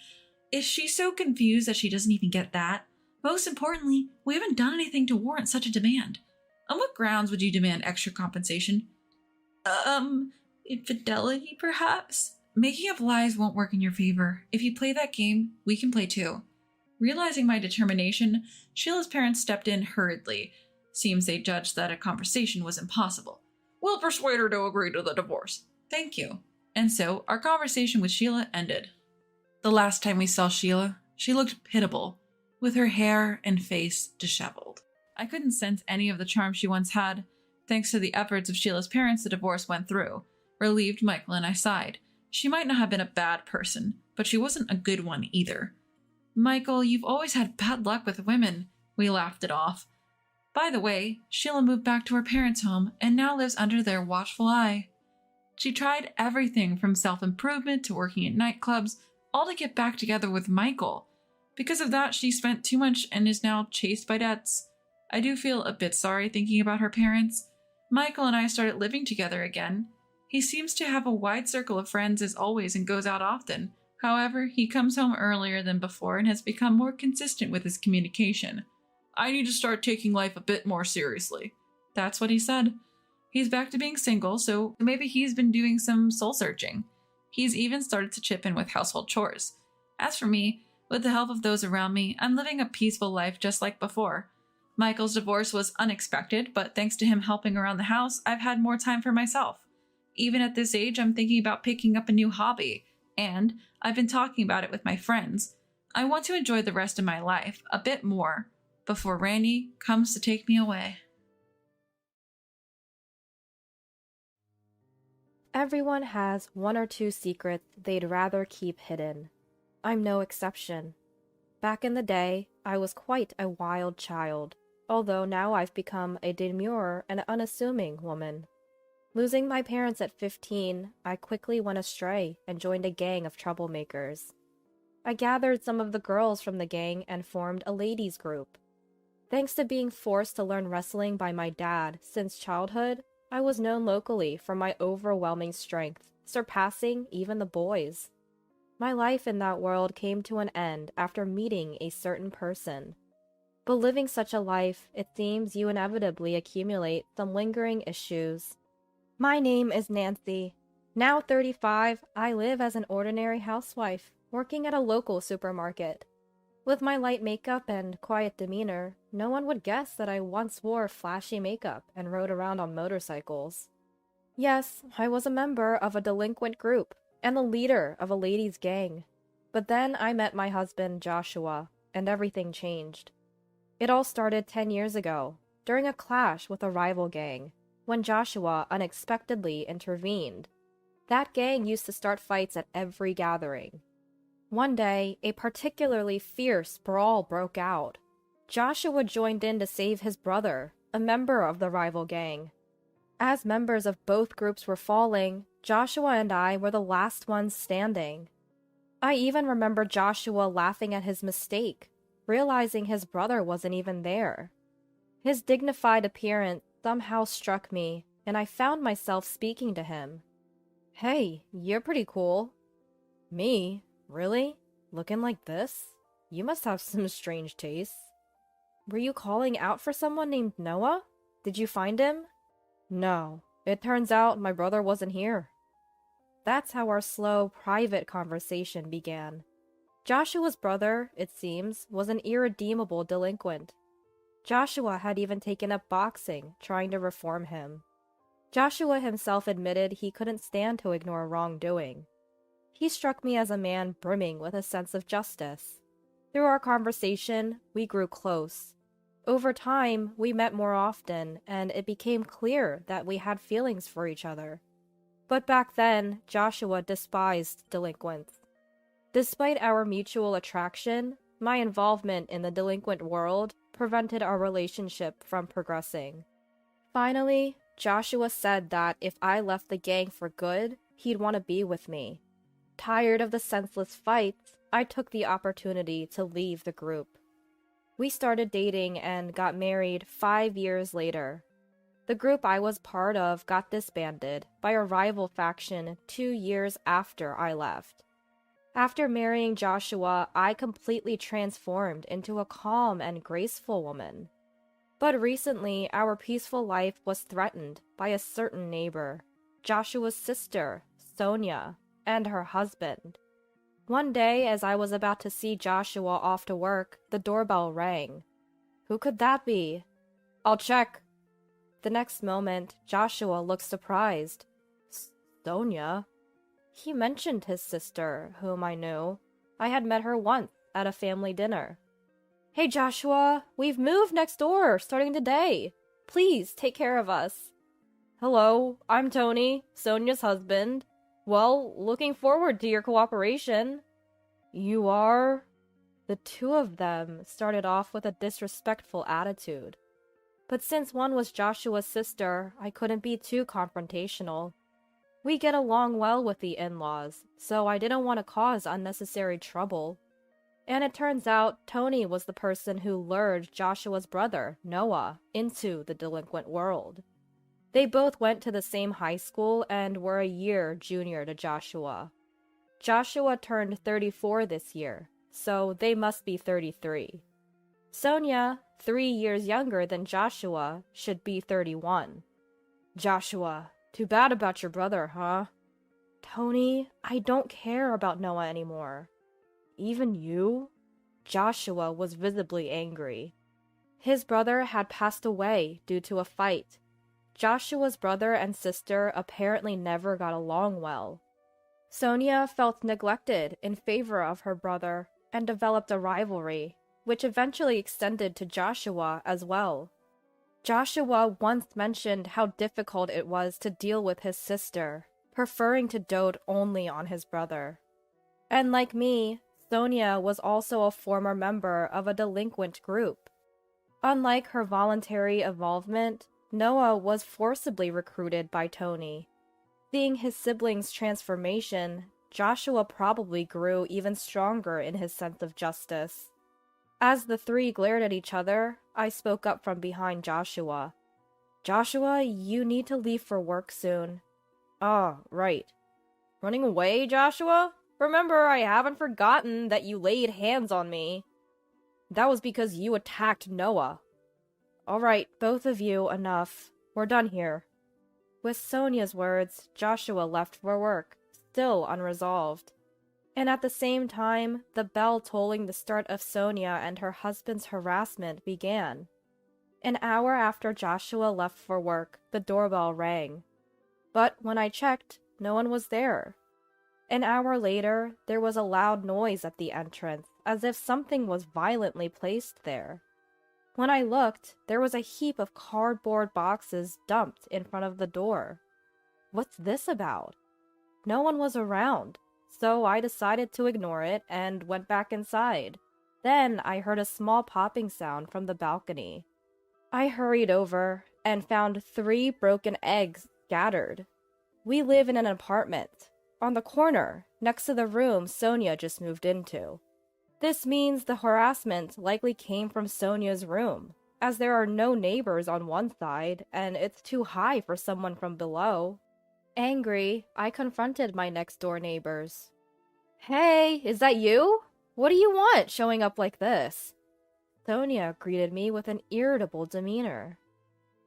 Is she so confused that she doesn't even get that? Most importantly, we haven't done anything to warrant such a demand. On what grounds would you demand extra compensation? Infidelity, perhaps? Making up lies won't work in your favor. If you play that game, we can play too. Realizing my determination, Sheila's parents stepped in hurriedly. Seems they judged that a conversation was impossible. "We'll persuade her to agree to the divorce." "Thank you." And so, our conversation with Sheila ended. The last time we saw Sheila, she looked pitiable, with her hair and face disheveled. I couldn't sense any of the charm she once had. Thanks to the efforts of Sheila's parents, the divorce went through. Relieved, Michael and I sighed. She might not have been a bad person, but she wasn't a good one either. "Michael, you've always had bad luck with women." We laughed it off. By the way, Sheila moved back to her parents' home and now lives under their watchful eye. She tried everything from self-improvement to working at nightclubs, all to get back together with Michael. Because of that, she spent too much and is now chased by debts. I do feel a bit sorry thinking about her parents. Michael and I started living together again. He seems to have a wide circle of friends as always and goes out often. However, he comes home earlier than before and has become more consistent with his communication. "I need to start taking life a bit more seriously." That's what he said. He's back to being single, so maybe he's been doing some soul searching. He's even started to chip in with household chores. As for me, with the help of those around me, I'm living a peaceful life just like before. Michael's divorce was unexpected, but thanks to him helping around the house, I've had more time for myself. Even at this age, I'm thinking about picking up a new hobby, and I've been talking about it with my friends. I want to enjoy the rest of my life a bit more before Randy comes to take me away. Everyone has one or two secrets they'd rather keep hidden. I'm no exception. Back in the day, I was quite a wild child, although now I've become a demure and unassuming woman. Losing my parents at 15, I quickly went astray and joined a gang of troublemakers. I gathered some of the girls from the gang and formed a ladies' group. Thanks to being forced to learn wrestling by my dad since childhood, I was known locally for my overwhelming strength, surpassing even the boys. My life in that world came to an end after meeting a certain person. But living such a life, it seems you inevitably accumulate some lingering issues. My name is Nancy. Now 35, I live as an ordinary housewife, working at a local supermarket. With my light makeup and quiet demeanor, no one would guess that I once wore flashy makeup and rode around on motorcycles. Yes, I was a member of a delinquent group and the leader of a ladies' gang. But then I met my husband, Joshua, and everything changed. It all started 10 years ago, during a clash with a rival gang, when Joshua unexpectedly intervened. That gang used to start fights at every gathering. One day, a particularly fierce brawl broke out. Joshua joined in to save his brother, a member of the rival gang. As members of both groups were falling, Joshua and I were the last ones standing. I even remember Joshua laughing at his mistake, realizing his brother wasn't even there. His dignified appearance somehow struck me, and I found myself speaking to him. "Hey, you're pretty cool." "Me? Really? Looking like this? You must have some strange tastes." "Were you calling out for someone named Noah? Did you find him?" "No. It turns out my brother wasn't here." That's how our slow, private conversation began. Joshua's brother, it seems, was an irredeemable delinquent. Joshua had even taken up boxing, trying to reform him. Joshua himself admitted he couldn't stand to ignore wrongdoing. He struck me as a man brimming with a sense of justice. Through our conversation, we grew close. Over time, we met more often, and it became clear that we had feelings for each other. But back then, Joshua despised delinquents. Despite our mutual attraction, my involvement in the delinquent world prevented our relationship from progressing. Finally, Joshua said that if I left the gang for good, he'd want to be with me. Tired of the senseless fights, I took the opportunity to leave the group. We started dating and got married 5 years later. The group I was part of got disbanded by a rival faction 2 years after I left. After marrying Joshua, I completely transformed into a calm and graceful woman. But recently, our peaceful life was threatened by a certain neighbor, Joshua's sister, Sonia, and her husband. One day, as I was about to see Joshua off to work, the doorbell rang. Who could that be? "I'll check." The next moment, Joshua looked surprised. Sonia? He mentioned his sister, whom I knew. I had met her once at a family dinner. "Hey Joshua, we've moved next door, starting today. Please take care of us." "Hello, I'm Tony, Sonia's husband. Well, looking forward to your cooperation." "You are?" The two of them started off with a disrespectful attitude. But since one was Joshua's sister, I couldn't be too confrontational. We get along well with the in-laws, so I didn't want to cause unnecessary trouble. And it turns out Tony was the person who lured Joshua's brother, Noah, into the delinquent world. They both went to the same high school and were a year junior to Joshua. Joshua turned 34 this year, so they must be 33. Sonia, 3 years younger than Joshua, should be 31. "Joshua, too bad about your brother, huh?" "Tony, I don't care about Noah anymore." "Even you?" Joshua was visibly angry. His brother had passed away due to a fight. Joshua's brother and sister apparently never got along well. Sonia felt neglected in favor of her brother and developed a rivalry, which eventually extended to Joshua as well. Joshua once mentioned how difficult it was to deal with his sister, preferring to dote only on his brother. And like me, Sonia was also a former member of a delinquent group. Unlike her voluntary involvement, Noah was forcibly recruited by Tony. Seeing his siblings' transformation, Joshua probably grew even stronger in his sense of justice. As the three glared at each other, I spoke up from behind Joshua. Joshua, you need to leave for work soon. Ah, right. Running away, Joshua? Remember, I haven't forgotten that you laid hands on me. That was because you attacked Noah. All right, both of you, enough. We're done here. With Sonia's words, Joshua left for work, still unresolved. And at the same time, the bell tolling the start of Sonia and her husband's harassment began. An hour after Joshua left for work, the doorbell rang. But when I checked, no one was there. An hour later, there was a loud noise at the entrance, as if something was violently placed there. When I looked, there was a heap of cardboard boxes dumped in front of the door. What's this about? No one was around, so I decided to ignore it and went back inside. Then I heard a small popping sound from the balcony. I hurried over and found 3 broken eggs scattered. We live in an apartment, on the corner, next to the room Sonia just moved into. This means the harassment likely came from Sonia's room, as there are no neighbors on one side and it's too high for someone from below. Angry, I confronted my next-door neighbors. Hey, is that you? What do you want showing up like this? Sonia greeted me with an irritable demeanor.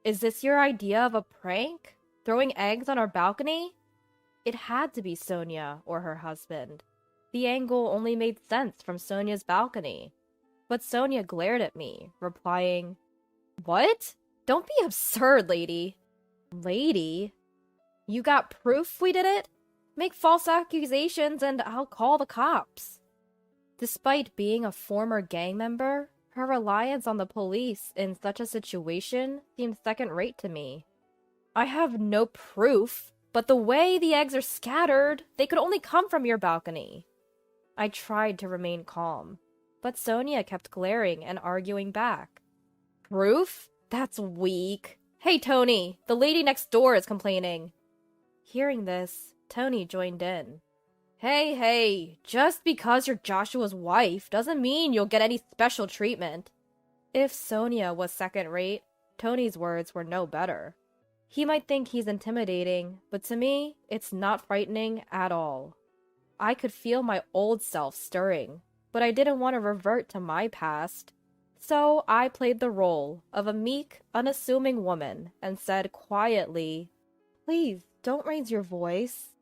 Is this your idea of a prank? Throwing eggs on our balcony? It had to be Sonia or her husband. The angle only made sense from Sonia's balcony. But Sonia glared at me, replying, What? Don't be absurd, lady. Lady? You got proof we did it? Make false accusations and I'll call the cops. Despite being a former gang member, her reliance on the police in such a situation seemed second-rate to me. I have no proof, but the way the eggs are scattered, they could only come from your balcony. I tried to remain calm, but Sonia kept glaring and arguing back. Proof? That's weak. Hey, Tony, the lady next door is complaining. Hearing this, Tony joined in. Hey, just because you're Joshua's wife doesn't mean you'll get any special treatment. If Sonia was second-rate, Tony's words were no better. He might think he's intimidating, but to me, it's not frightening at all. I could feel my old self stirring, but I didn't want to revert to my past. So I played the role of a meek, unassuming woman and said quietly, Please, don't raise your voice.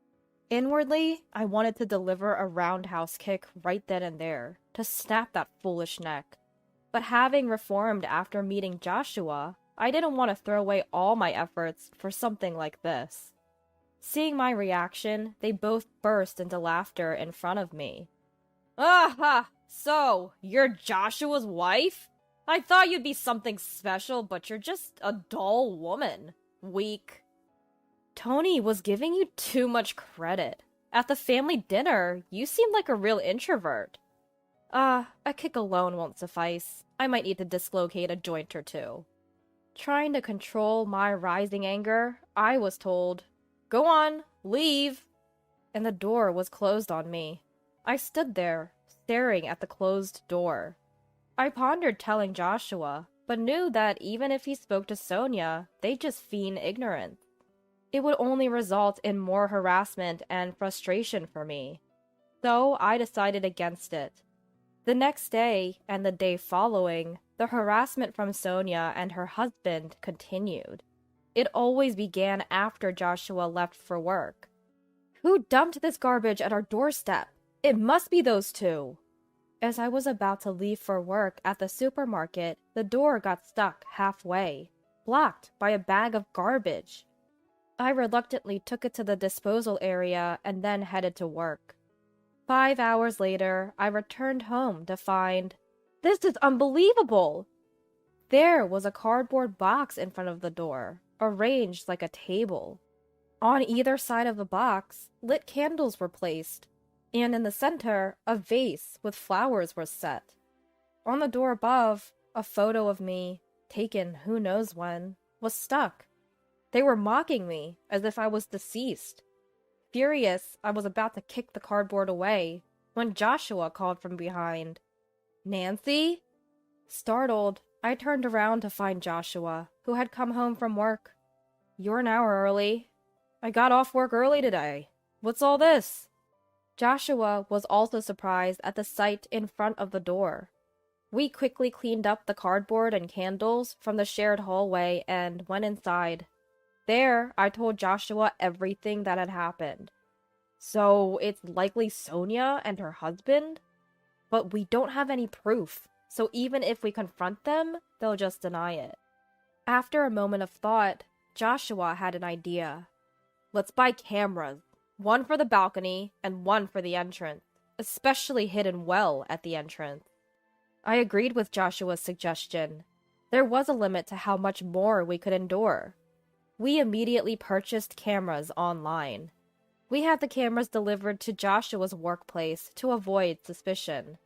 Inwardly, I wanted to deliver a roundhouse kick right then and there, to snap that foolish neck. But having reformed after meeting Joshua, I didn't want to throw away all my efforts for something like this. Seeing my reaction, they both burst into laughter in front of me. Aha! So, you're Joshua's wife? I thought you'd be something special, but you're just a dull woman. Weak. Tony was giving you too much credit. At the family dinner, you seemed like a real introvert. A kick alone won't suffice. I might need to dislocate a joint or two. Trying to control my rising anger, I was told, Go on, leave. And the door was closed on me. I stood there, staring at the closed door. I pondered telling Joshua, but knew that even if he spoke to Sonia, they'd just feign ignorance. It would only result in more harassment and frustration for me. So I decided against it. The next day, and the day following, the harassment from Sonia and her husband continued. It always began after Joshua left for work. Who dumped this garbage at our doorstep? It must be those two. As I was about to leave for work at the supermarket, the door got stuck halfway, blocked by a bag of garbage. I reluctantly took it to the disposal area and then headed to work. 5 hours later, I returned home to find, This is unbelievable! There was a cardboard box in front of the door, arranged like a table. On either side of the box, lit candles were placed, and in the center, a vase with flowers was set. On the door above, a photo of me, taken who knows when, was stuck. They were mocking me as if I was deceased. Furious, I was about to kick the cardboard away when Joshua called from behind. Nancy? Startled, I turned around to find Joshua, who had come home from work. You're an hour early. I got off work early today. What's all this? Joshua was also surprised at the sight in front of the door. We quickly cleaned up the cardboard and candles from the shared hallway and went inside. There, I told Joshua everything that had happened. So, it's likely Sonia and her husband? But we don't have any proof, so even if we confront them, they'll just deny it. After a moment of thought, Joshua had an idea. Let's buy cameras. One for the balcony and one for the entrance, especially hidden well at the entrance. I agreed with Joshua's suggestion. There was a limit to how much more we could endure. We immediately purchased cameras online. We had the cameras delivered to Joshua's workplace to avoid suspicion.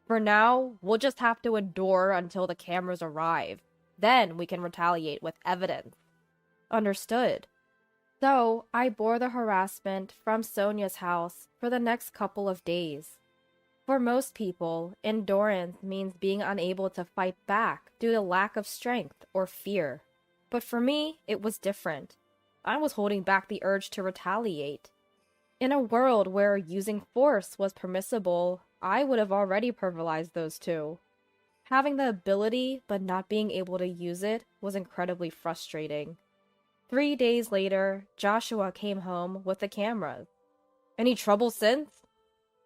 For now, we'll just have to endure until the cameras arrive. Then we can retaliate with evidence. Understood. So, I bore the harassment from Sonia's house for the next couple of days. For most people, endurance means being unable to fight back due to lack of strength or fear. But for me, it was different. I was holding back the urge to retaliate. In a world where using force was permissible, I would have already verbalized those two. Having the ability but not being able to use it was incredibly frustrating. 3 days later, Joshua came home with the cameras. Any trouble since?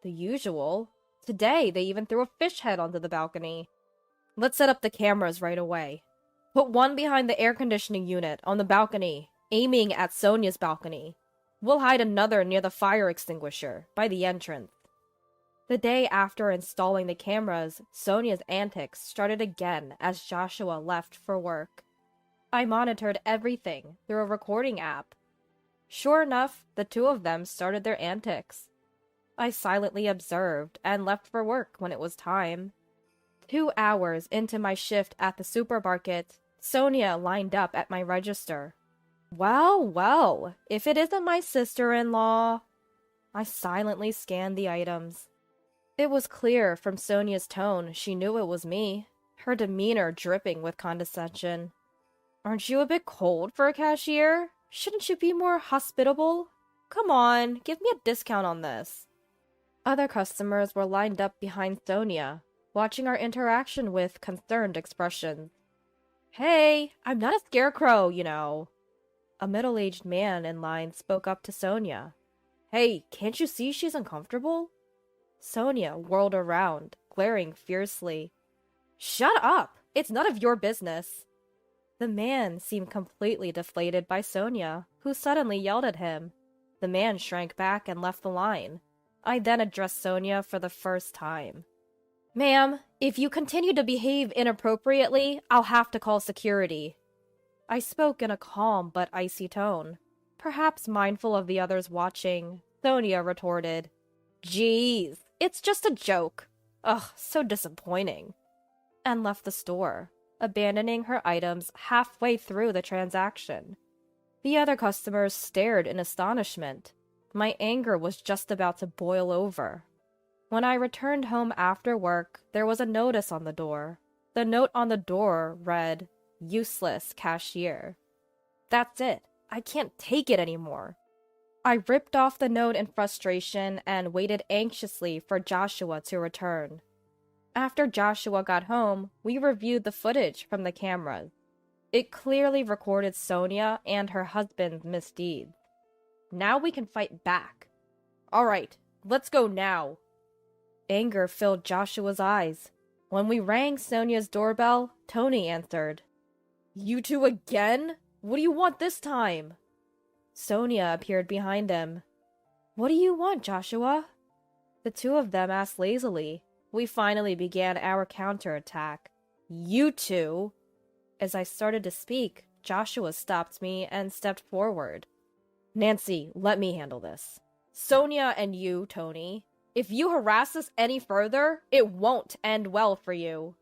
The usual. Today, they even threw a fish head onto the balcony. Let's set up the cameras right away. Put one behind the air conditioning unit on the balcony, aiming at Sonia's balcony. We'll hide another near the fire extinguisher, by the entrance. The day after installing the cameras, Sonia's antics started again as Joshua left for work. I monitored everything through a recording app. Sure enough, the two of them started their antics. I silently observed and left for work when it was time. 2 hours into my shift at the supermarket, Sonia lined up at my register. Well, well, if it isn't my sister-in-law. I silently scanned the items. It was clear from Sonia's tone she knew it was me, her demeanor dripping with condescension. Aren't you a bit cold for a cashier? Shouldn't you be more hospitable? Come on, give me a discount on this. Other customers were lined up behind Sonia, watching our interaction with concerned expressions. Hey, I'm not a scarecrow, you know. A middle-aged man in line spoke up to Sonia. Hey, can't you see she's uncomfortable? Sonia whirled around, glaring fiercely. Shut up! It's none of your business. The man seemed completely deflated by Sonia, who suddenly yelled at him. The man shrank back and left the line. I then addressed Sonia for the first time. Ma'am, if you continue to behave inappropriately, I'll have to call security. I spoke in a calm but icy tone. Perhaps mindful of the others watching, Sonia retorted, Jeez, it's just a joke. Ugh, so disappointing. And left the store, abandoning her items halfway through the transaction. The other customers stared in astonishment. My anger was just about to boil over. When I returned home after work, there was a notice on the door. The note on the door read, Useless cashier. That's it. I can't take it anymore. I ripped off the note in frustration and waited anxiously for Joshua to return. After Joshua got home, we reviewed the footage from the cameras. It clearly recorded Sonia and her husband's misdeeds. Now we can fight back. All right, let's go now. Anger filled Joshua's eyes. When we rang Sonia's doorbell, Tony answered. You two again? What do you want this time? Sonia appeared behind him. What do you want, Joshua? The two of them asked lazily. We finally began our counterattack. You two? As I started to speak, Joshua stopped me and stepped forward. Nancy, let me handle this. Sonia and you, Tony. If you harass us any further, it won't end well for you.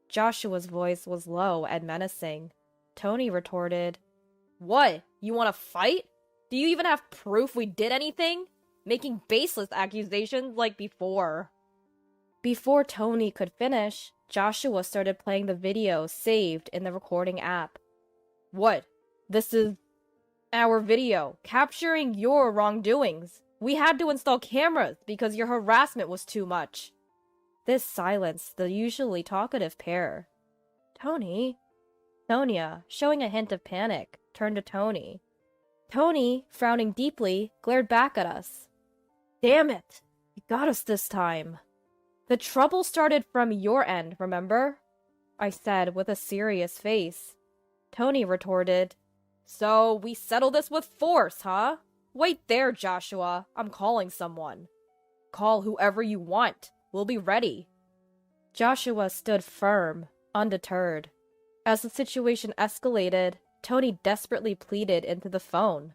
Joshua's voice was low and menacing. Tony retorted, "What? You want to fight? Do you even have proof we did anything? Making baseless accusations like before." Before Tony could finish, Joshua started playing the video saved in the recording app. "What? This is our video capturing your wrongdoings. We had to install cameras because your harassment was too much." This silenced the usually talkative pair. "Tony?" Sonia, showing a hint of panic, turned to Tony. Tony, frowning deeply, glared back at us. "Damn it! You got us this time." "The trouble started from your end, remember?" I said with a serious face. Tony retorted, "So we settle this with force, huh? Wait there, Joshua. I'm calling someone." "Call whoever you want. We'll be ready." Joshua stood firm, undeterred. As the situation escalated, Tony desperately pleaded into the phone.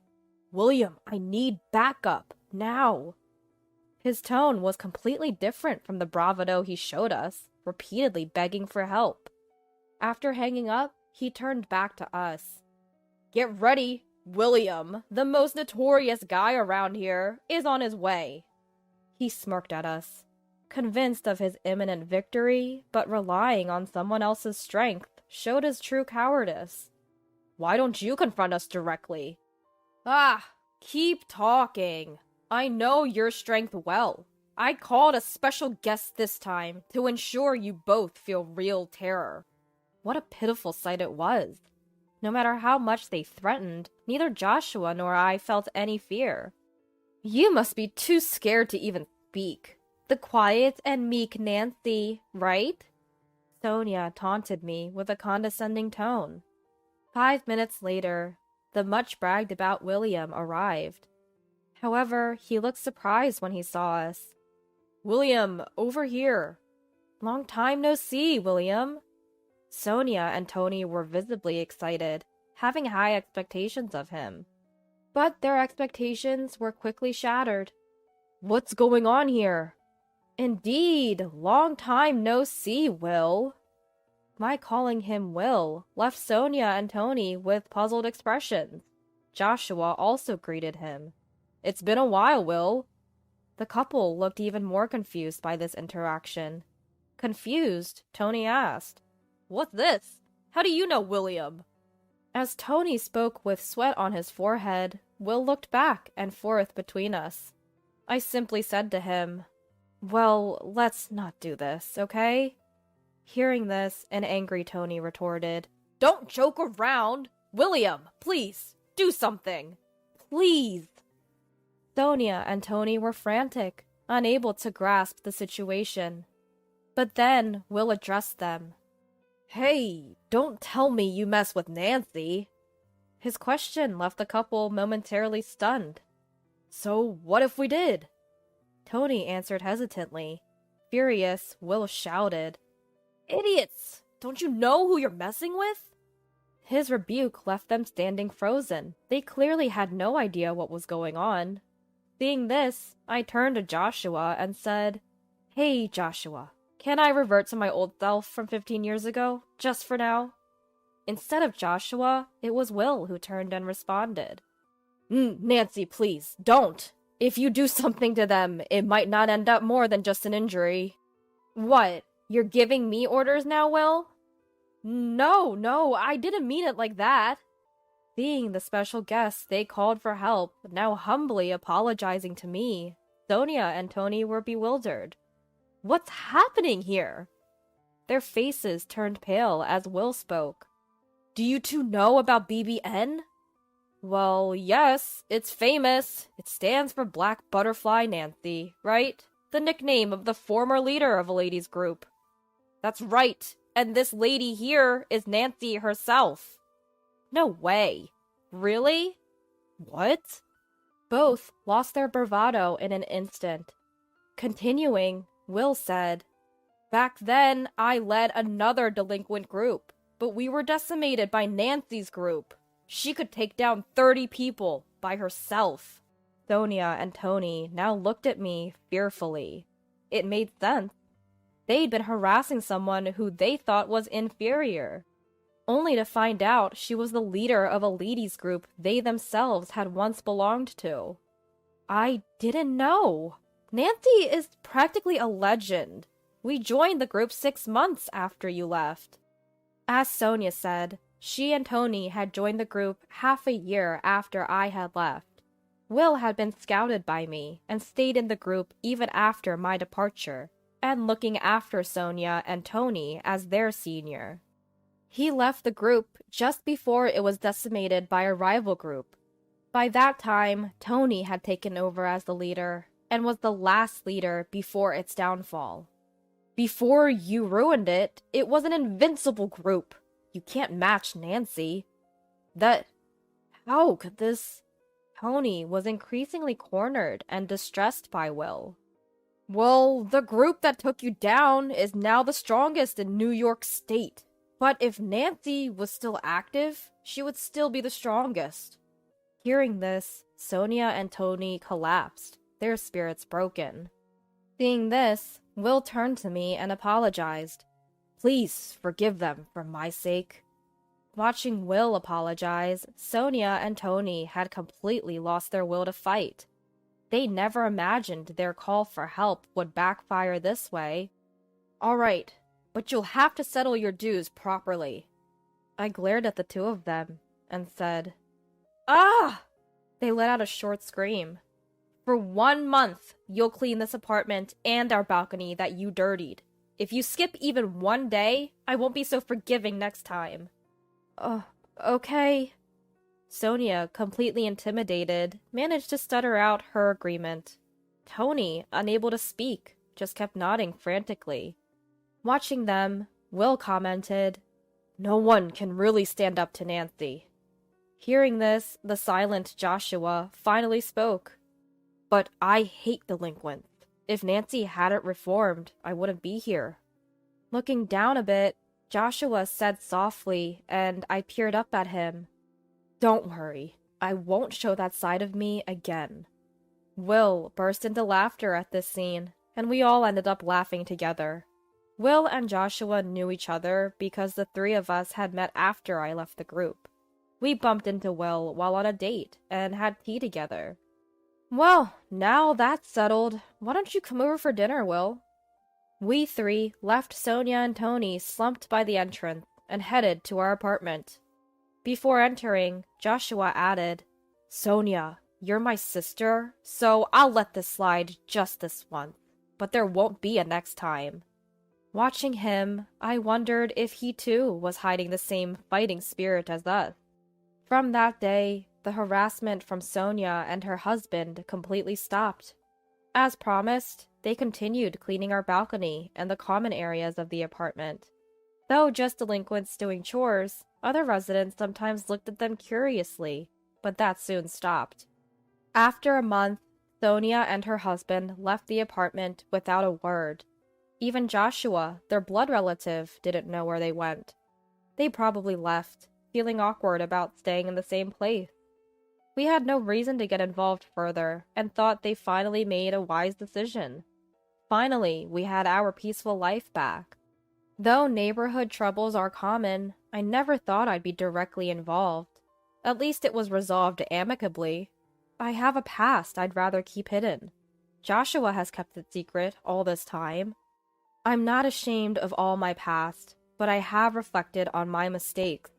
"William, I need backup, now." His tone was completely different from the bravado he showed us, repeatedly begging for help. After hanging up, he turned back to us. "Get ready. William, the most notorious guy around here, is on his way." He smirked at us, convinced of his imminent victory, but relying on someone else's strength showed his true cowardice. "Why don't you confront us directly?" "Ah, keep talking. I know your strength well. I called a special guest this time to ensure you both feel real terror." What a pitiful sight it was. No matter how much they threatened, neither Joshua nor I felt any fear. "You must be too scared to even speak. The quiet and meek Nancy, right?" Sonia taunted me with a condescending tone. 5 minutes later, the much-bragged-about William arrived. However, he looked surprised when he saw us. "William, over here." "Long time no see, William." Sonia and Tony were visibly excited, having high expectations of him. But their expectations were quickly shattered. "What's going on here?" "Indeed, long time no see, Will." My calling him Will left Sonia and Tony with puzzled expressions. Joshua also greeted him. "It's been a while, Will." The couple looked even more confused by this interaction. Confused, Tony asked, "What's this? How do you know William?" As Tony spoke with sweat on his forehead, Will looked back and forth between us. I simply said to him, "Well, let's not do this, okay?" Hearing this, an angry Tony retorted, "Don't joke around! William, please, do something! Please!" Sonia and Tony were frantic, unable to grasp the situation. But then Will addressed them. "Hey, don't tell me you mess with Nancy." His question left the couple momentarily stunned. "So what if we did?" Tony answered hesitantly. Furious, Will shouted, "Idiots! Don't you know who you're messing with?" His rebuke left them standing frozen. They clearly had no idea what was going on. Seeing this, I turned to Joshua and said, "Hey, Joshua, can I revert to my old self from 15 years ago, just for now?" Instead of Joshua, it was Will who turned and responded. Nancy, please, don't. If you do something to them, it might not end up more than just an injury." "What? You're giving me orders now, Will?" No, I didn't mean it like that." Seeing the special guests they called for help, now humbly apologizing to me, Sonia and Tony were bewildered. "What's happening here?" Their faces turned pale as Will spoke. "Do you two know about BBN?" "Well, yes, it's famous. It stands for Black Butterfly Nancy, right? The nickname of the former leader of a ladies' group." "That's right, and this lady here is Nancy herself." "No way. Really?" "What?" Both lost their bravado in an instant. Continuing, Will said, "Back then, I led another delinquent group, but we were decimated by Nancy's group. She could take down 30 people by herself." Sonia and Tony now looked at me fearfully. It made sense. They'd been harassing someone who they thought was inferior. only to find out she was the leader of a ladies group they themselves had once belonged to. I didn't know. Nancy is practically a legend. We joined the group 6 months after you left. As Sonia said, she and Tony had joined the group half a year after I had left. Will had been scouted by me and stayed in the group even after my departure, and looking after Sonia and Tony as their senior. He left the group just before it was decimated by a rival group. By that time, Tony had taken over as the leader and was the last leader before its downfall. Before you ruined it, it was an invincible group. You can't match Nancy. How could this? Tony was increasingly cornered and distressed by Will. Well, the group that took you down is now the strongest in New York State. But if Nancy was still active, she would still be the strongest. Hearing this, Sonia and Tony collapsed, their spirits broken. Seeing this, Will turned to me and apologized. Please forgive them for my sake. Watching Will apologize, Sonia and Tony had completely lost their will to fight. They never imagined their call for help would backfire this way. All right, but you'll have to settle your dues properly. I glared at the two of them and said, Ah! They let out a short scream. For 1 month, you'll clean this apartment and our balcony that you dirtied. If you skip even 1 day, I won't be so forgiving next time. Okay. Sonia, completely intimidated, managed to stutter out her agreement. Tony, unable to speak, just kept nodding frantically. Watching them, Will commented, No one can really stand up to Nancy. Hearing this, the silent Joshua finally spoke. But I hate delinquents. If Nancy hadn't reformed, I wouldn't be here. Looking down a bit, Joshua said softly, and I peered up at him. Don't worry, I won't show that side of me again. Will burst into laughter at this scene, and we all ended up laughing together. Will and Joshua knew each other because the three of us had met after I left the group. We bumped into Will while on a date and had tea together. Well, now that's settled, why don't you come over for dinner, Will? We three left Sonia and Tony slumped by the entrance and headed to our apartment. Before entering, Joshua added, Sonia, you're my sister, so I'll let this slide just this once, but there won't be a next time. Watching him, I wondered if he too was hiding the same fighting spirit as us. From that day, the harassment from Sonia and her husband completely stopped. As promised, they continued cleaning our balcony and the common areas of the apartment. Though just delinquents doing chores, other residents sometimes looked at them curiously, but that soon stopped. After a month, Sonia and her husband left the apartment without a word. Even Joshua, their blood relative, didn't know where they went. They probably left, feeling awkward about staying in the same place. We had no reason to get involved further, and thought they finally made a wise decision. Finally, we had our peaceful life back. Though neighborhood troubles are common, I never thought I'd be directly involved. At least it was resolved amicably. I have a past I'd rather keep hidden. Joshua has kept it secret all this time. I'm not ashamed of all my past, but I have reflected on my mistakes.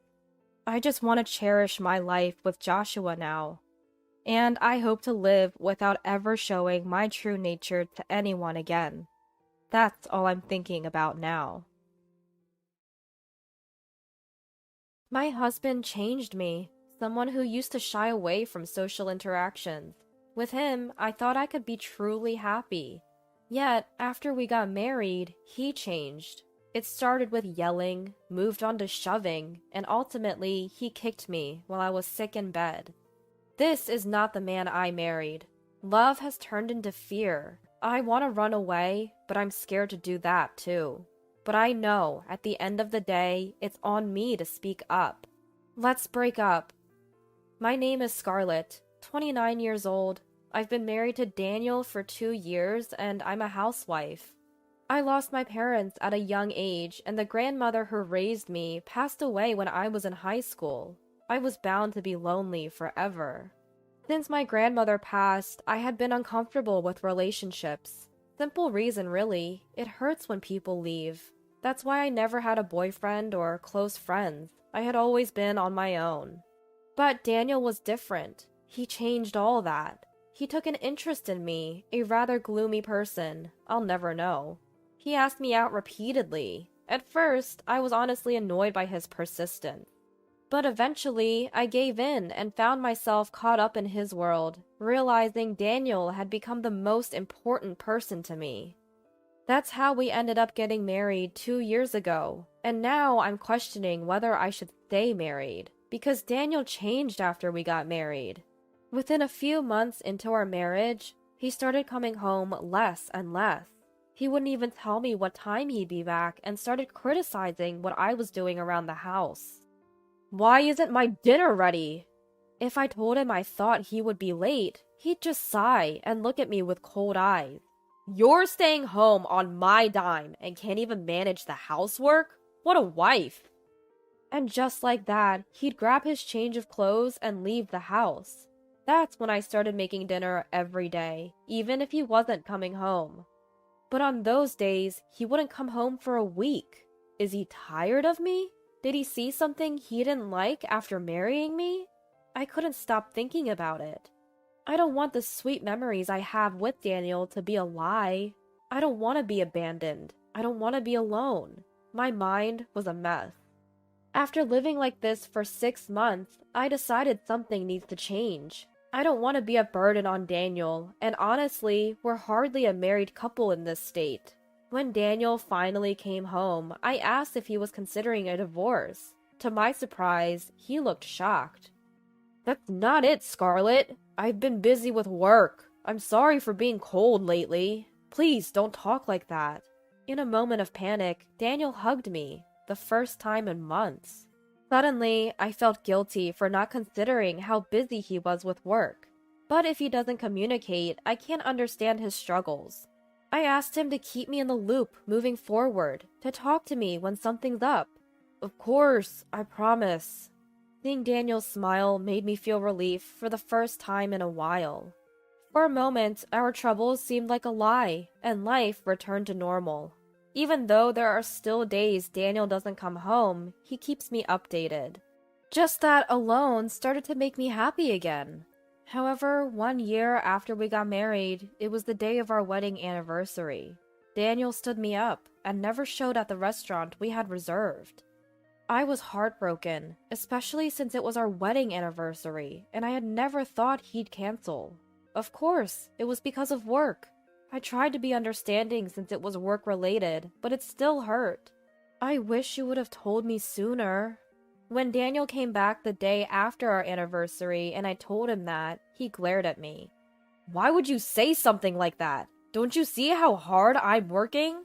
I just want to cherish my life with Joshua now. And I hope to live without ever showing my true nature to anyone again. That's all I'm thinking about now. My husband changed me, someone who used to shy away from social interactions. With him, I thought I could be truly happy. Yet, after we got married, he changed. It started with yelling, moved on to shoving, and ultimately, he kicked me while I was sick in bed. This is not the man I married. Love has turned into fear. I want to run away, but I'm scared to do that too. But I know, at the end of the day, it's on me to speak up. Let's break up. My name is Scarlett, 29 years old. I've been married to Daniel for 2 years, and I'm a housewife. I lost my parents at a young age, and the grandmother who raised me passed away when I was in high school. I was bound to be lonely forever. Since my grandmother passed, I had been uncomfortable with relationships. Simple reason, really. It hurts when people leave. That's why I never had a boyfriend or close friends. I had always been on my own. But Daniel was different. He changed all that. He took an interest in me, a rather gloomy person. I'll never know. He asked me out repeatedly. At first, I was honestly annoyed by his persistence. But eventually, I gave in and found myself caught up in his world, realizing Daniel had become the most important person to me. That's how we ended up getting married 2 years ago, and now I'm questioning whether I should stay married, because Daniel changed after we got married. Within a few months into our marriage, he started coming home less and less. He wouldn't even tell me what time he'd be back and started criticizing what I was doing around the house. Why isn't my dinner ready? If I told him I thought he would be late, he'd just sigh and look at me with cold eyes. You're staying home on my dime and can't even manage the housework? What a wife! And just like that, he'd grab his change of clothes and leave the house. That's when I started making dinner every day, even if he wasn't coming home. But on those days, he wouldn't come home for a week. Is he tired of me? Did he see something he didn't like after marrying me? I couldn't stop thinking about it. I don't want the sweet memories I have with Daniel to be a lie. I don't want to be abandoned. I don't want to be alone. My mind was a mess. After living like this for 6 months, I decided something needs to change. I don't want to be a burden on Daniel, and honestly, we're hardly a married couple in this state. When Daniel finally came home, I asked if he was considering a divorce. To my surprise, he looked shocked. That's not it, Scarlett. I've been busy with work. I'm sorry for being cold lately. Please don't talk like that. In a moment of panic, Daniel hugged me, the first time in months. Suddenly, I felt guilty for not considering how busy he was with work. But if he doesn't communicate, I can't understand his struggles. I asked him to keep me in the loop moving forward, to talk to me when something's up. Of course, I promise. Seeing Daniel's smile made me feel relief for the first time in a while. For a moment, our troubles seemed like a lie, and life returned to normal. Even though there are still days Daniel doesn't come home, he keeps me updated. Just that alone started to make me happy again. However, 1 year after we got married, it was the day of our wedding anniversary. Daniel stood me up and never showed at the restaurant we had reserved. I was heartbroken, especially since it was our wedding anniversary, and I had never thought he'd cancel. Of course, it was because of work. I tried to be understanding since it was work-related, but it still hurt. I wish you would have told me sooner. When Daniel came back the day after our anniversary and I told him that, he glared at me. Why would you say something like that? Don't you see how hard I'm working?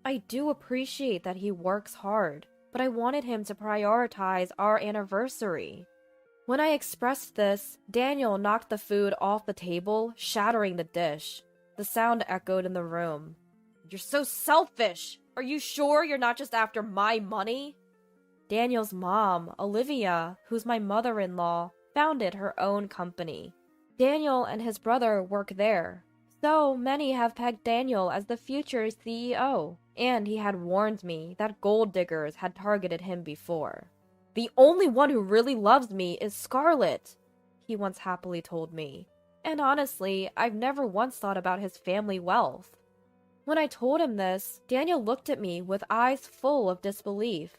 I do appreciate that he works hard, but I wanted him to prioritize our anniversary. When I expressed this, Daniel knocked the food off the table, shattering the dish. The sound echoed in the room. You're so selfish! Are you sure you're not just after my money? Daniel's mom, Olivia, who's my mother-in-law, founded her own company. Daniel and his brother work there. So many have pegged Daniel as the future CEO, and he had warned me that gold diggers had targeted him before. The only one who really loves me is Scarlett, he once happily told me. And honestly, I've never once thought about his family wealth. When I told him this, Daniel looked at me with eyes full of disbelief.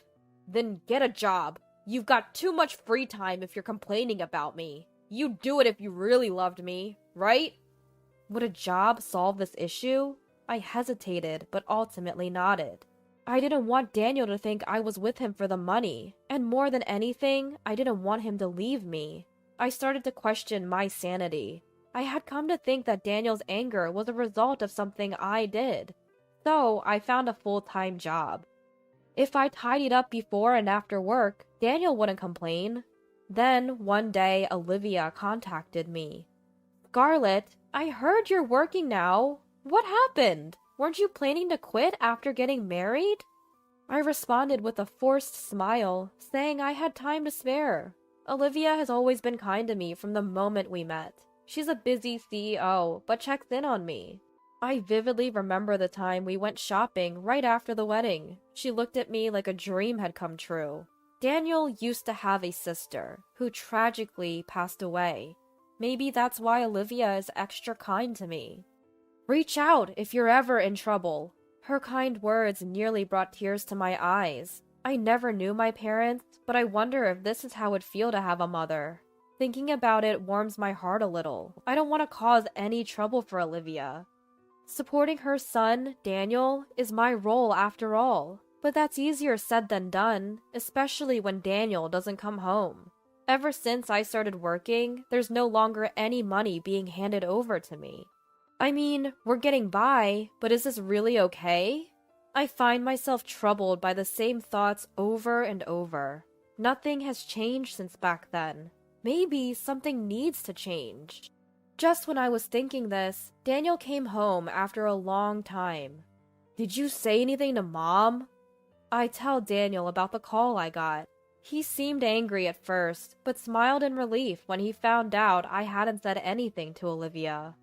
Then get a job. You've got too much free time if you're complaining about me. You'd do it if you really loved me, right? Would a job solve this issue? I hesitated, but ultimately nodded. I didn't want Daniel to think I was with him for the money, and more than anything, I didn't want him to leave me. I started to question my sanity. I had come to think that Daniel's anger was a result of something I did. So I found a full-time job. If I tidied up before and after work, Daniel wouldn't complain. Then, one day, Olivia contacted me. Scarlett, I heard you're working now. What happened? Weren't you planning to quit after getting married? I responded with a forced smile, saying I had time to spare. Olivia has always been kind to me from the moment we met. She's a busy CEO, but checks in on me. I vividly remember the time we went shopping right after the wedding. She looked at me like a dream had come true. Daniel used to have a sister who tragically passed away. Maybe that's why Olivia is extra kind to me. Reach out if you're ever in trouble. Her kind words nearly brought tears to my eyes. I never knew my parents, but I wonder if this is how it'd feel to have a mother. Thinking about it warms my heart a little. I don't want to cause any trouble for Olivia. Supporting her son, Daniel, is my role after all. But that's easier said than done, especially when Daniel doesn't come home. Ever since I started working, there's no longer any money being handed over to me. I mean, we're getting by, but is this really okay? I find myself troubled by the same thoughts over and over. Nothing has changed since back then. Maybe something needs to change. Just when I was thinking this, Daniel came home after a long time. Did you say anything to Mom? I tell Daniel about the call I got. He seemed angry at first, but smiled in relief when he found out I hadn't said anything to Olivia.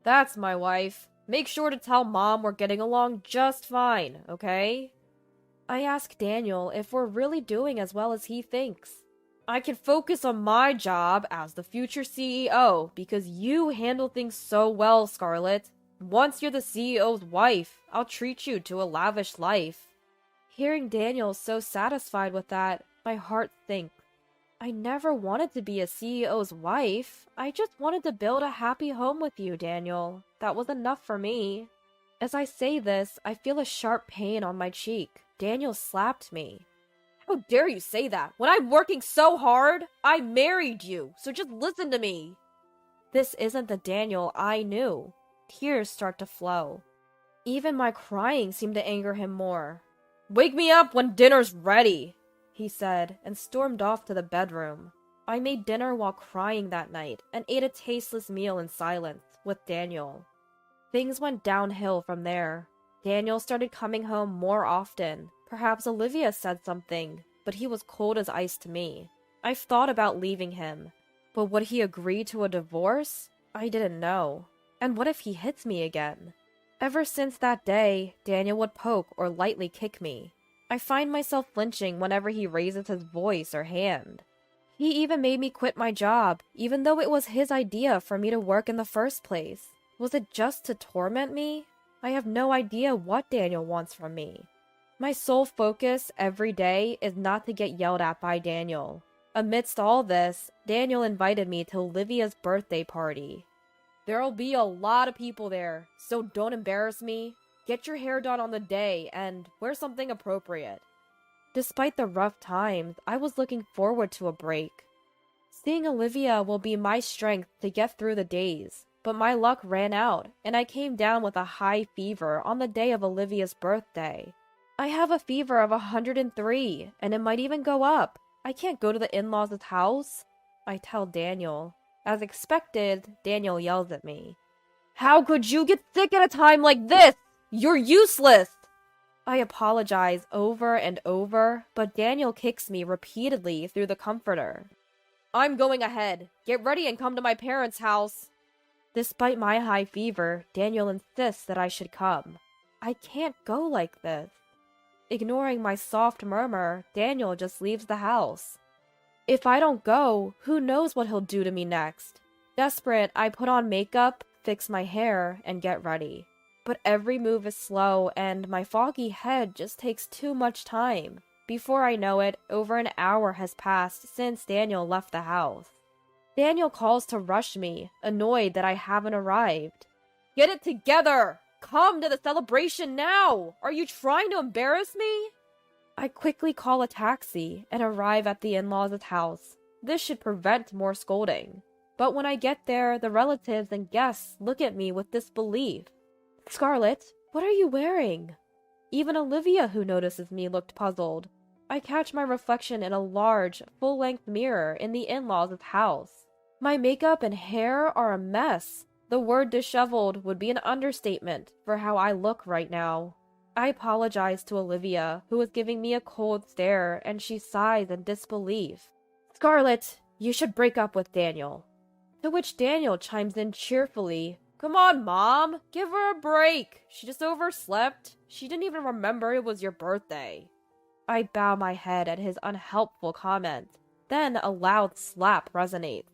That's my wife. Make sure to tell Mom we're getting along just fine, okay? I ask Daniel if we're really doing as well as he thinks. I can focus on my job as the future CEO because you handle things so well, Scarlett. Once you're the CEO's wife, I'll treat you to a lavish life. Hearing Daniel so satisfied with that, my heart sinks. I never wanted to be a CEO's wife. I just wanted to build a happy home with you, Daniel. That was enough for me. As I say this, I feel a sharp pain on my cheek. Daniel slapped me. How dare you say that? When I'm working so hard, I married you, so just listen to me. This isn't the Daniel I knew. Tears start to flow. Even my crying seemed to anger him more. Wake me up when dinner's ready, he said, and stormed off to the bedroom. I made dinner while crying that night and ate a tasteless meal in silence with Daniel. Things went downhill from there. Daniel started coming home more often. Perhaps Olivia said something, but he was cold as ice to me. I've thought about leaving him, but would he agree to a divorce? I didn't know. And what if he hits me again? Ever since that day, Daniel would poke or lightly kick me. I find myself flinching whenever he raises his voice or hand. He even made me quit my job, even though it was his idea for me to work in the first place. Was it just to torment me? I have no idea what Daniel wants from me. My sole focus every day is not to get yelled at by Daniel. Amidst all this, Daniel invited me to Olivia's birthday party. There'll be a lot of people there, so don't embarrass me. Get your hair done on the day and wear something appropriate. Despite the rough times, I was looking forward to a break. Seeing Olivia will be my strength to get through the days, but my luck ran out and I came down with a high fever on the day of Olivia's birthday. I have a fever of 103 and it might even go up. I can't go to the in-laws' house, I tell Daniel. As expected, Daniel yells at me. How could you get sick at a time like this? You're useless! I apologize over and over, but Daniel kicks me repeatedly through the comforter. I'm going ahead. Get ready and come to my parents' house. Despite my high fever, Daniel insists that I should come. I can't go like this. Ignoring my soft murmur, Daniel just leaves the house. If I don't go, who knows what he'll do to me next? Desperate, I put on makeup, fix my hair, and get ready. But every move is slow, and my foggy head just takes too much time. Before I know it, over an hour has passed since Daniel left the house. Daniel calls to rush me, annoyed that I haven't arrived. Get it together! Come to the celebration now! Are you trying to embarrass me? I quickly call a taxi and arrive at the in-laws' house. This should prevent more scolding. But when I get there, the relatives and guests look at me with disbelief. Scarlett, what are you wearing? Even Olivia, who notices me, looked puzzled. I catch my reflection in a large, full-length mirror in the in-laws' house. My makeup and hair are a mess. The word disheveled would be an understatement for how I look right now. I apologized to Olivia, who was giving me a cold stare, and she sighs in disbelief. Scarlett, you should break up with Daniel. To which Daniel chimes in cheerfully, Come on, Mom, give her a break. She just overslept. She didn't even remember it was your birthday. I bow my head at his unhelpful comment. Then a loud slap resonates.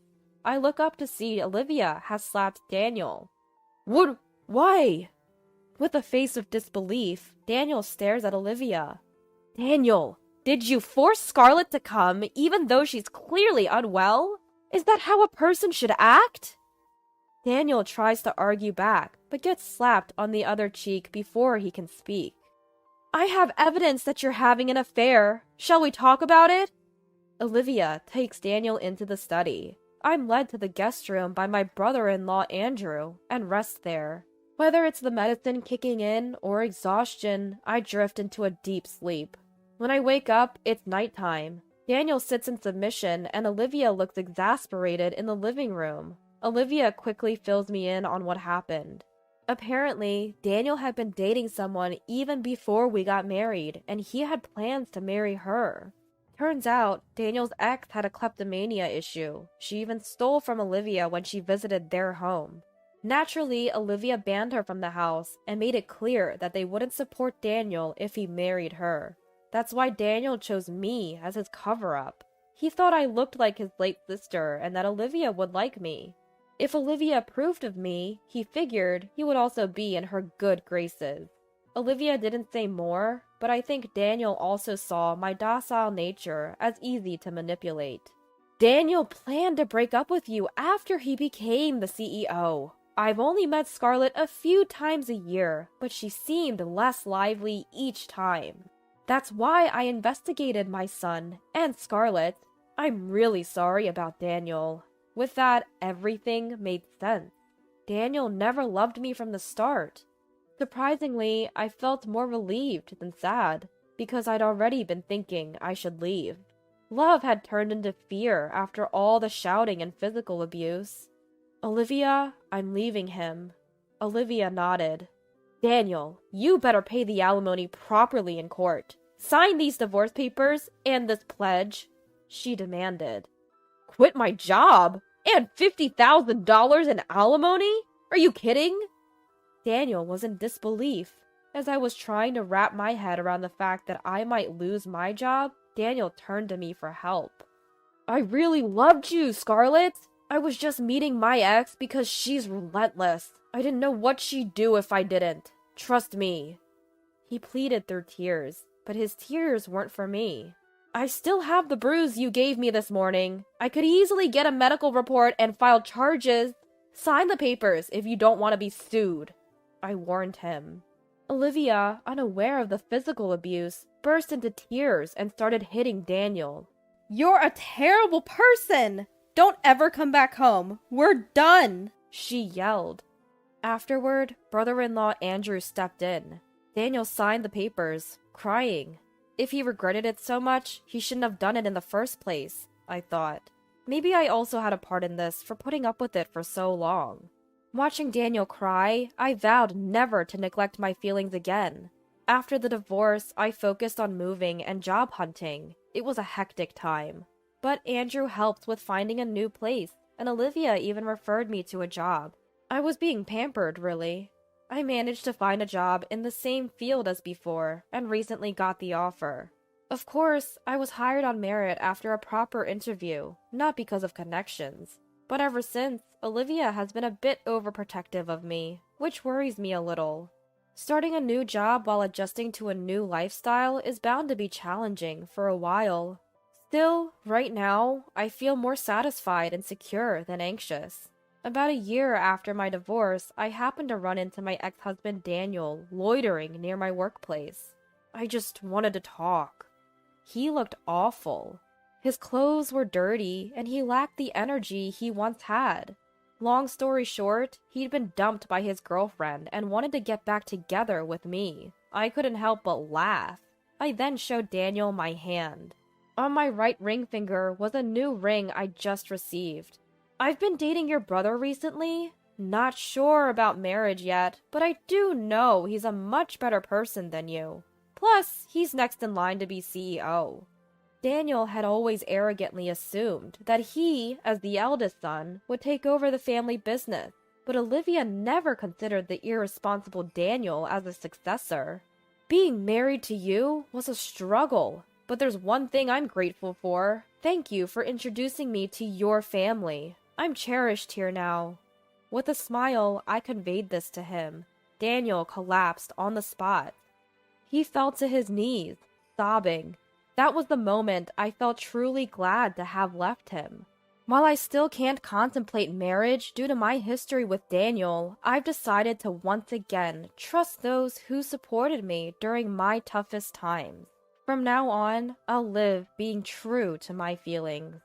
I look up to see Olivia has slapped Daniel. What? Why? With a face of disbelief, Daniel stares at Olivia. Daniel, did you force Scarlett to come even though she's clearly unwell? Is that how a person should act? Daniel tries to argue back, but gets slapped on the other cheek before he can speak. I have evidence that you're having an affair. Shall we talk about it? Olivia takes Daniel into the study. I'm led to the guest room by my brother-in-law Andrew and rest there. Whether it's the medicine kicking in or exhaustion, I drift into a deep sleep. When I wake up, it's nighttime. Daniel sits in submission and Olivia looks exasperated in the living room. Olivia quickly fills me in on what happened. Apparently, Daniel had been dating someone even before we got married, and he had plans to marry her. Turns out, Daniel's ex had a kleptomania issue. She even stole from Olivia when she visited their home. Naturally, Olivia banned her from the house and made it clear that they wouldn't support Daniel if he married her. That's why Daniel chose me as his cover-up. He thought I looked like his late sister and that Olivia would like me. If Olivia approved of me, he figured he would also be in her good graces. Olivia didn't say more, but I think Daniel also saw my docile nature as easy to manipulate. Daniel planned to break up with you after he became the CEO. I've only met Scarlett a few times a year, but she seemed less lively each time. That's why I investigated my son and Scarlett. I'm really sorry about Daniel. With that, everything made sense. Daniel never loved me from the start. Surprisingly, I felt more relieved than sad, because I'd already been thinking I should leave. Love had turned into fear after all the shouting and physical abuse. Olivia, I'm leaving him. Olivia nodded. Daniel, you better pay the alimony properly in court. Sign these divorce papers and this pledge, she demanded. Quit my job? And $50,000 in alimony? Are you kidding? Daniel was in disbelief. As I was trying to wrap my head around the fact that I might lose my job, Daniel turned to me for help. I really loved you, Scarlett. I was just meeting my ex because she's relentless. I didn't know what she'd do if I didn't. Trust me. He pleaded through tears, but his tears weren't for me. I still have the bruise you gave me this morning. I could easily get a medical report and file charges. Sign the papers if you don't want to be sued, I warned him. Olivia, unaware of the physical abuse, burst into tears and started hitting Daniel. You're a terrible person! Don't ever come back home. We're done, she yelled. Afterward, brother-in-law Andrew stepped in. Daniel signed the papers, crying. If he regretted it so much, he shouldn't have done it in the first place, I thought. Maybe I also had a part in this for putting up with it for so long. Watching Daniel cry, I vowed never to neglect my feelings again. After the divorce, I focused on moving and job hunting. It was a hectic time. But Andrew helped with finding a new place, and Olivia even referred me to a job. I was being pampered, really. I managed to find a job in the same field as before, and recently got the offer. Of course, I was hired on merit after a proper interview, not because of connections. But ever since, Olivia has been a bit overprotective of me, which worries me a little. Starting a new job while adjusting to a new lifestyle is bound to be challenging for a while. Still, right now, I feel more satisfied and secure than anxious. About a year after my divorce, I happened to run into my ex-husband Daniel loitering near my workplace. I just wanted to talk. He looked awful. His clothes were dirty, and he lacked the energy he once had. Long story short, he'd been dumped by his girlfriend and wanted to get back together with me. I couldn't help but laugh. I then showed Daniel my hand. On my right ring finger was a new ring I just received. I've been dating your brother recently? Not sure about marriage yet, but I do know he's a much better person than you. Plus, he's next in line to be CEO. Daniel had always arrogantly assumed that he, as the eldest son, would take over the family business, but Olivia never considered the irresponsible Daniel as a successor. Being married to you was a struggle, but there's one thing I'm grateful for. Thank you for introducing me to your family. I'm cherished here now. With a smile, I conveyed this to him. Daniel collapsed on the spot. He fell to his knees, sobbing. That was the moment I felt truly glad to have left him. While I still can't contemplate marriage due to my history with Daniel, I've decided to once again trust those who supported me during my toughest times. From now on, I'll live being true to my feelings.